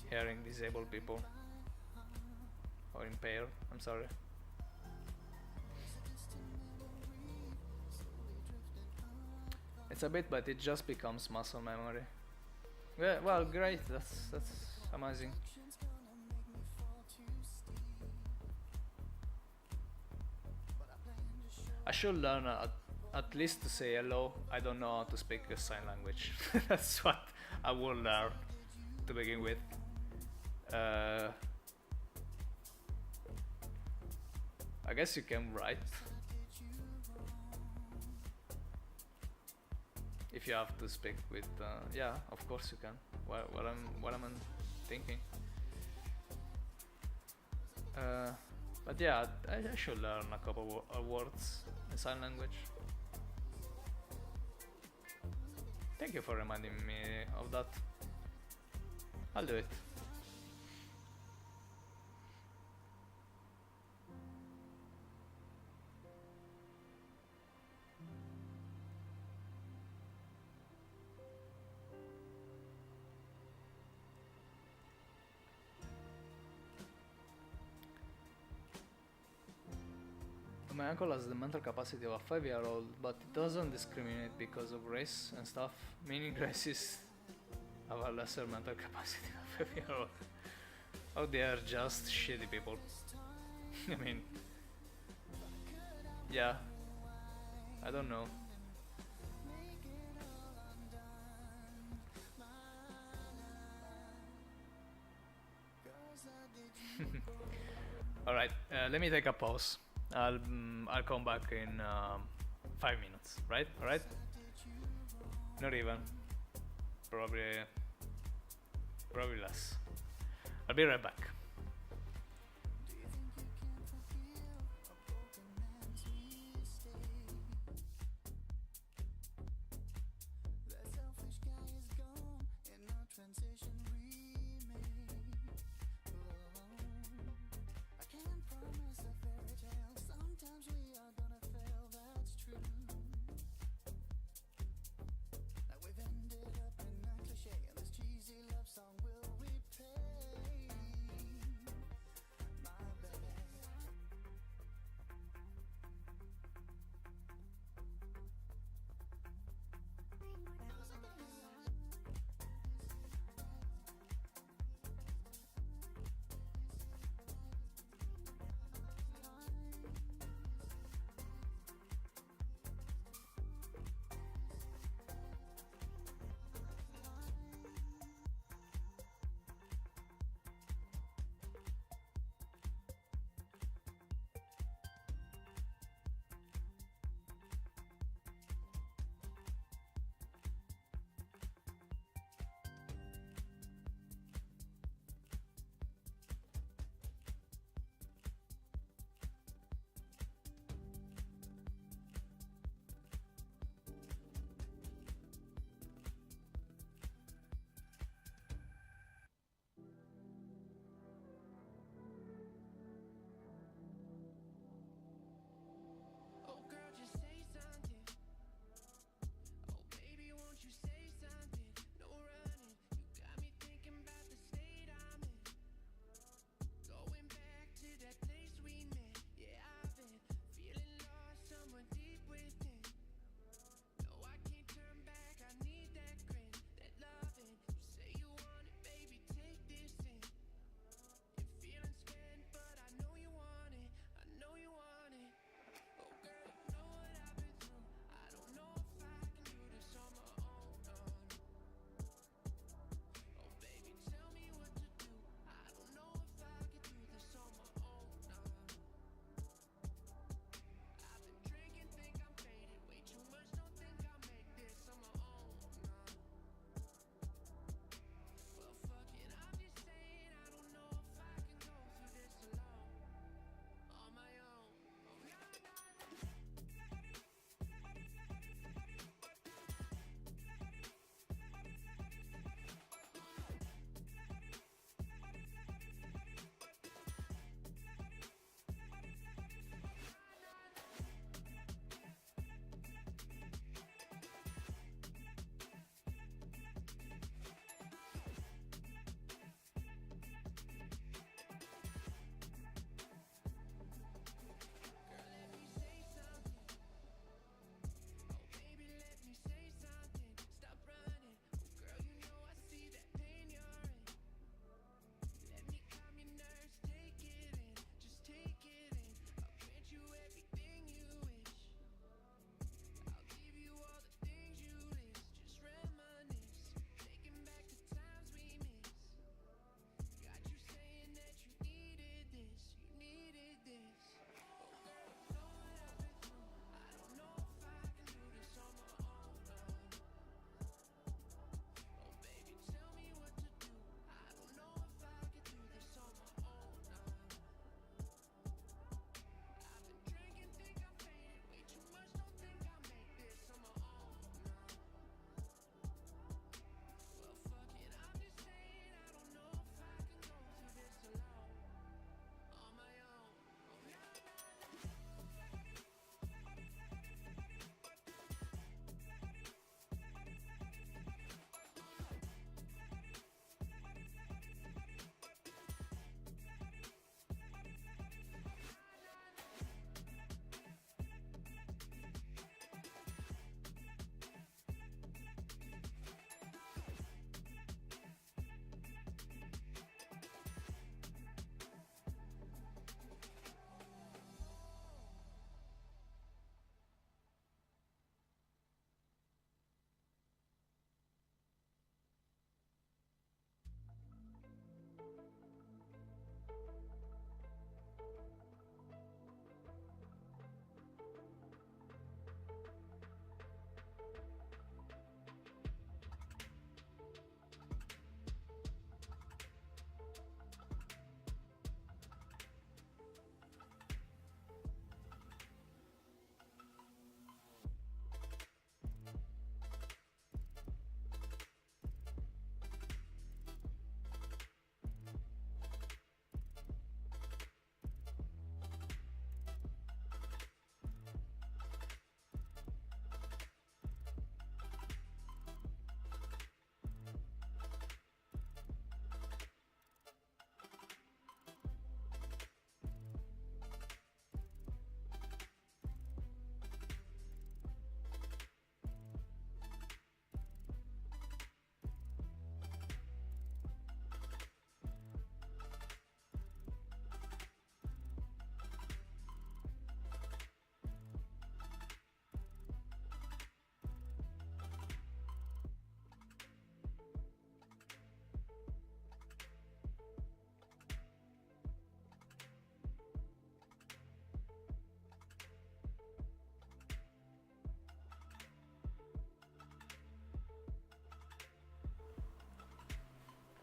hearing disabled people. Or impaired, I'm sorry. It's a bit, but it just becomes muscle memory. Yeah, well, great, that's amazing. I should learn at least to say hello. I don't know how to speak a sign language. That's what I will learn to begin with. I guess you can write if you have to speak with. Yeah, of course you can. What am I thinking? But yeah, I should learn a couple of words in sign language. Thank you for reminding me of that. I'll do it. My uncle has the mental capacity of a 5-year-old, but it doesn't discriminate because of race and stuff, meaning racists have a lesser mental capacity of a 5-year-old. Oh, they are just shitty people. I mean, yeah, I don't know. Alright, let me take a pause. I'll come back in 5 minutes, right? Alright? Not even. Probably less. I'll be right back.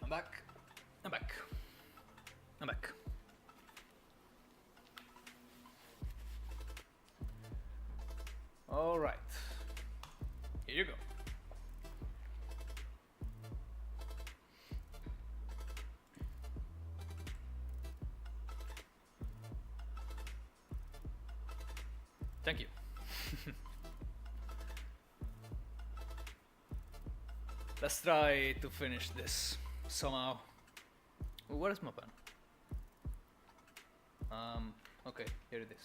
I'm back. I'm back. I'm back. All right. Here you go. Thank you. Let's try to finish this somehow. Where is my pen? Okay, here it is.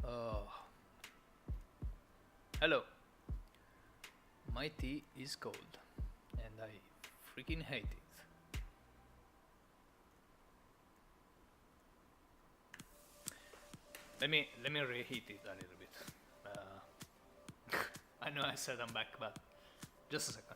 Oh. Hello. My tea is cold, and I freaking hate it. Let me reheat it a little bit. I know I said I'm back, but just a second.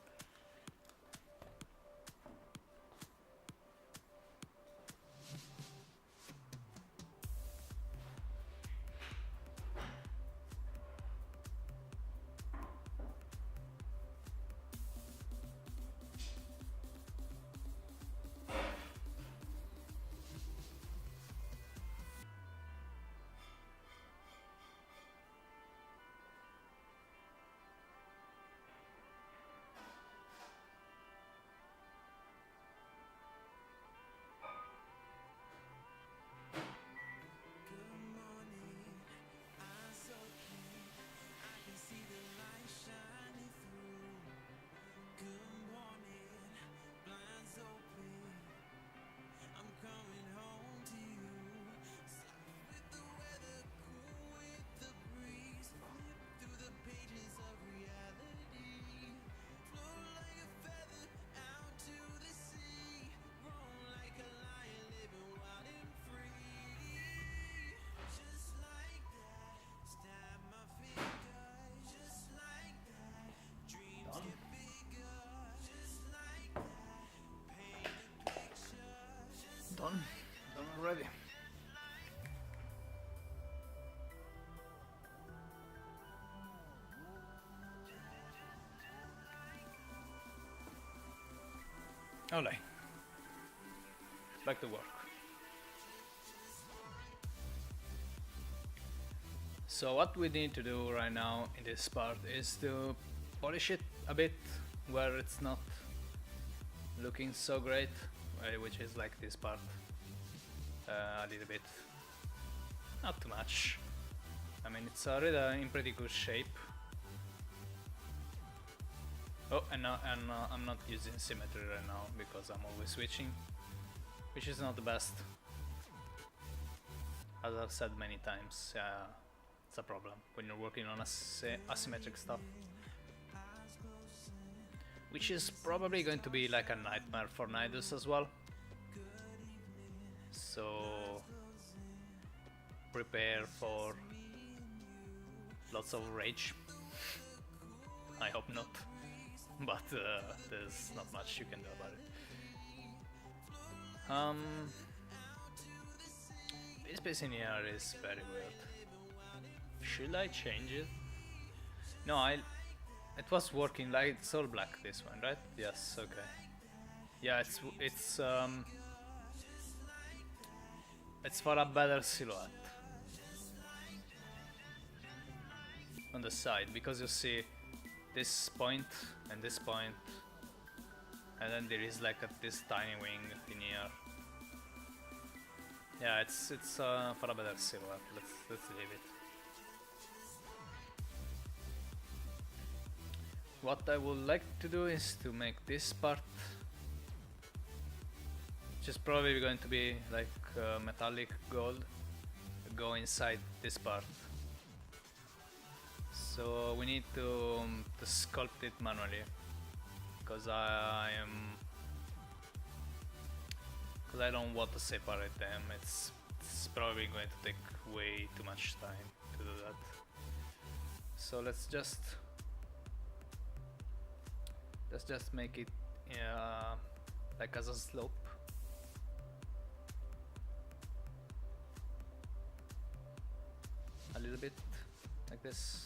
Done already. Alright. Back to work. So what we need to do right now in this part is to polish it a bit where it's not looking so great, which is like this part. A little bit, not too much. I mean, it's already in pretty good shape. Oh, and I'm not using symmetry right now because I'm always switching, which is not the best. As I've said many times, it's a problem when you're working on asymmetric stuff, which is probably going to be like a nightmare for Nidus as well. So prepare for lots of rage. I hope not, but there's not much you can do about it. This piece in here is very weird. Should I change it? No, it was working like it's all black, this one, right? Yes, okay. Yeah, it's for a better silhouette on the side, because you see this point and this point, and then there is like this tiny wing in here. Yeah, it's for a better silhouette. Let's leave it. What I would like to do is to make this part, which is probably going to be like metallic gold, go inside this part. So we need to sculpt it manually, because I don't want to separate them. It's probably going to take way too much time to do that. So let's just make it like as a slope. A little bit. like this.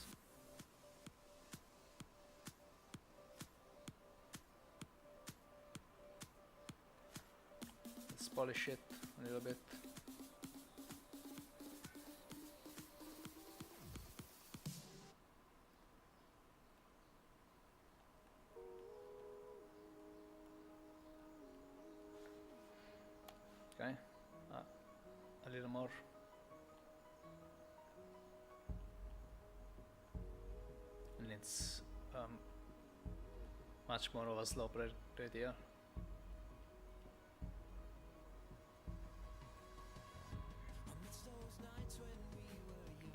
Let's polish it a little bit. Okay, a little more. And it's much more of a slope right here.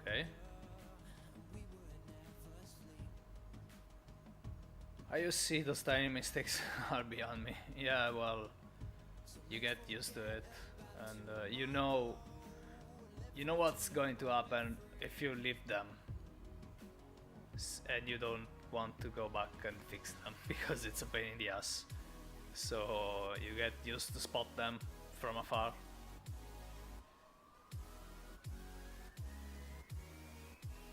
Okay. How you see those tiny mistakes are beyond me. Yeah, well, you get used to it, and you know what's going to happen if you leave them, and you don't want to go back and fix them because it's a pain in the ass. So you get used to spot them from afar.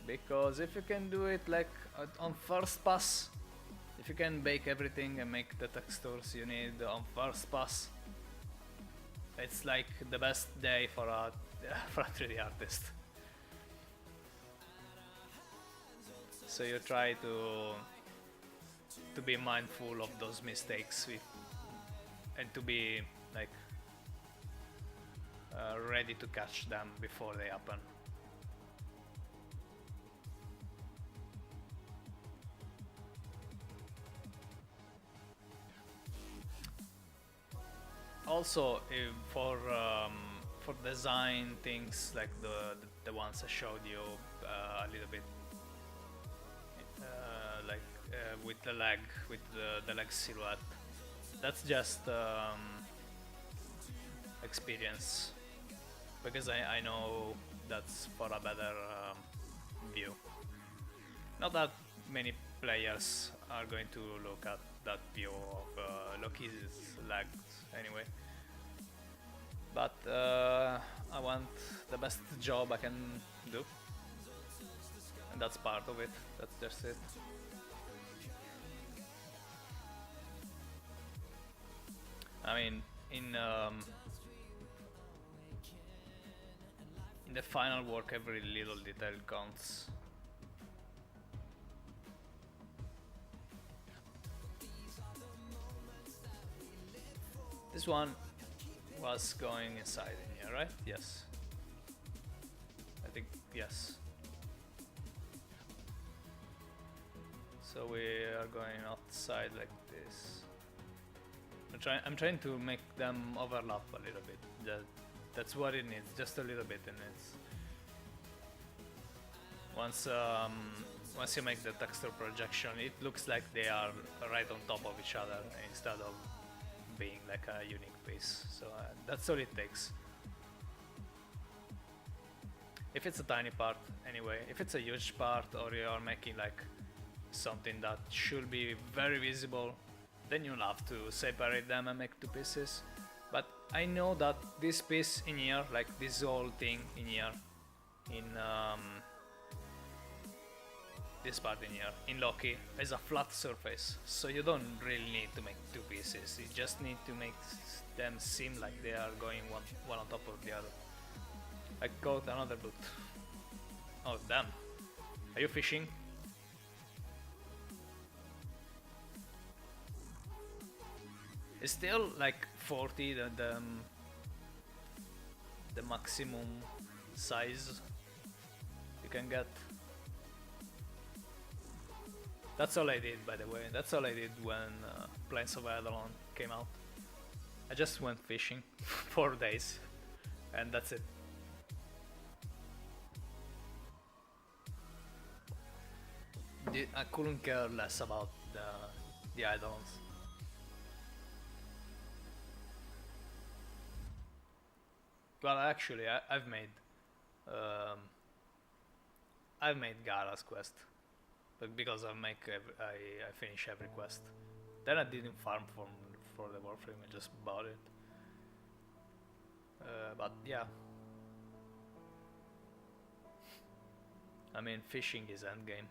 Because if you can do it like on first pass, if you can bake everything and make the textures you need on first pass, it's like the best day for a 3D artist. So you try to be mindful of those mistakes and to be like ready to catch them before they happen. Also, for design things like the ones I showed you a little bit, with the leg, with the leg silhouette, that's just experience, because I know that's for a better view. Not that many players are going to look at that view of Loki's legs anyway, but I want the best job I can do, and that's part of it. That's just it. I mean, in the final work, every little detail counts. This one was going inside in here, right? Yes. I think yes. So we are going outside like this. I'm trying to make them overlap a little bit. That's what it needs, just a little bit, and it's once you make the texture projection, it looks like they are right on top of each other instead of being like a unique piece. So that's all it takes. If it's a tiny part, anyway. If it's a huge part, or you are making like something that should be very visible, then you'll have to separate them and make two pieces. But I know that this piece in here, like this whole thing in here, in this part in here, in Loki, is a flat surface, so you don't really need to make two pieces. You just need to make them seem like they are going one on top of the other. I caught another boot. Oh damn! Are you fishing? It's still like 40 the maximum size you can get. That's all I did, by the way. That's all I did when Plains of Eidolon came out. I just went fishing for 4 days, and that's it. I couldn't care less about the Eidolons. Well, actually, I've made Gara's quest, but because I finish every quest. Then I didn't farm for the Warframe. I just bought it. But yeah, I mean, fishing is endgame.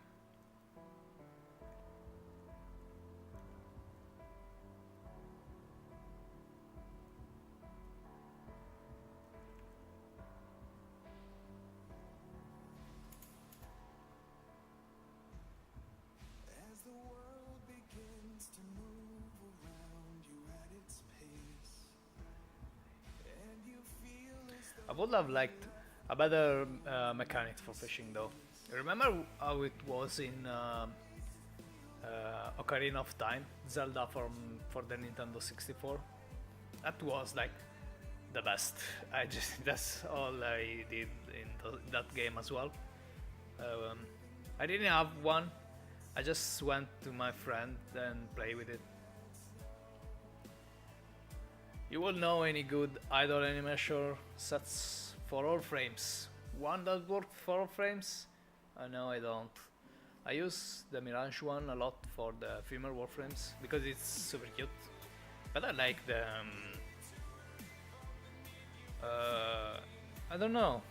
I would have liked a better mechanics for fishing though. Remember how it was in Ocarina of Time, Zelda for the Nintendo 64? That was like the best. I just that's all I did in that game as well. Um, I didn't have one. I just went to my friend and play with it. You will know any good idle animation sets for all frames. One that worked for all frames? No, I don't. I use the Mirage one a lot for the female warframes because it's super cute. But I like the I don't know.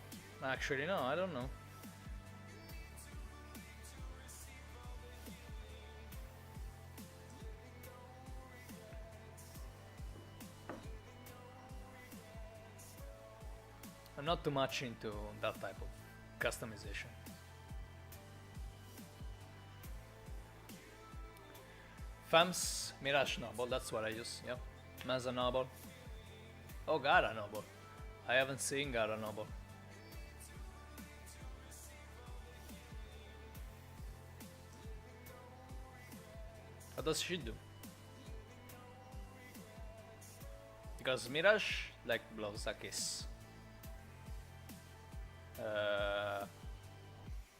Actually, no, I don't know. I'm not too much into that type of customization. Fem's Mirage Noble, that's what I use, yeah. Mesa Noble. Oh, Gara Noble. I haven't seen Gara Noble. What does she do? Because Mirage, like, blows a kiss.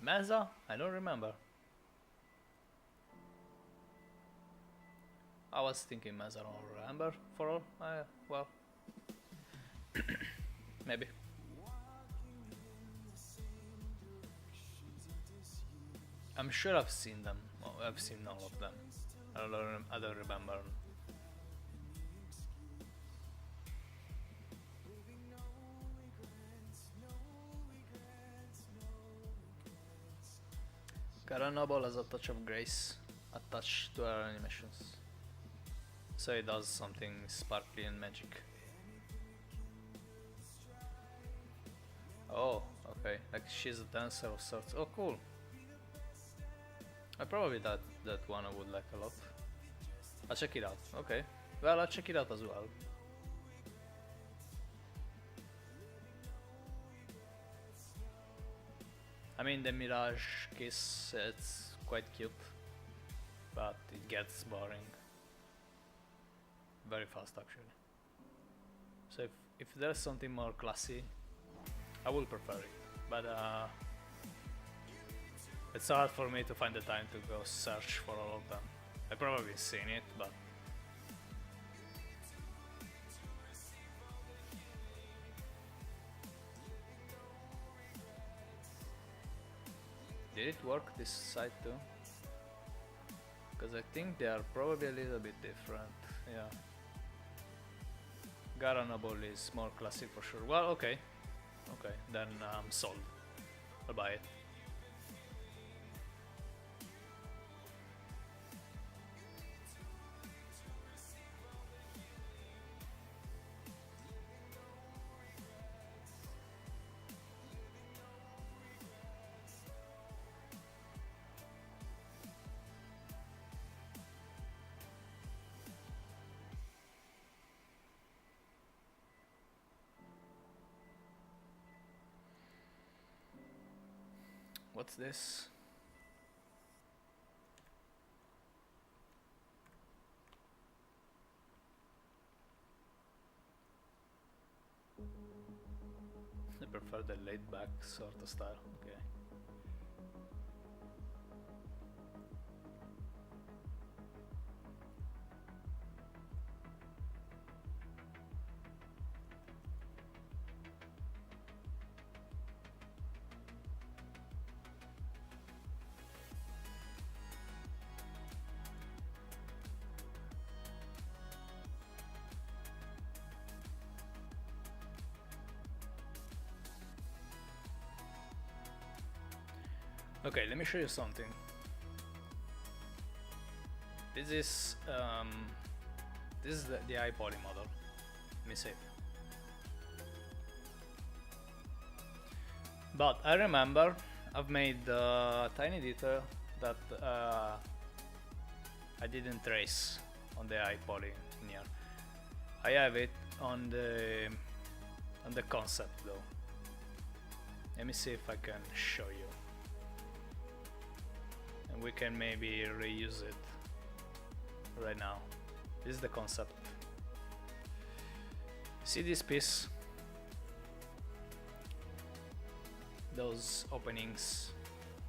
Mesa? I don't remember. I was thinking Mesa or Amber for all. Well, maybe. I'm sure I've seen them. Well, I've seen all of them. I don't remember. Cara Noble has a touch of grace attached to her animations, so it does something sparkly and magic. Oh, okay, like she's a dancer of sorts. Oh, cool. Probably that one I would like a lot. I'll check it out. Okay, well, I'll check it out as well. I mean, the Mirage kiss, it's quite cute, but it gets boring very fast actually. So if there's something more classy, I will prefer it, but it's hard for me to find the time to go search for all of them. I've probably seen it, but did it work this side too? Because I think they are probably a little bit different, yeah. Gara Noble is more classic for sure. Well, okay, then I'm sold. I'll buy it. What's this? I prefer the laid back sort of style. Okay. Okay, let me show you something. This is the eye poly model. Let me see. But I remember I've made a tiny detail that I didn't trace on the eye poly in here. I have it on the concept though. Let me see if I can show you, and we can maybe reuse it right now. This is the concept. See this piece? Those openings,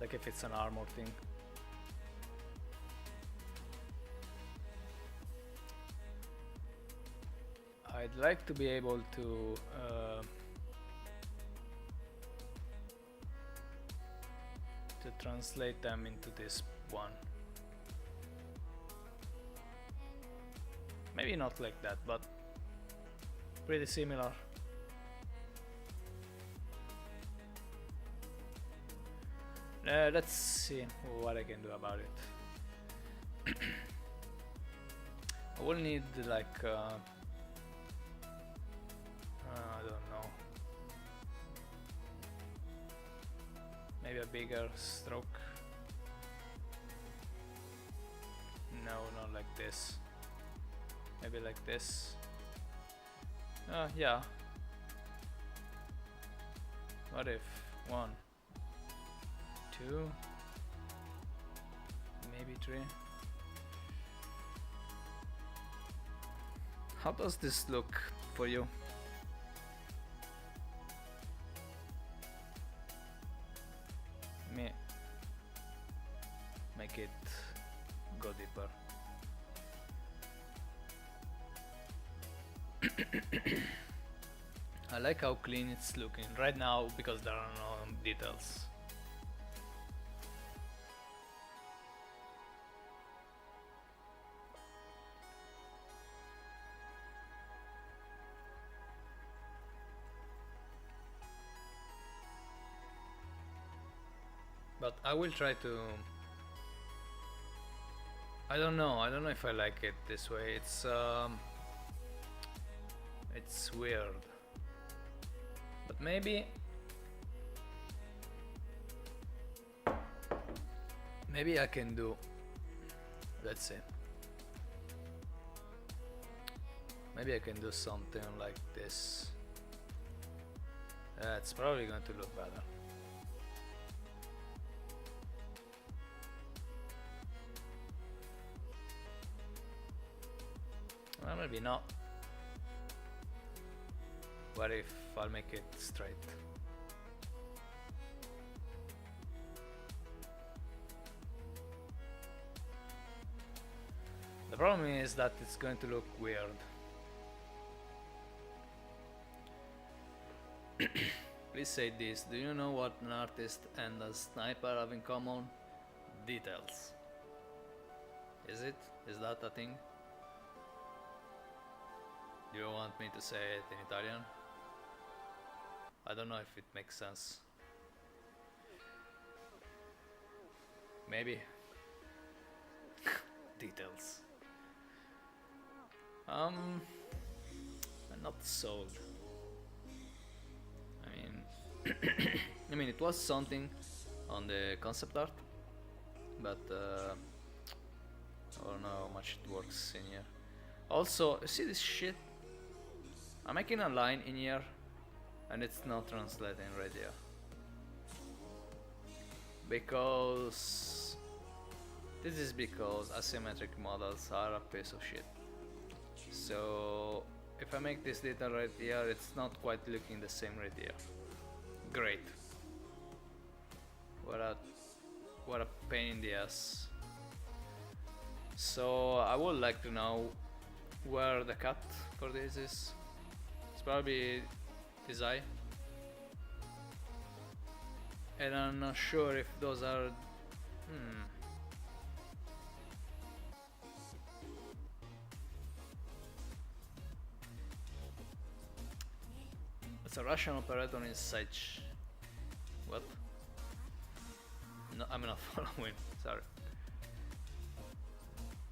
like if it's an armor thing. I'd like to be able to translate them into this one. Maybe not like that, but pretty similar. Let's see what I can do about it. I will need like I don't know, maybe a bigger stroke. No, not like this. Maybe like this. Yeah. What if 1, 2, maybe 3? How does this look for you? Let me make it go deeper. I like how clean it's looking right now because there are no details. But I will try to. I don't know if I like it this way. It's weird. But maybe I can do, let's see. Maybe I can do something like this. It's probably going to look better. Well, maybe not. What if I'll make it straight? The problem is that it's going to look weird. Please say this. Do you know what an artist and a sniper have in common? Details. Is it? Is that a thing? Do you want me to say it in Italian? I don't know if it makes sense. Maybe. Details. I'm not sold. I mean, it was something on the concept art, but I don't know how much it works in here. Also, see this shit? I'm making a line in here and it's not translating right here. Because this is because asymmetric models are a piece of shit. So if I make this detail right here, it's not quite looking the same right here. Great. What a pain in the ass. So I would like to know where the cut for this is. It's probably this eye. And I'm not sure if those are... It's a Russian operator in Sage. What? No, I'm not following. Sorry.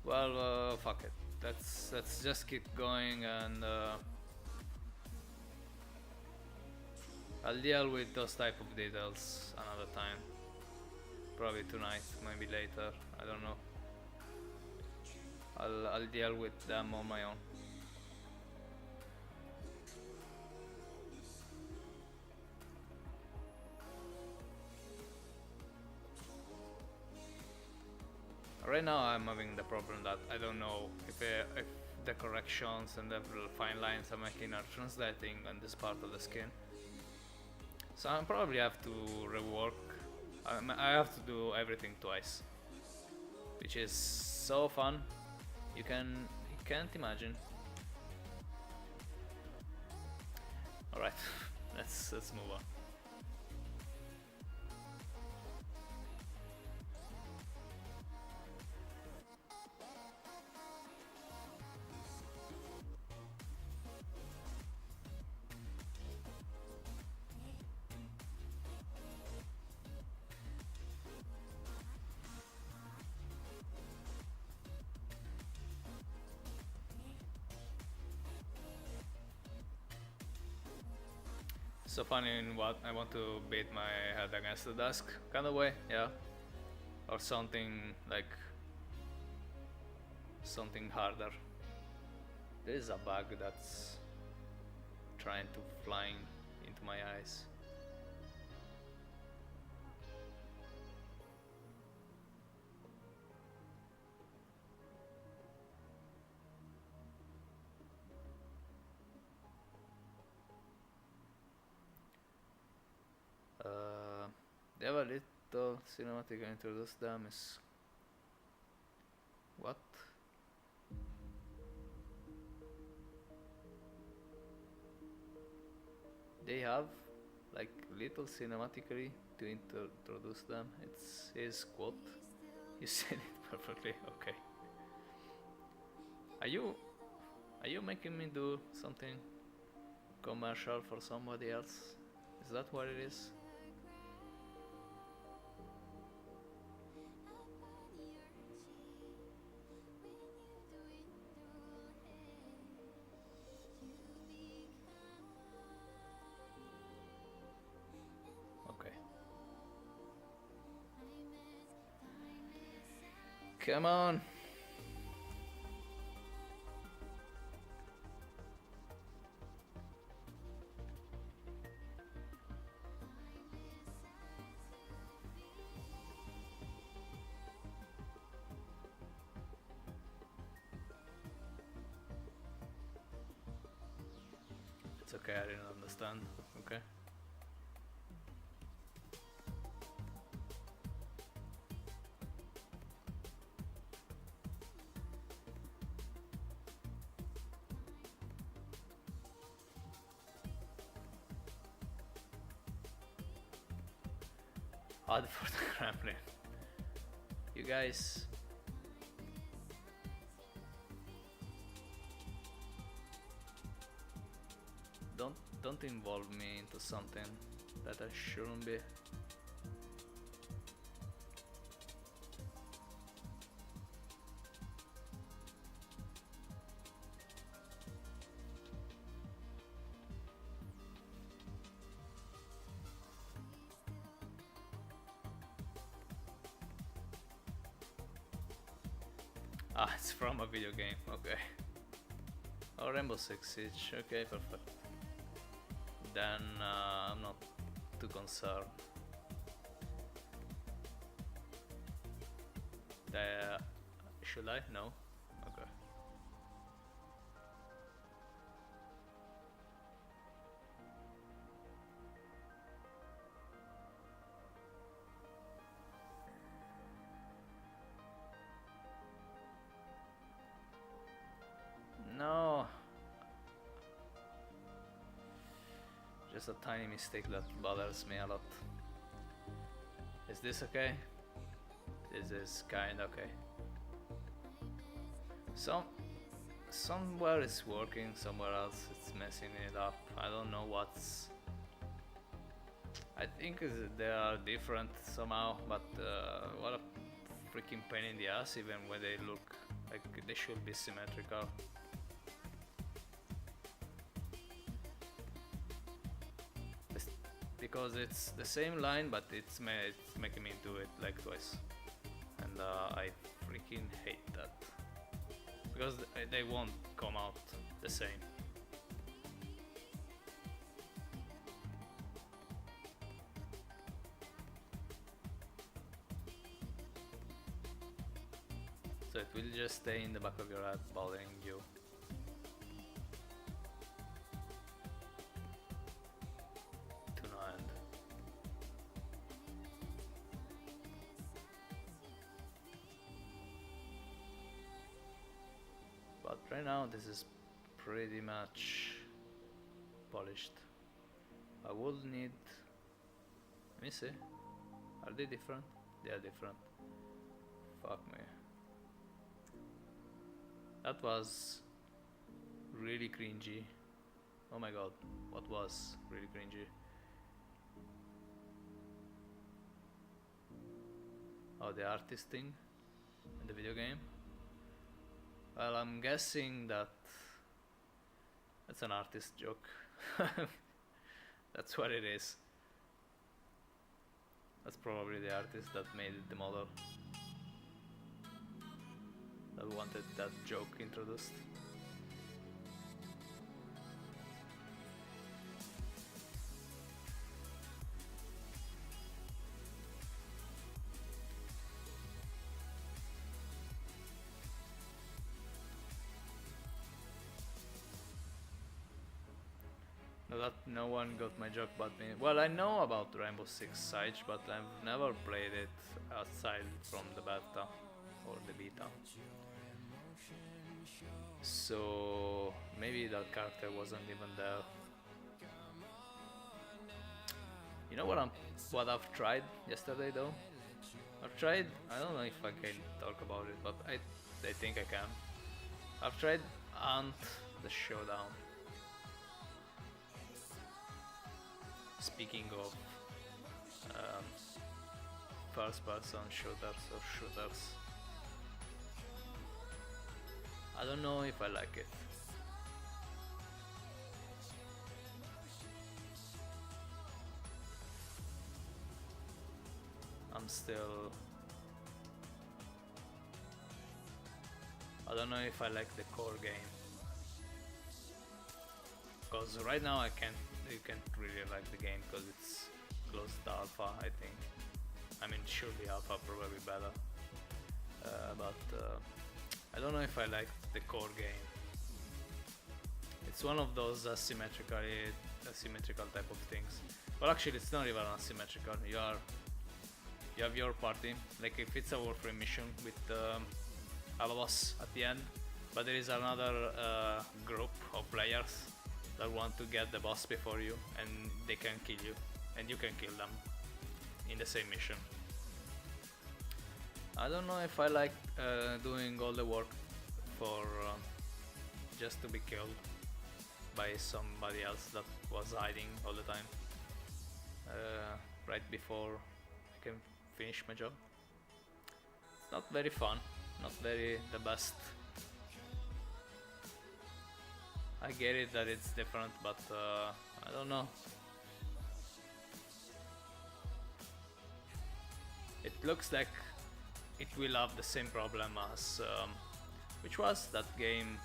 Well, fuck it. Let's just keep going, and I'll deal with those type of details another time. Probably tonight, maybe later. I don't know. I'll deal with them on my own. Right now I'm having the problem that I don't know if the corrections and the fine lines I'm making are translating on this part of the skin. So I probably have to rework. I have to do everything twice, which is so fun. You can't imagine. All right, let's move on. So funny in what I want to beat my head against the desk kind of way, yeah, or something like something harder. There is a bug that's trying to fly into my eyes. They have a little cinematic introduce them is what? They have like little cinematically to introduce them. It's his quote. You said it perfectly. Okay. Are you making me do something commercial for somebody else? Is that what it is? Okay. Come on. It's okay, I didn't understand. Okay. Odd for the Kremlin. You guys. Don't involve me into something that I shouldn't be. Ah, it's from a video game, okay. Oh, Rainbow Six Siege, okay, perfect. Then I'm not too concerned. Should I? No? Okay. No. Just a tiny mistake that bothers me a lot. Is this okay? This is kinda okay. Somewhere it's working, somewhere else it's messing it up. I don't know I think they are different somehow, but what a freaking pain in the ass even when they look like they should be symmetrical. Because it's the same line, but it's making me do it like twice, and I freaking hate that because they won't come out the same. So it will just stay in the back of your head bothering you. To no end. But right now this is pretty much polished. I would need... Let me see. Are they different? They are different. Fuck me. That was really cringy. Oh my god, what was really cringy? Oh, the artist thing in the video game? Well, I'm guessing that that's an artist joke. That's what it is. That's probably the artist that made the model, that wanted that joke introduced. That no one got my joke but me. Well, I know about Rainbow Six Siege, but I've never played it outside from the beta or the beta. So maybe that character wasn't even there. You know what I've tried yesterday though? I've tried, I don't know if I can talk about it, but I think I can. I've tried Ant the Showdown. Speaking of first person shooters or shooters, I don't know if I like it. I'm still... I don't know if I like the core game. Because right now you can't really like the game because it's close to alpha, I think. I mean, surely alpha probably better. But I don't know if I like the core game. It's one of those asymmetrical type of things. Well, actually, it's not even asymmetrical. You have your party, like if it's a Warframe mission with a boss at the end, but there is another group of players that want to get the boss before you, and they can kill you, and you can kill them in the same mission. I don't know if I like doing all the work for just to be killed by somebody else that was hiding all the time right before I can finish my job. It's not very fun, not very the best. I get it that it's different, but I don't know. It looks like it will have the same problem as which was that game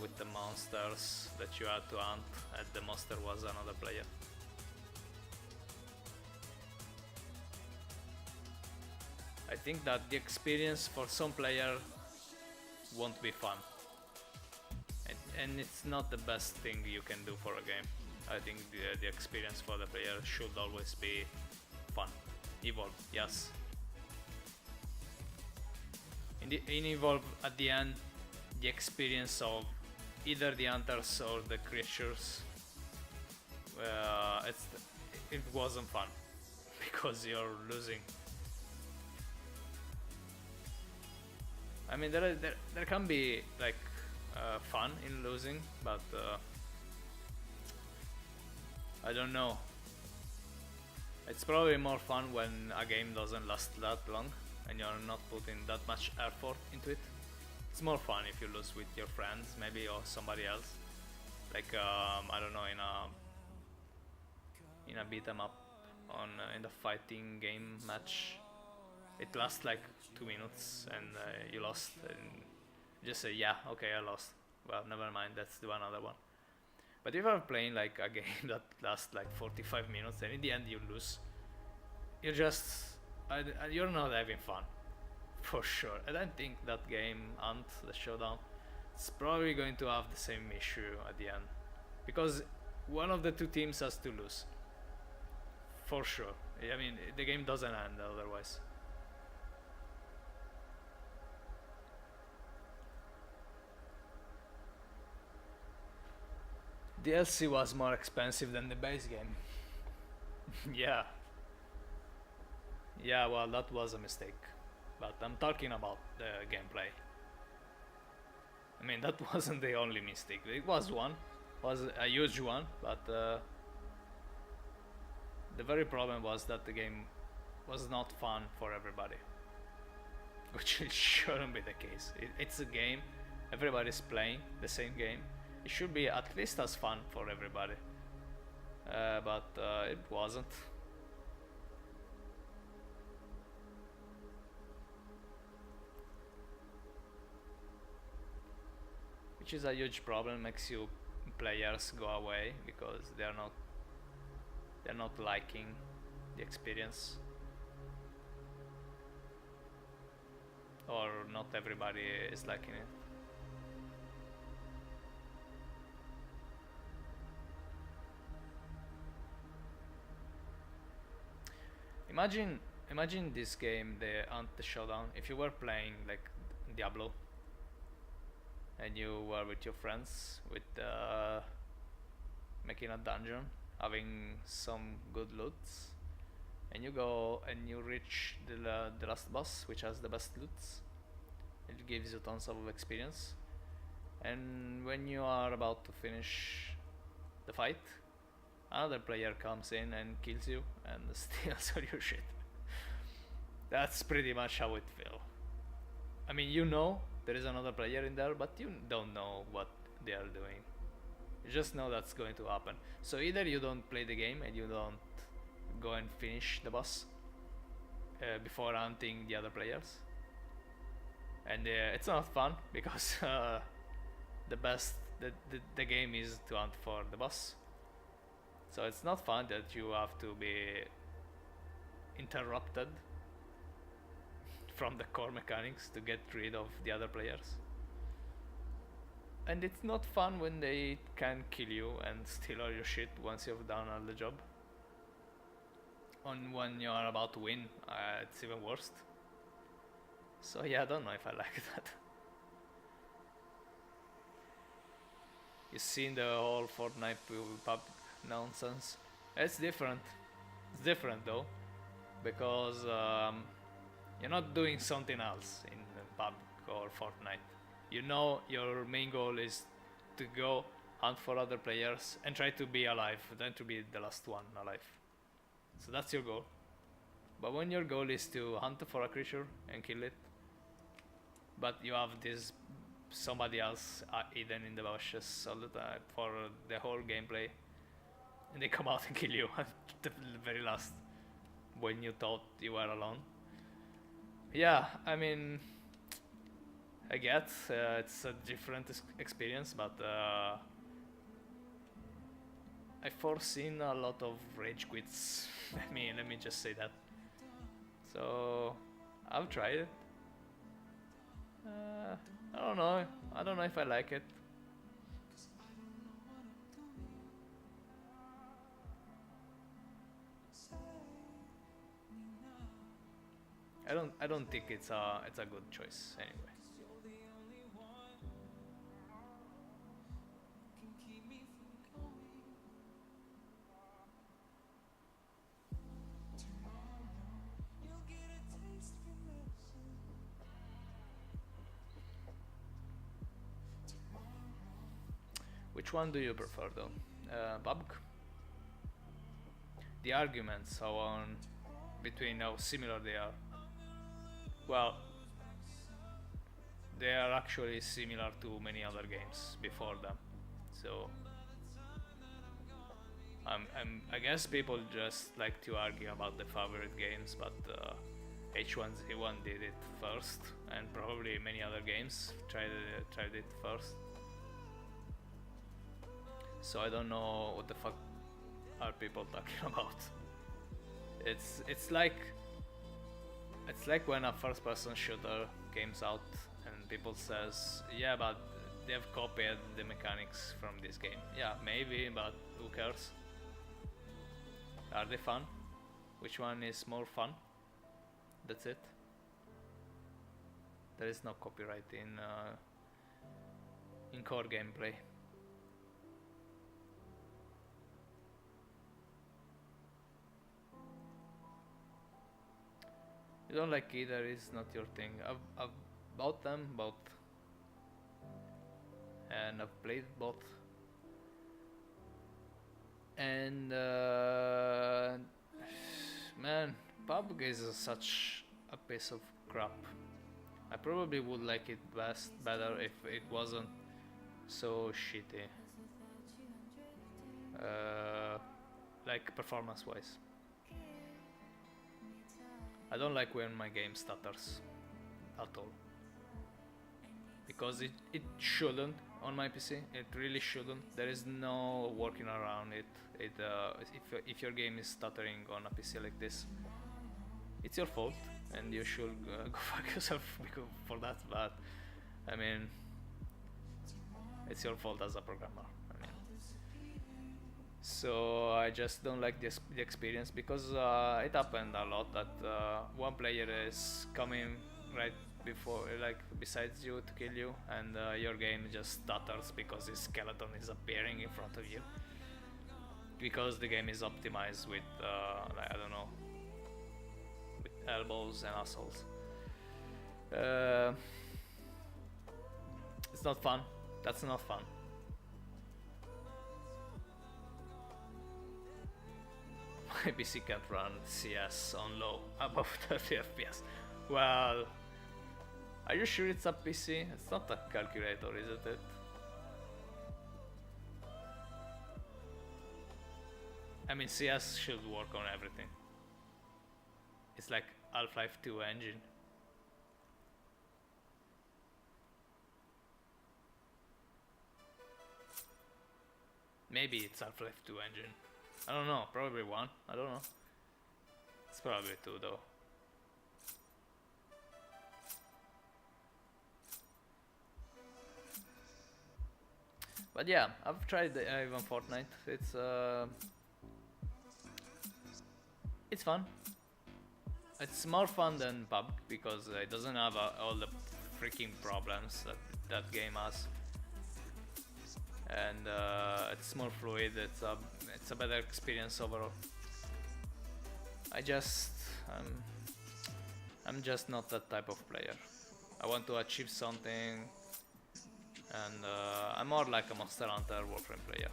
with the monsters that you had to hunt, and the monster was another player. I think that the experience for some player won't be fun. And it's not the best thing you can do for a game. I think the experience for the player should always be fun. Evolve, yes. In Evolve, at the end, the experience of either the hunters or the creatures, it wasn't fun because you're losing. I mean, there can be like fun in losing, but I don't know. It's probably more fun when a game doesn't last that long and you're not putting that much effort into it. It's more fun if you lose with your friends, maybe, or somebody else. Like I don't know, in a beat 'em up on in the fighting game match, it lasts like 2 minutes and you lost, and just say yeah, okay, I lost. Well, never mind, let's do another one. But if you're playing like a game that lasts like 45 minutes and in the end you lose, you're just you're not having fun, for sure. I don't think that game Ant the Showdown is probably going to have the same issue at the end, because one of the two teams has to lose, for sure. I mean, the game doesn't end otherwise. DLC was more expensive than the base game. Yeah, yeah, well, that was a mistake. But I'm talking about the gameplay. I mean, that wasn't the only mistake. It was one, was a huge one, but the very problem was that the game was not fun for everybody, which shouldn't be the case. It's a game, everybody's playing the same game. It should be at least as fun for everybody, but it wasn't. Which is a huge problem, makes you players go away because they're not liking the experience, or not everybody is liking it. Imagine this game, the Showdown, if you were playing like Diablo and you were with your friends, with making a dungeon, having some good loots, and you go and you reach the last boss, which has the best loots. It gives you tons of experience, and when you are about to finish the fight, another player comes in and kills you and steals all your shit. That's pretty much how it feels. I mean, you know there is another player in there, but you don't know what they are doing. You just know that's going to happen. So either you don't play the game and you don't go and finish the boss before hunting the other players, and it's not fun because the game is to hunt for the boss. So it's not fun that you have to be interrupted from the core mechanics to get rid of the other players. And it's not fun when they can kill you and steal all your shit once you've done all the job. On when you are about to win, it's even worse. So yeah, I don't know if I like that. You seen the whole Fortnite pub nonsense? It's different. It's different though, because you're not doing something else in PUBG or Fortnite. You know your main goal is to go hunt for other players and try to be alive, then to be the last one alive. So that's your goal. But when your goal is to hunt for a creature and kill it, but you have this somebody else hidden in the bushes all the time for the whole gameplay, and they come out and kill you at the very last when you thought you were alone. Yeah, I mean, I get it's a different experience, but I've foreseen a lot of rage quits. let me just say that. So I've tried it. I don't know. I don't know if I like it. I don't think it's a good choice anyway. Which one do you prefer though? PUBG? the arguments on between how similar they are. Well, they are actually similar to many other games before them. So I guess people just like to argue about the favorite games, but H1Z1 did it first, and probably many other games tried it first. So I don't know what the fuck are people talking about. It's like when a first-person shooter comes out and people says, yeah, but they've copied the mechanics from this game. Yeah, maybe, but who cares? Are they fun? Which one is more fun? That's it. There is no copyright in core gameplay. You don't like either, is not your thing. I've bought them both, and I've played both, and man, PUBG is such a piece of crap. I probably would like it better if it wasn't so shitty, like performance wise. I don't like when my game stutters at all, because it shouldn't on my PC. It really shouldn't. There is no working around it. If your game is stuttering on a PC like this, it's your fault, and you should go fuck yourself for that. But I mean, it's your fault as a programmer. So I just don't like the experience, because it happened a lot that one player is coming right before, like besides you, to kill you, and your game just stutters because his skeleton is appearing in front of you, because the game is optimized with like, I don't know, with elbows and assholes. It's not fun. That's not fun. My PC can't run CS on low above 30 FPS. Well, are you sure it's a PC? It's not a calculator, isn't it? I mean, CS should work on everything. It's like Half-Life 2 engine. Maybe it's Half-Life 2 engine. I don't know, probably 1, I don't know. It's probably 2 though. But yeah, I've tried even Fortnite. It's fun. It's more fun than PUBG because it doesn't have all the freaking problems that game has. And it's more fluid. It's a better experience overall. I'm just not that type of player. I want to achieve something, and I'm more like a Monster Hunter Warframe player.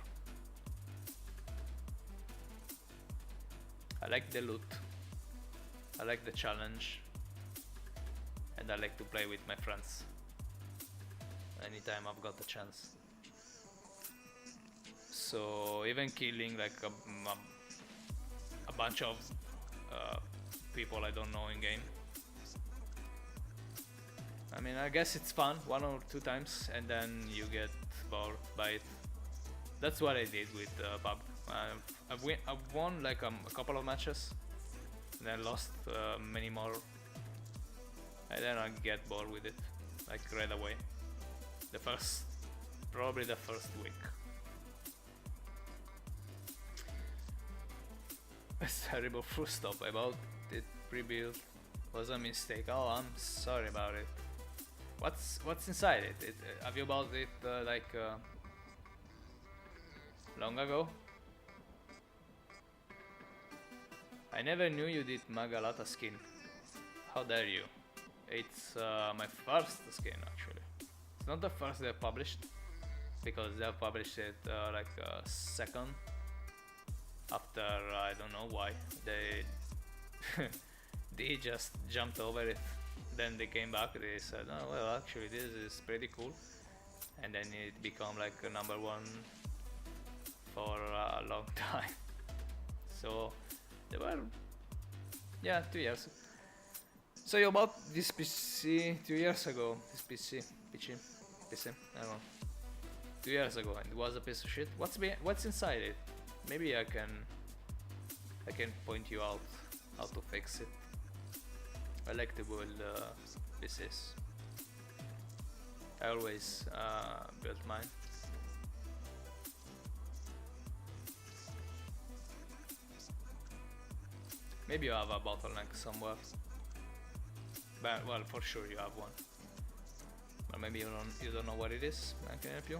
I like the loot, I like the challenge, and I like to play with my friends anytime I've got the chance. So even killing like a bunch of people I don't know in game, I mean, I guess it's fun 1 or 2 times, and then you get bored by it. That's what I did with PUBG. I've won like a couple of matches, and then lost many more, and then I get bored with it, like right away. Probably the first week. It's terrible full stop about it. Pre-built was a mistake. Oh, I'm sorry about it. What's inside it? Have you bought it long ago? I never knew you did Magalata skin. How dare you? It's my first skin actually. It's not the first they published, because they have published it like second after I don't know why they they just jumped over it. Then they came back. They said, "Oh well, actually this is pretty cool," and then it became like a number one for a long time. So they were, yeah, 2 years. So you bought this PC 2 years ago. This PC, I don't know. 2 years ago, and it was a piece of shit. What's inside it? Maybe I can point you out how to fix it. I like to build PCs. I always built mine. Maybe you have a bottleneck somewhere. But well, for sure you have one. But maybe you don't know what it is. I can help you.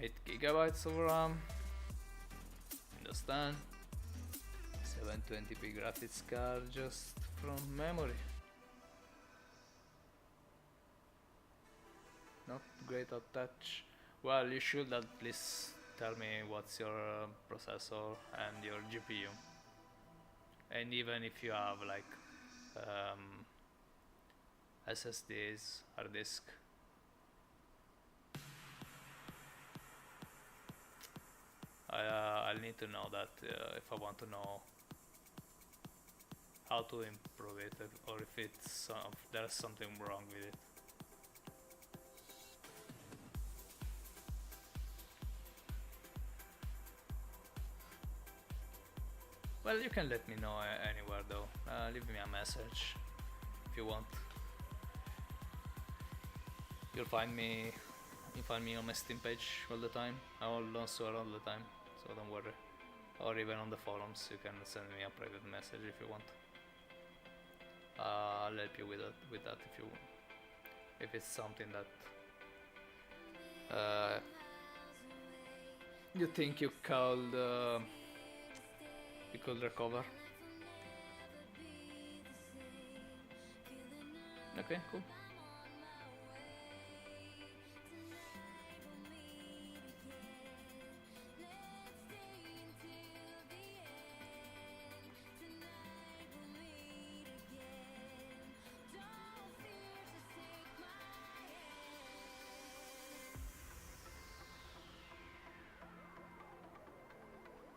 Eight gigabytes of RAM. Understand? 720p graphics card just from memory. Not great at touch. Well, you should at least tell me what's your processor and your GPU. And even if you have like SSDs, hard disk. I'll need to know that if I want to know how to improve it, or if there's something wrong with it. Well, you can let me know anywhere though. Leave me a message if you want. You'll find me on my Steam page all the time. I will answer all the time, so don't worry. Or even on the forums, you can send me a private message if you want. I'll help you with that if you want. If it's something that you think you could recover. Okay, cool.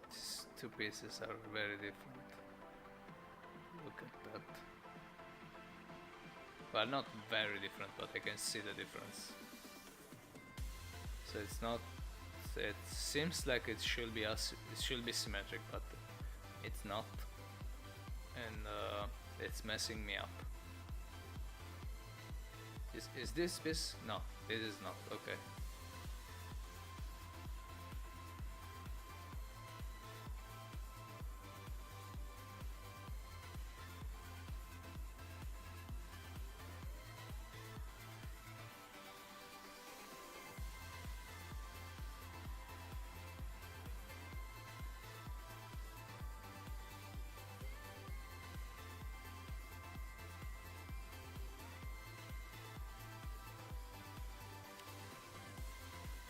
These two pieces are very different. Look at that. Well, not very different, but I can see the difference. So it's not. It seems like it should be symmetric, but it's not, and it's messing me up. Is this piece? No, this is not. Okay.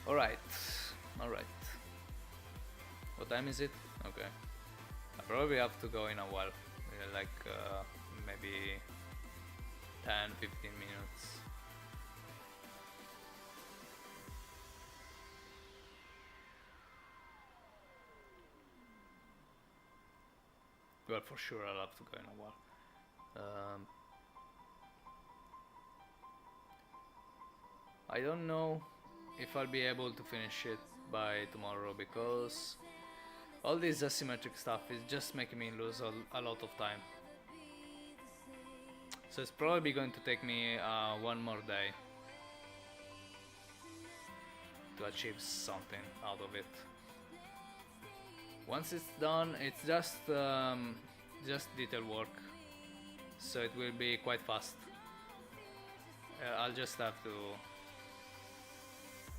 Alright. What time is it? Okay. I probably have to go in a while. Like maybe 10-15 minutes. Well, for sure I'll have to go in a while. I don't know if I'll be able to finish it by tomorrow because All this asymmetric stuff is just making me lose a lot of time. So it's probably going to take me one more day to achieve something out of it. Once it's done, it's just detail work, so it will be quite fast. I'll just have to.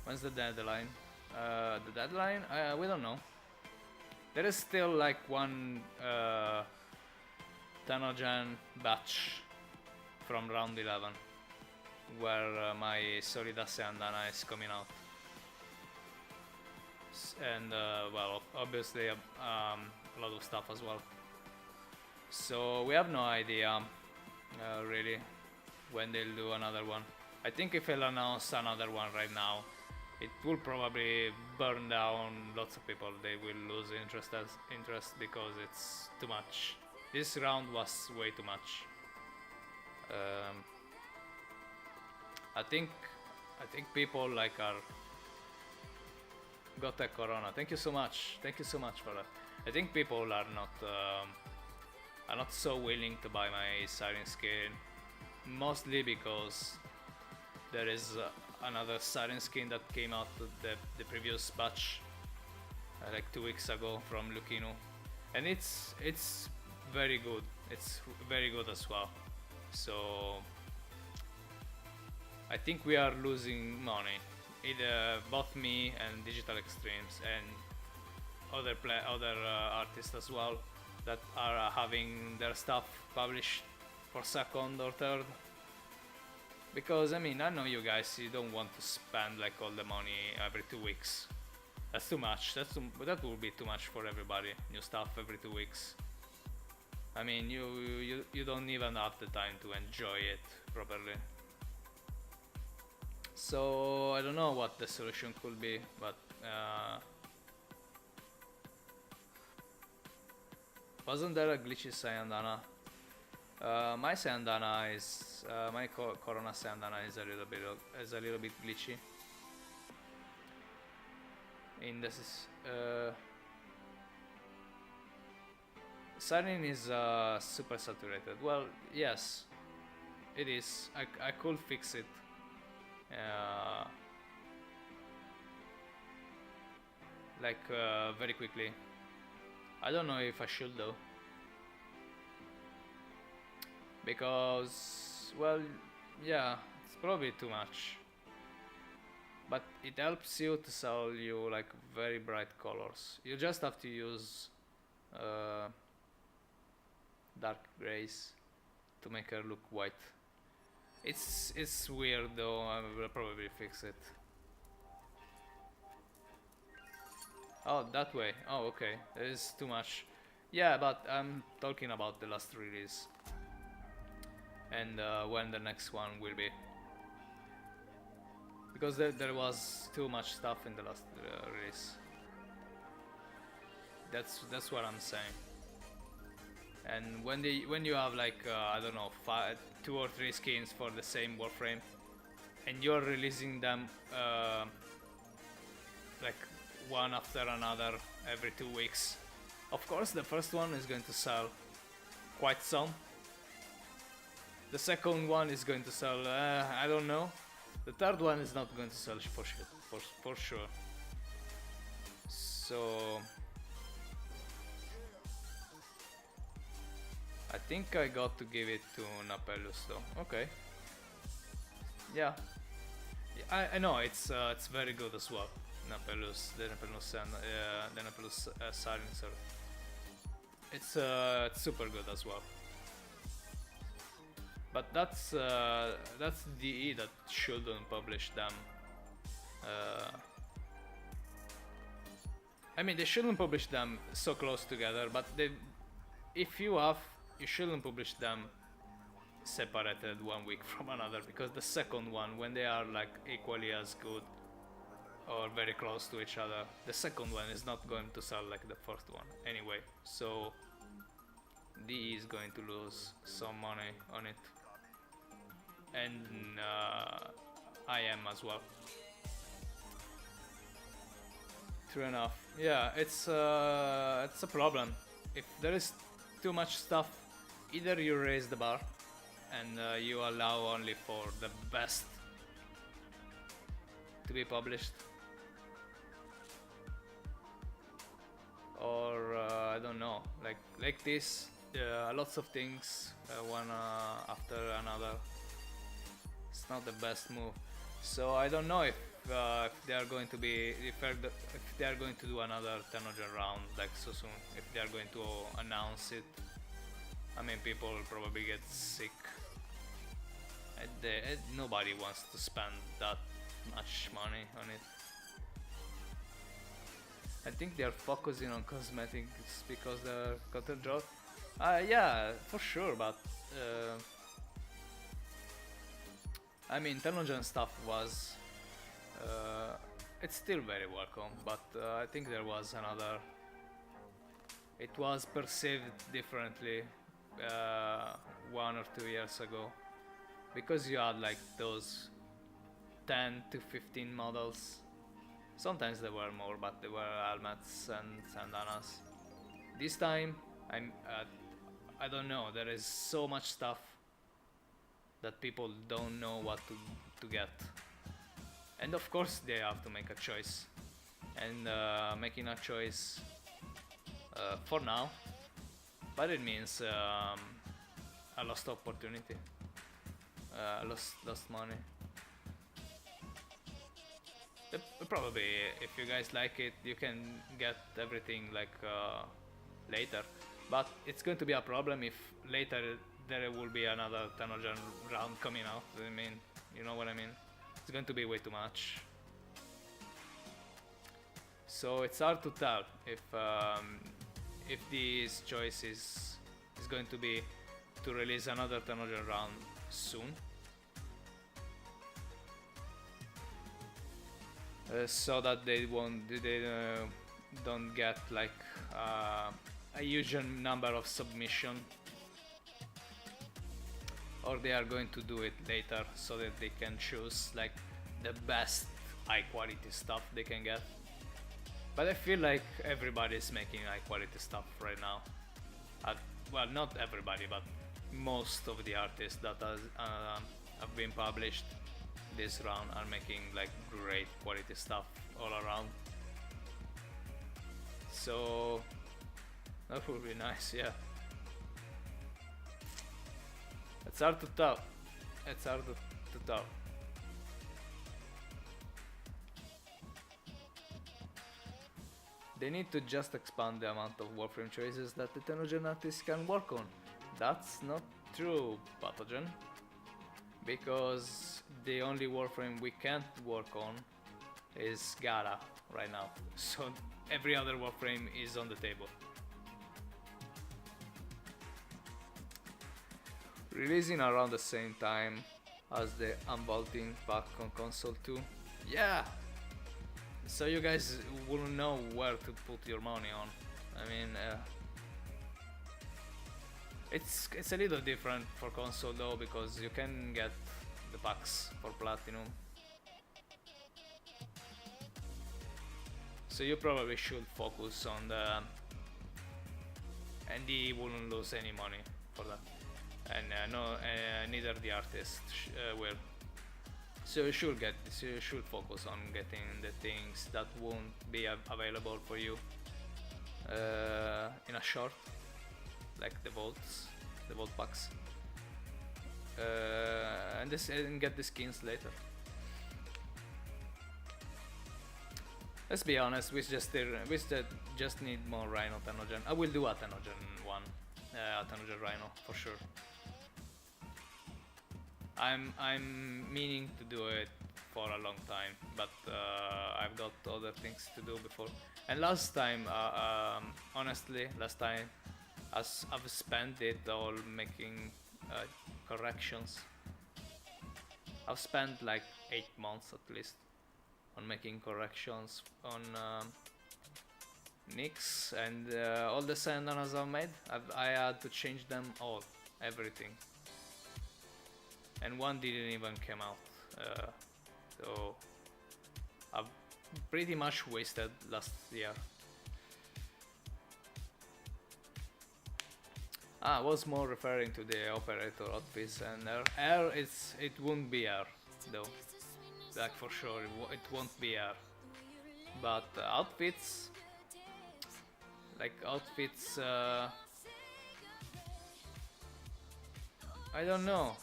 When's the deadline? The deadline? We don't know. There is still like one Tanojan batch from round 11 where my Solidase Andana is coming out. And well, obviously a lot of stuff as well. So we have no idea really when they'll do another one. I think if they'll announce another one right now, it will probably burn down lots of people. They will lose interest because it's too much. This round was way too much. I think people like are got a corona. Thank you so much. Thank you so much for that. I think people are not so willing to buy my Siren skin, mostly because there is another Siren skin that came out the previous batch like 2 weeks ago from Lucino, and it's very good. It's very good as well. So I think we are losing money. Both me and Digital Extremes and other artists as well that are having their stuff published for second or third. Because I mean, I know you guys, you don't want to spend like all the money every 2 weeks. That's too much. That will be too much for everybody. New stuff every 2 weeks. I mean, you don't even have the time to enjoy it properly. So I don't know what the solution could be, but wasn't there a glitchy Sayandana? My Sayandana is my Corona Sayandana is a little bit glitchy. In this Siren is super saturated. Well, yes, it is. I could fix it. Very quickly. I don't know if I should though, because well, yeah, it's probably too much, but it helps you to sell you like very bright colors. You just have to use dark grays to make her look white. It's weird though. I will probably fix it. Oh, that way. Oh, okay. There is too much. Yeah, but I'm talking about the last release and when the next one will be, because there was too much stuff in the last release. That's what I'm saying. And when you have like I don't know, 2 or 3 skins for the same Warframe, and you're releasing them like one after another every 2 weeks, of course the first one is going to sell quite some. The second one is going to sell I don't know. The third one is not going to sell for sure. So I think I got to give it to Napellus though. Okay. Yeah. I know it's very good as well. Napellus, the Napellus Silencer. It's super good as well. But that's DE that shouldn't publish them. I mean, they shouldn't publish them so close together, but if you shouldn't publish them separated 1 week from another, because the second one, when they are like equally as good or very close to each other, the second one is not going to sell like the first one anyway, so DE is going to lose some money on it, and I am as well. True enough. Yeah, it's a problem. If there is too much stuff, either you raise the bar and you allow only for the best to be published, or I don't know, like this, lots of things one after another. It's not the best move. So I don't know if they are going to be if they are going to do another Tenogen round like so soon. If they are going to announce it, I mean, people will probably get sick. Nobody wants to spend that much money on it. I think they are focusing on cosmetics because they're content drop. Yeah, for sure, but I mean, Tenogen stuff was it's still very welcome, but I think there was another. It was perceived differently 1 or 2 years ago, because you had like those 10 to 15 models. Sometimes there were more, but there were helmets and bandanas. This time, I don't know. There is so much stuff that people don't know what to get, and of course they have to make a choice. And making a choice for now, but it means a lost opportunity, lost money. Probably, if you guys like it, you can get everything like later, but it's going to be a problem if later there will be another Tenogen round coming out. I mean, you know what I mean? It's going to be way too much. So it's hard to tell if this choice is going to be to release another Tenogen round soon. So that they don't get like a huge number of submission, or they are going to do it later so that they can choose like the best high quality stuff they can get. But I feel like everybody's making high quality stuff right now. Well, not everybody, but most of the artists that have been published this round are making like great quality stuff all around. So that would be nice, yeah. It's hard to tell. It's hard to tell. They need to just expand the amount of Warframe choices that the Tenogen artists can work on. That's not true, Pathogen. Because the only Warframe we can't work on is Gara right now. So every other Warframe is on the table. Releasing around the same time as the unbolting pack on console 2. Yeah! So you guys will know where to put your money on. I mean, it's a little different for console though, because you can get the packs for platinum. So you probably should focus on the, and he wouldn't lose any money for that. And neither the artist will. So you should focus on getting the things that won't be available for you in a short, like the vault packs, and get the skins later. Let's be honest, we just need more Rhino Tenogen. I will do a Tenogen one, a Tenogen Rhino for sure. I'm meaning to do it for a long time, but I've got other things to do before. And last time, honestly, as I've spent it all making corrections. I've spent like 8 months at least on making corrections on Nix, and all the Sandanas I've made, I had to change them all, everything. And one didn't even come out, so pretty much wasted last year. I was more referring to the operator outfits, and air it won't be air though, like for sure it won't be air. But outfits, like outfits, I don't know.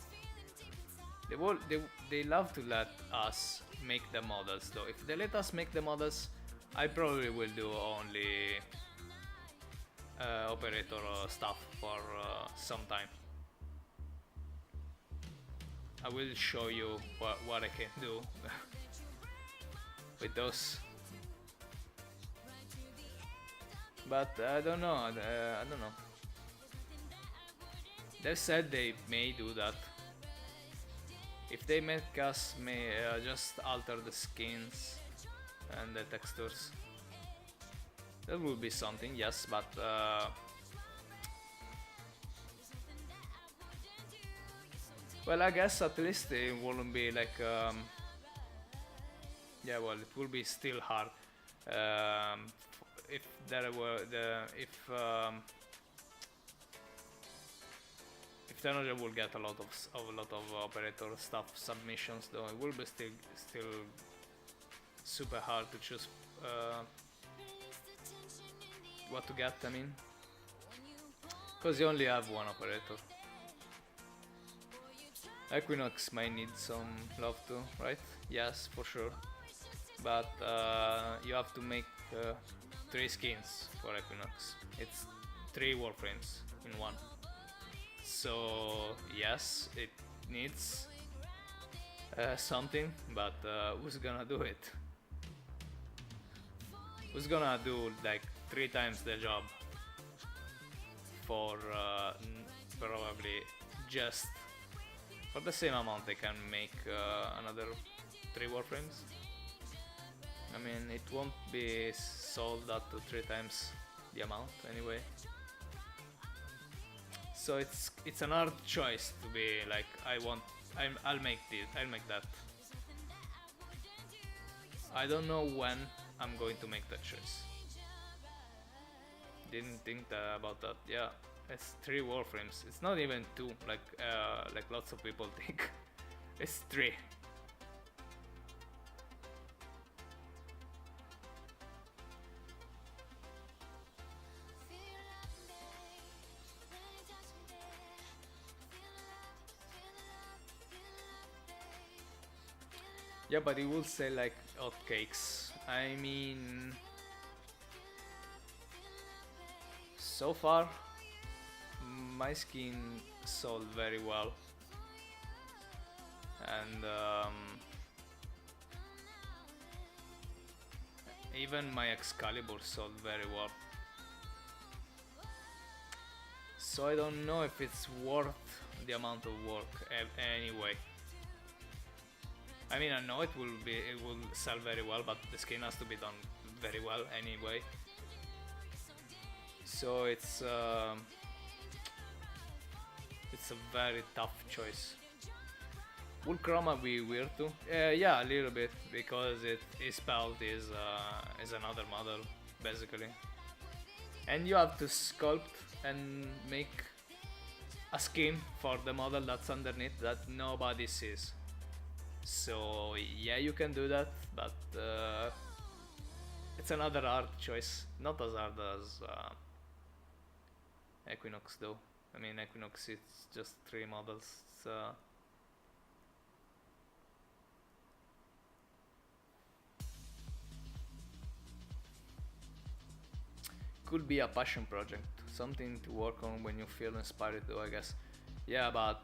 They love to let us make the models though. If they let us make the models, I probably will do only operator stuff for some time. I will show you what I can do with those. But I don't know. I don't know. They said they may do that. If they make us may just alter the skins and the textures, that would be something, yes, but well, I guess at least it wouldn't be like yeah, well, it will be still hard if there were if Technology will get a lot of operator stuff submissions, though it will be still super hard to choose what to get. I mean, because you only have one operator. Equinox might need some love too, right? Yes, for sure. But you have to make 3 skins for Equinox. It's 3 warframes in one. So yes, it needs something, but who's gonna do it? Who's gonna do like 3 times the job for probably just for the same amount they can make another 3 warframes? I mean, it won't be sold at 3 times the amount anyway. So it's an hard choice to be like, I'll make this, I'll make that. I don't know when I'm going to make that choice. Didn't think about that. Yeah, it's 3 warframes. It's not even 2 like lots of people think. It's 3. Yeah, but it will sell like hotcakes. I mean, so far my skin sold very well, and even my Excalibur sold very well. So I don't know if it's worth the amount of work anyway. I mean, I know it will sell very well, but the skin has to be done very well anyway. So it's a very tough choice. Will Chroma be weird too? Yeah, a little bit, because his spelled is another model basically, and you have to sculpt and make a skin for the model that's underneath that nobody sees. So yeah, you can do that, but it's another hard choice. Not as hard as Equinox though. I mean, Equinox, it's just 3 models. Could be a passion project, something to work on when you feel inspired though, I guess. Yeah, but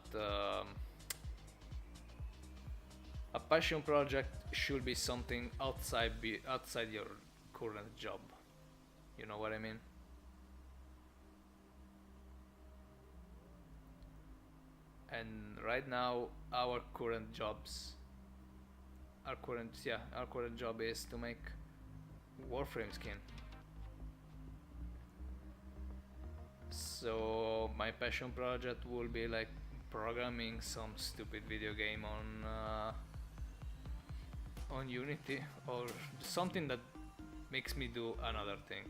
a passion project should be something outside your current job. You know what I mean? And right now, our current job is to make Warframe skin. So my passion project will be like programming some stupid video game on on Unity or something that makes me do another thing.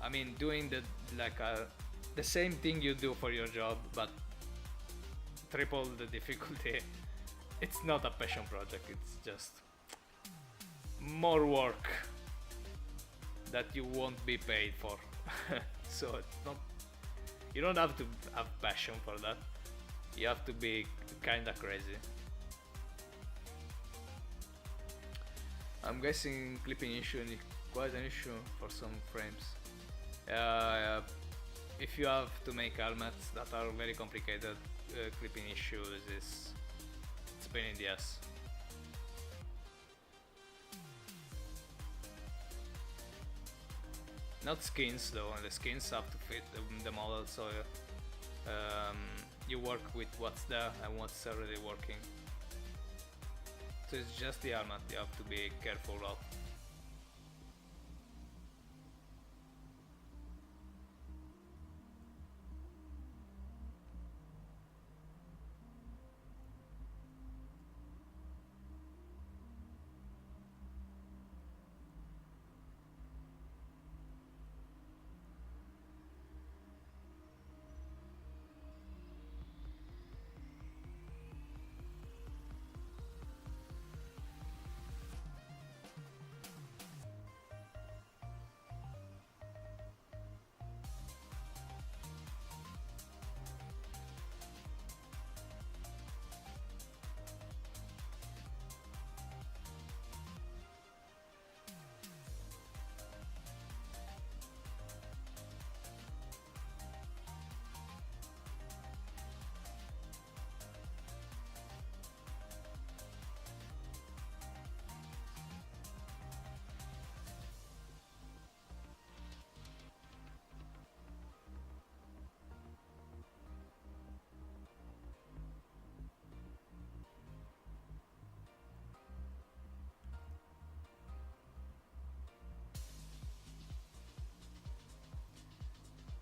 I mean, doing the same thing you do for your job, but triple the difficulty. It's not a passion project. It's just more work that you won't be paid for. So it's not. You don't have to have passion for that. You have to be kinda crazy. I'm guessing clipping issue is quite an issue for some frames. If you have to make helmets that are very complicated, clipping issues it's a pain in the ass. Not skins though, and the skins have to fit the model, so you work with what's there and what's already working. So it's just the helmet you have to be careful of.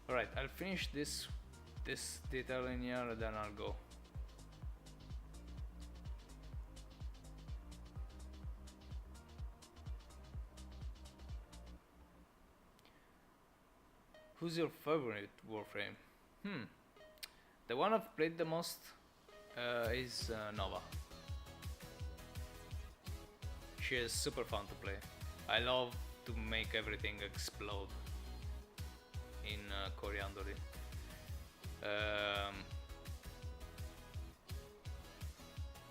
Alright, I'll finish this detail in here and then I'll go. Who's your favorite Warframe? The one I've played the most is Nova. She is super fun to play. I love to make everything explode in Coriandoli.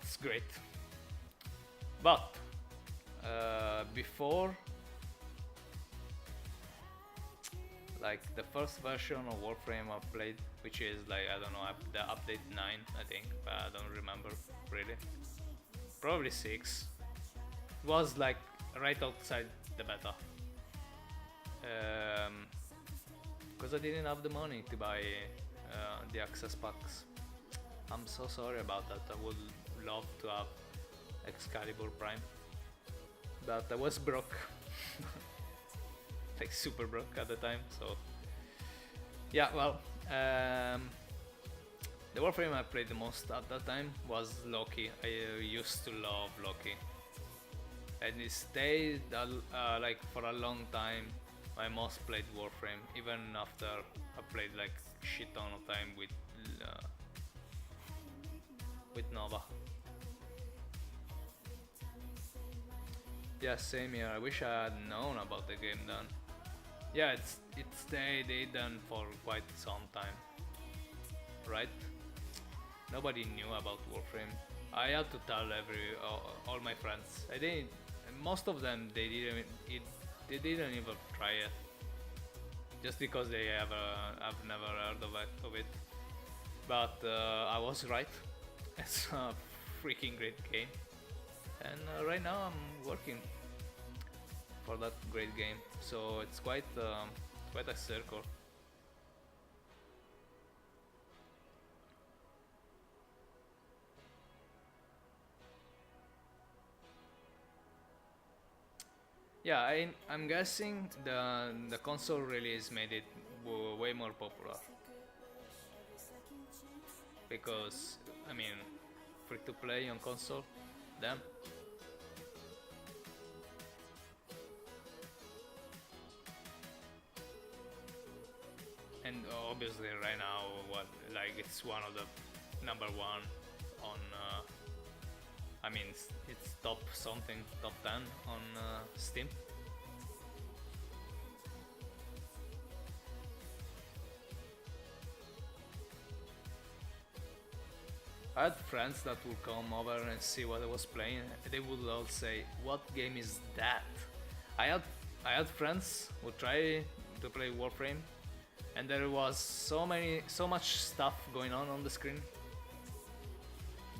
It's great. But before, like the first version of Warframe I played, which is like, I don't know, the update 9 I think, but I don't remember really. Probably 6. It was like right outside the beta. Because I didn't have the money to buy the access packs. I'm so sorry about that. I would love to have Excalibur Prime, but I was broke. Like super broke at the time, so yeah, well, the Warframe I played the most at that time was Loki. I used to love Loki, and it stayed like for a long time my most played Warframe, even after I played like shit ton of time with Nova. Yeah, same here. I wish I had known about the game then. Yeah, it stayed hidden for quite some time, right? Nobody knew about Warframe. I had to tell all my friends. I didn't. Most of them they didn't even try it, just because they have never heard of it. But I was right. It's a freaking great game, and right now I'm working for that great game, so it's quite a circle. Yeah, I'm guessing the console release made it way more popular, because I mean, free to play on console, damn. and obviously right now, what like it's one of the number one on. I mean, it's top something, top 10 on Steam. I had friends that would come over and see what I was playing. They would all say, "What game is that?" I had I had friends who try to play Warframe, and there was so much stuff going on the screen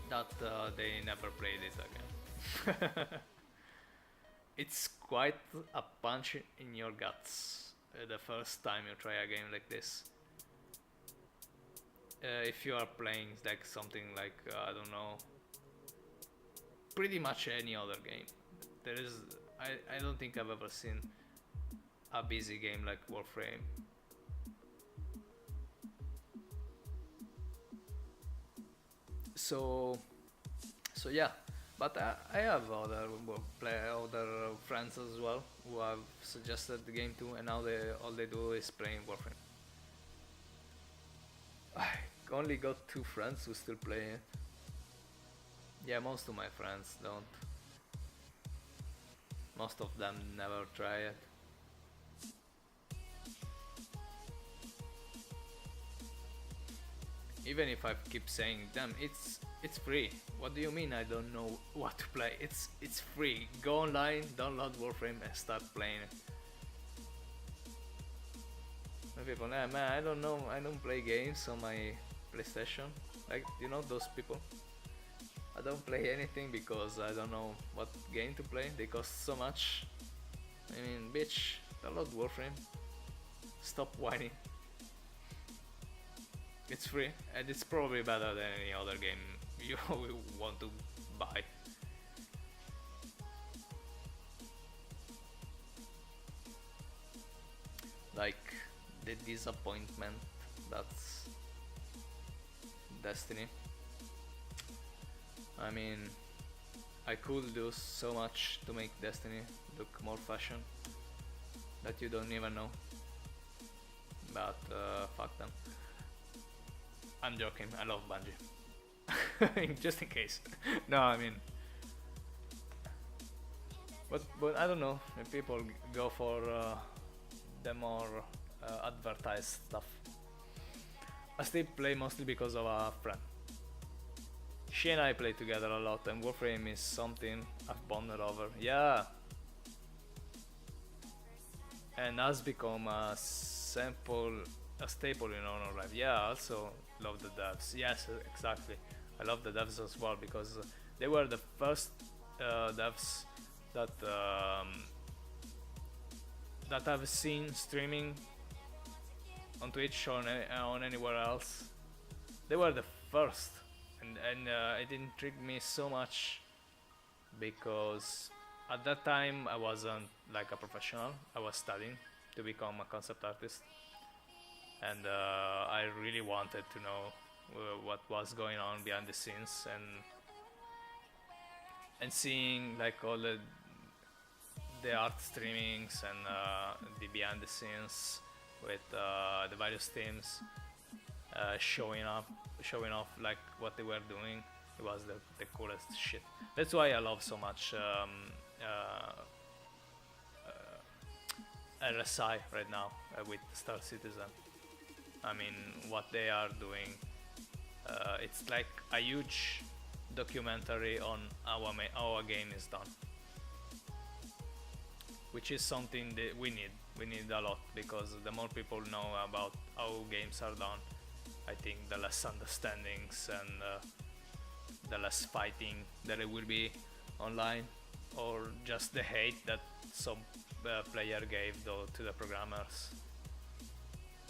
that they never played it again. It's quite a punch in your guts the first time you try a game like this. If you are playing like something like I don't know, pretty much any other game. There is I don't think I've ever seen a busy game like Warframe. So so yeah, but I have other friends as well who have suggested the game too, and now they all they do is playing Warframe. I only got two friends who still play it. Yeah, most of my friends don't. Most of them never try it. Even if I keep saying them, it's free. What do you mean I don't know what to play? It's free. Go online, download Warframe and start playing it. And people, nah, man, I don't know. I don't play games on my PlayStation. Like, you know those people. I don't play anything because I don't know what game to play. They cost so much. I mean, bitch, download Warframe. Stop whining. It's free, and it's probably better than any other game you want to buy. Like the disappointment that's Destiny. I mean, I could do so much to make Destiny look more fashion that you don't even know. But fuck them. I'm joking, I love Bungie. Just in case. No, I mean... But I don't know, if people go for the more advertised stuff. I still play mostly because of a friend. She and I play together a lot, and Warframe is something I've bonded over. Yeah! And has become a staple in our life. Yeah, I also love the devs. Yes, exactly. I love the devs as well because they were the first devs that that I've seen streaming on Twitch or on anywhere else. They were the first, and it intrigued me so much because at that time I wasn't like a professional. I was studying to become a concept artist, and I really wanted to know what was going on behind the scenes, and seeing like all the art streamings and the behind the scenes with the various teams showing off like what they were doing. It was the coolest shit. That's why I love so much RSI right now with Star Citizen. I mean, what they are doing, it's like a huge documentary on how our game is done, which is something that we need a lot, because the more people know about how games are done, I think the less understandings and the less fighting that it will be online, or just the hate that some player gave to the programmers.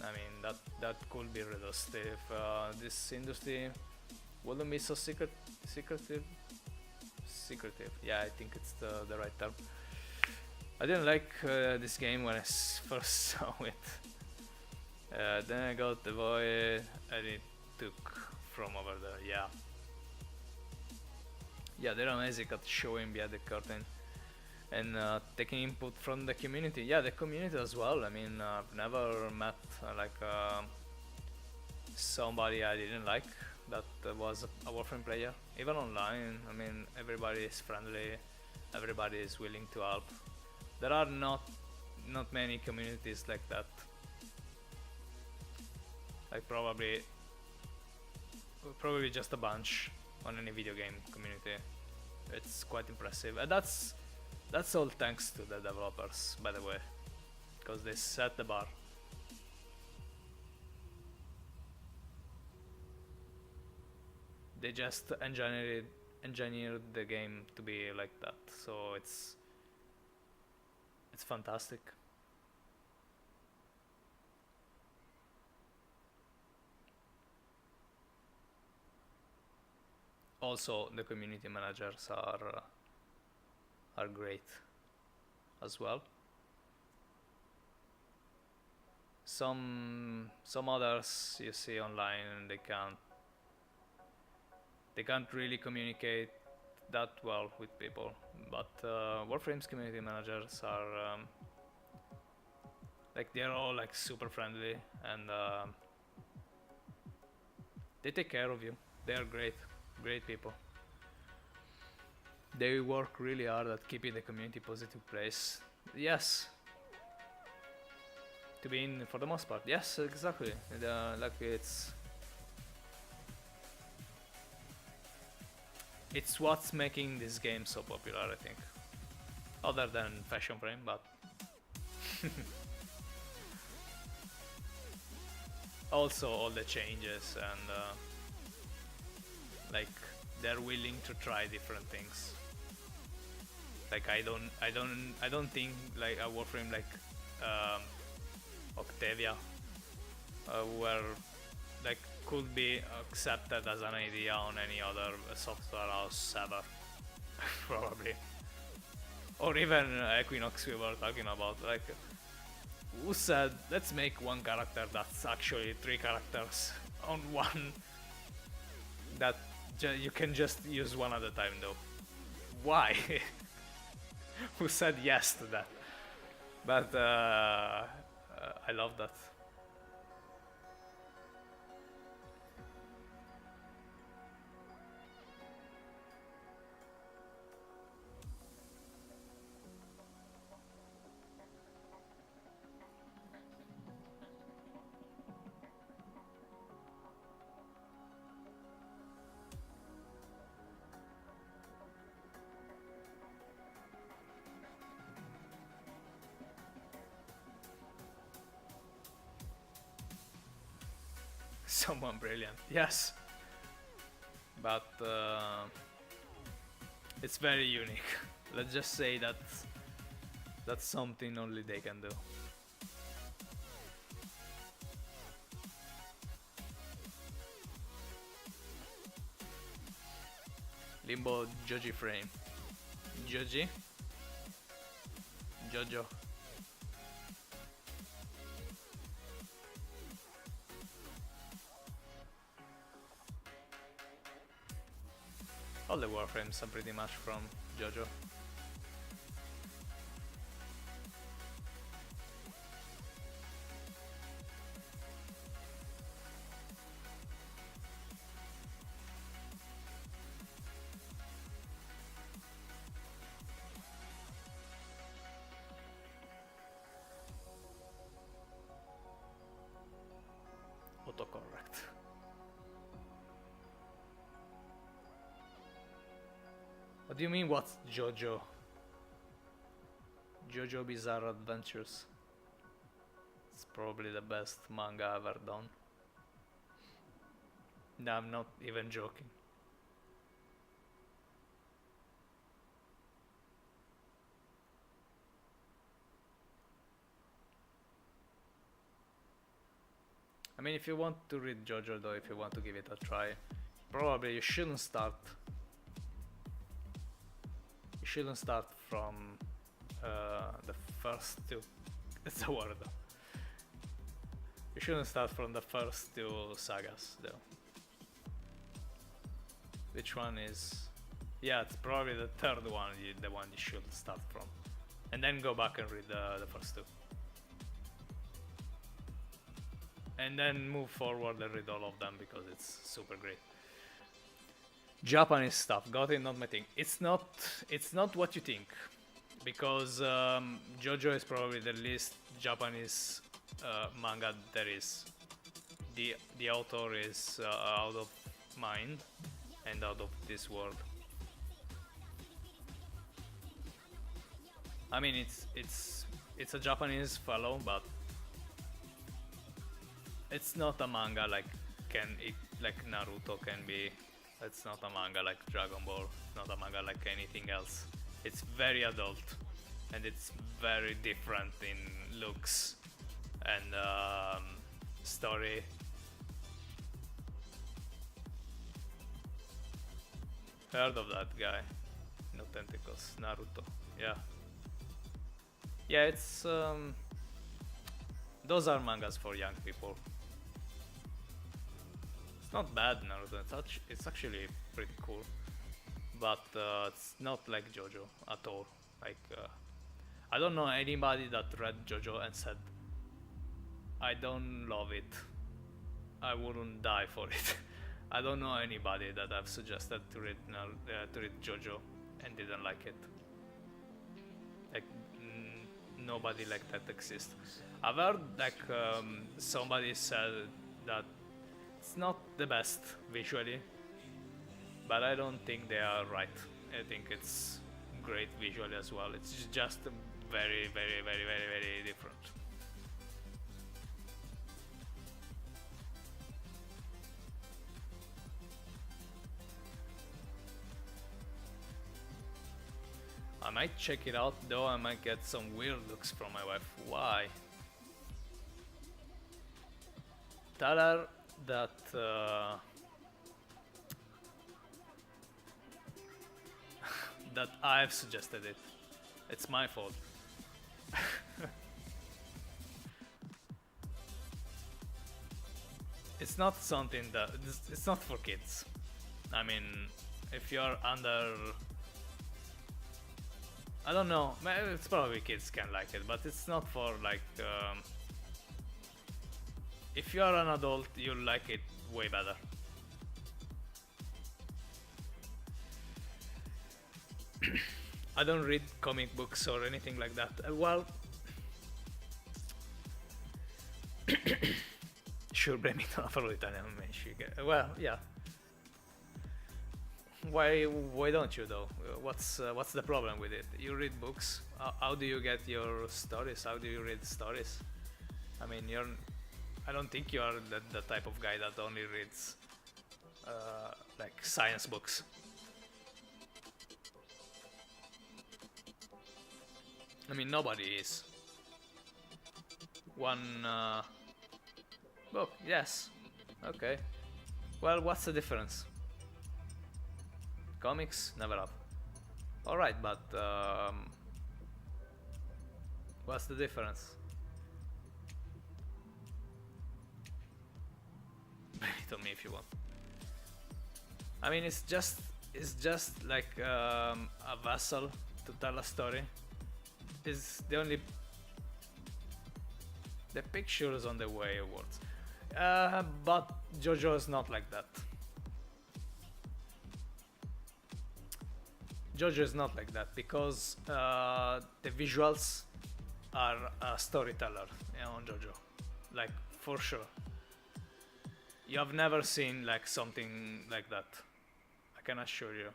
I mean, that could be reduced if this industry wouldn't be so secretive. Yeah, I think it's the right term. I didn't like this game when I first saw it. Then I got the void and it took from over there. Yeah, they're amazing at showing behind the curtain. and taking input from the community. Yeah, the community as well. I mean, I've never met somebody I didn't like that was a Warframe player. Even online, I mean, everybody is friendly, everybody is willing to help. There are not many communities like that. Like probably just a bunch on any video game community. It's quite impressive, and that's all thanks to the developers, by the way, because they set the bar. They just engineered the game to be like that, so it's fantastic. Also, the community managers are great as well. Some others you see online and they can't really communicate that well with people, but Warframe's community managers are like they're all like super friendly, and they take care of you. They are great people. They work really hard at keeping the community positive place. Yes, to be in for the most part. Yes, exactly. Like it's what's making this game so popular, I think. Other than Fashion Frame, but also all the changes and like they're willing to try different things. Like I don't think like a Warframe like Octavia were like could be accepted as an idea on any other software house ever. Probably, or even Equinox we were talking about. Like, who said let's make one character that's actually 3 characters on one that you can just use one at a time though? Why? Who said yes to that? But I love that. Someone brilliant, yes, but it's very unique. Let's just say that that's something only they can do. Limbo Joji frame. Joji? Jojo. All the warframes are pretty much from JoJo. Autocorrect. What do you mean, what's JoJo? JoJo Bizarre Adventures. It's probably the best manga ever done. No, I'm not even joking. I mean, if you want to read JoJo though, if you want to give it a try, probably you shouldn't start. You shouldn't start from the first two. It's a word though. You shouldn't start from the first two sagas though. Which one is? Yeah, it's probably the third one, the one you should start from. and then go back and read the first two, and then move forward and read all of them because it's super great. Japanese stuff, got it, not my thing. It's not what you think, because JoJo is probably the least Japanese manga there is. The author is out of mind and out of this world. I mean, it's a Japanese fellow, but it's not a manga like like Naruto can be. It's not a manga like Dragon Ball. It's not a manga like anything else. It's very adult, and it's very different in looks and story. Heard of that guy? No tentacles. Naruto. Yeah. Yeah, it's those are mangas for young people. It's not bad, Naruto. It's actually pretty cool, but it's not like JoJo at all. Like I don't know anybody that read JoJo and said, "I don't love it. I wouldn't die for it." I don't know anybody that I've suggested to read JoJo and didn't like it. Like nobody like that exists. I've heard like somebody said that it's not the best visually, but I don't think they are right. I think it's great visually as well. It's just very, very, very, very, very different. I might check it out, though I might get some weird looks from my wife. Why? Tell her that that I've suggested it. It's my fault. It's not something that it's not for kids. I mean, if you're under, I don't know, it's probably kids can like it, but it's not for like if you're an adult, you'll like it way better. I don't read comic books or anything like that. Well, sure, blame it on Afro-Italian. Well, yeah. Why don't you though? What's the problem with it? You read books. How do you get your stories? How do you read stories? I mean, I don't think you are the type of guy that only reads like science books. I mean, nobody is. One book, yes. Okay. Well, what's the difference? Comics, never have. Alright, but what's the difference? Blame it on me if you want. I mean, it's just like a vessel to tell a story. Is the only the pictures on the way of words. But JoJo is not like that. JoJo is not like that because the visuals are a storyteller, on JoJo, like for sure. You have never seen like something like that, I can assure you.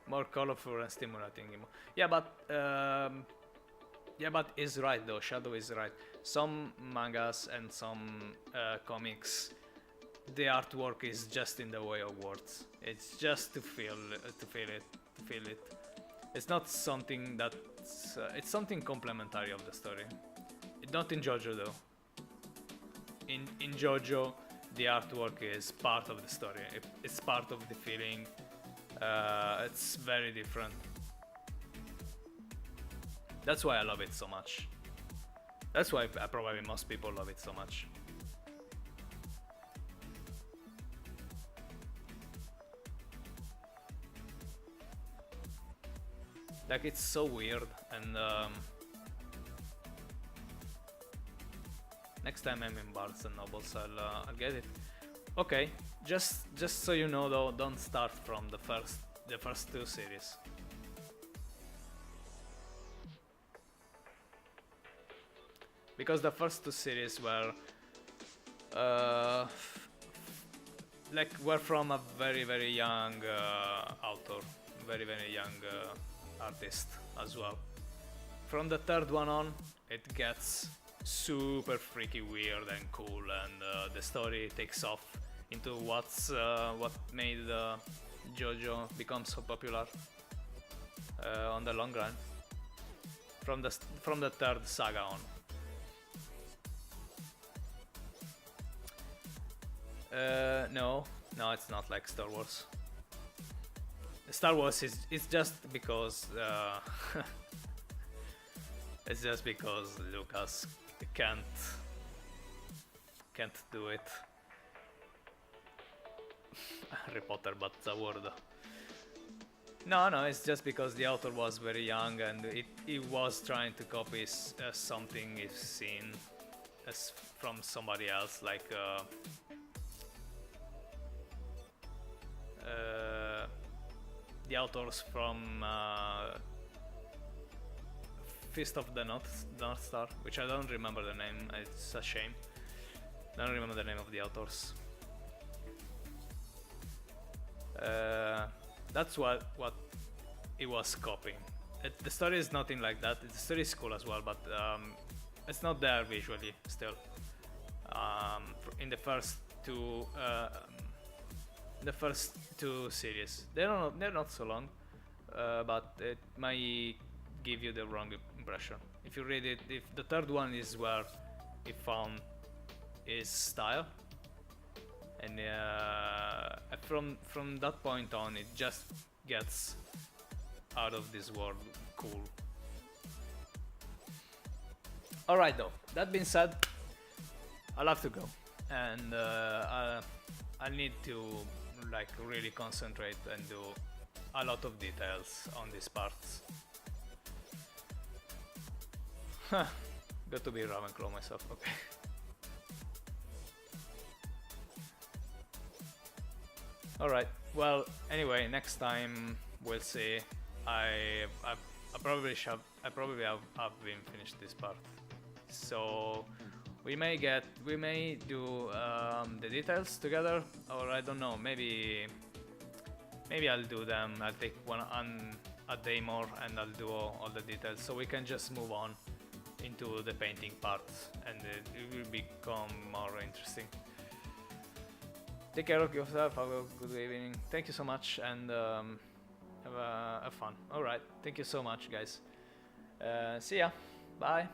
More colorful and stimulating. Yeah, but is right though. Shadow is right. Some mangas and some comics, the artwork is just in the way of words. It's just to feel it. It's not something that's. It's something complementary of the story. Not in JoJo though. In JoJo, the artwork is part of the story. It's part of the feeling. It's very different. That's why I love it so much. That's why probably most people love it so much. Like, it's so weird, and next time I'm in Barnes and Nobles, I'll get it. Okay, just so you know though, don't start from the first two series. Because the first two series were like were from a very young author, very young artist as well. From the third one on, it gets super freaky weird and cool, and the story takes off into what made JoJo become so popular on the long run. From the third saga on. No, it's not like Star Wars. Star Wars is just because it's just because Lucas can't do it. Harry Potter, but the word. No, it's just because the author was very young and he was trying to copy something he's seen as from somebody else, like the authors from Fist of the North Star, which I don't remember the name. It's a shame. I don't remember the name of the authors. That's what it was copying. The story is nothing like that. The story is cool as well, but it's not there visually still. In the first two series, they're not so long, but it might give you the wrong impression. If you read it, if the third one is where he found his style, and from that point on, it just gets out of this world cool. Alright though, that being said, I'll have to go, and I need to like really concentrate and do a lot of details on these parts. Got to be Ravenclaw myself, okay. Alright, well, anyway, next time we'll see. I probably have been finished this part, so we may do the details together, or I don't know, maybe I'll do them. I'll take a day more and I'll do all the details, so we can just move on into the painting part, and it will become more interesting. Take care of yourself, have a good evening. Thank you so much, and have fun. Alright, thank you so much, guys. See ya. Bye.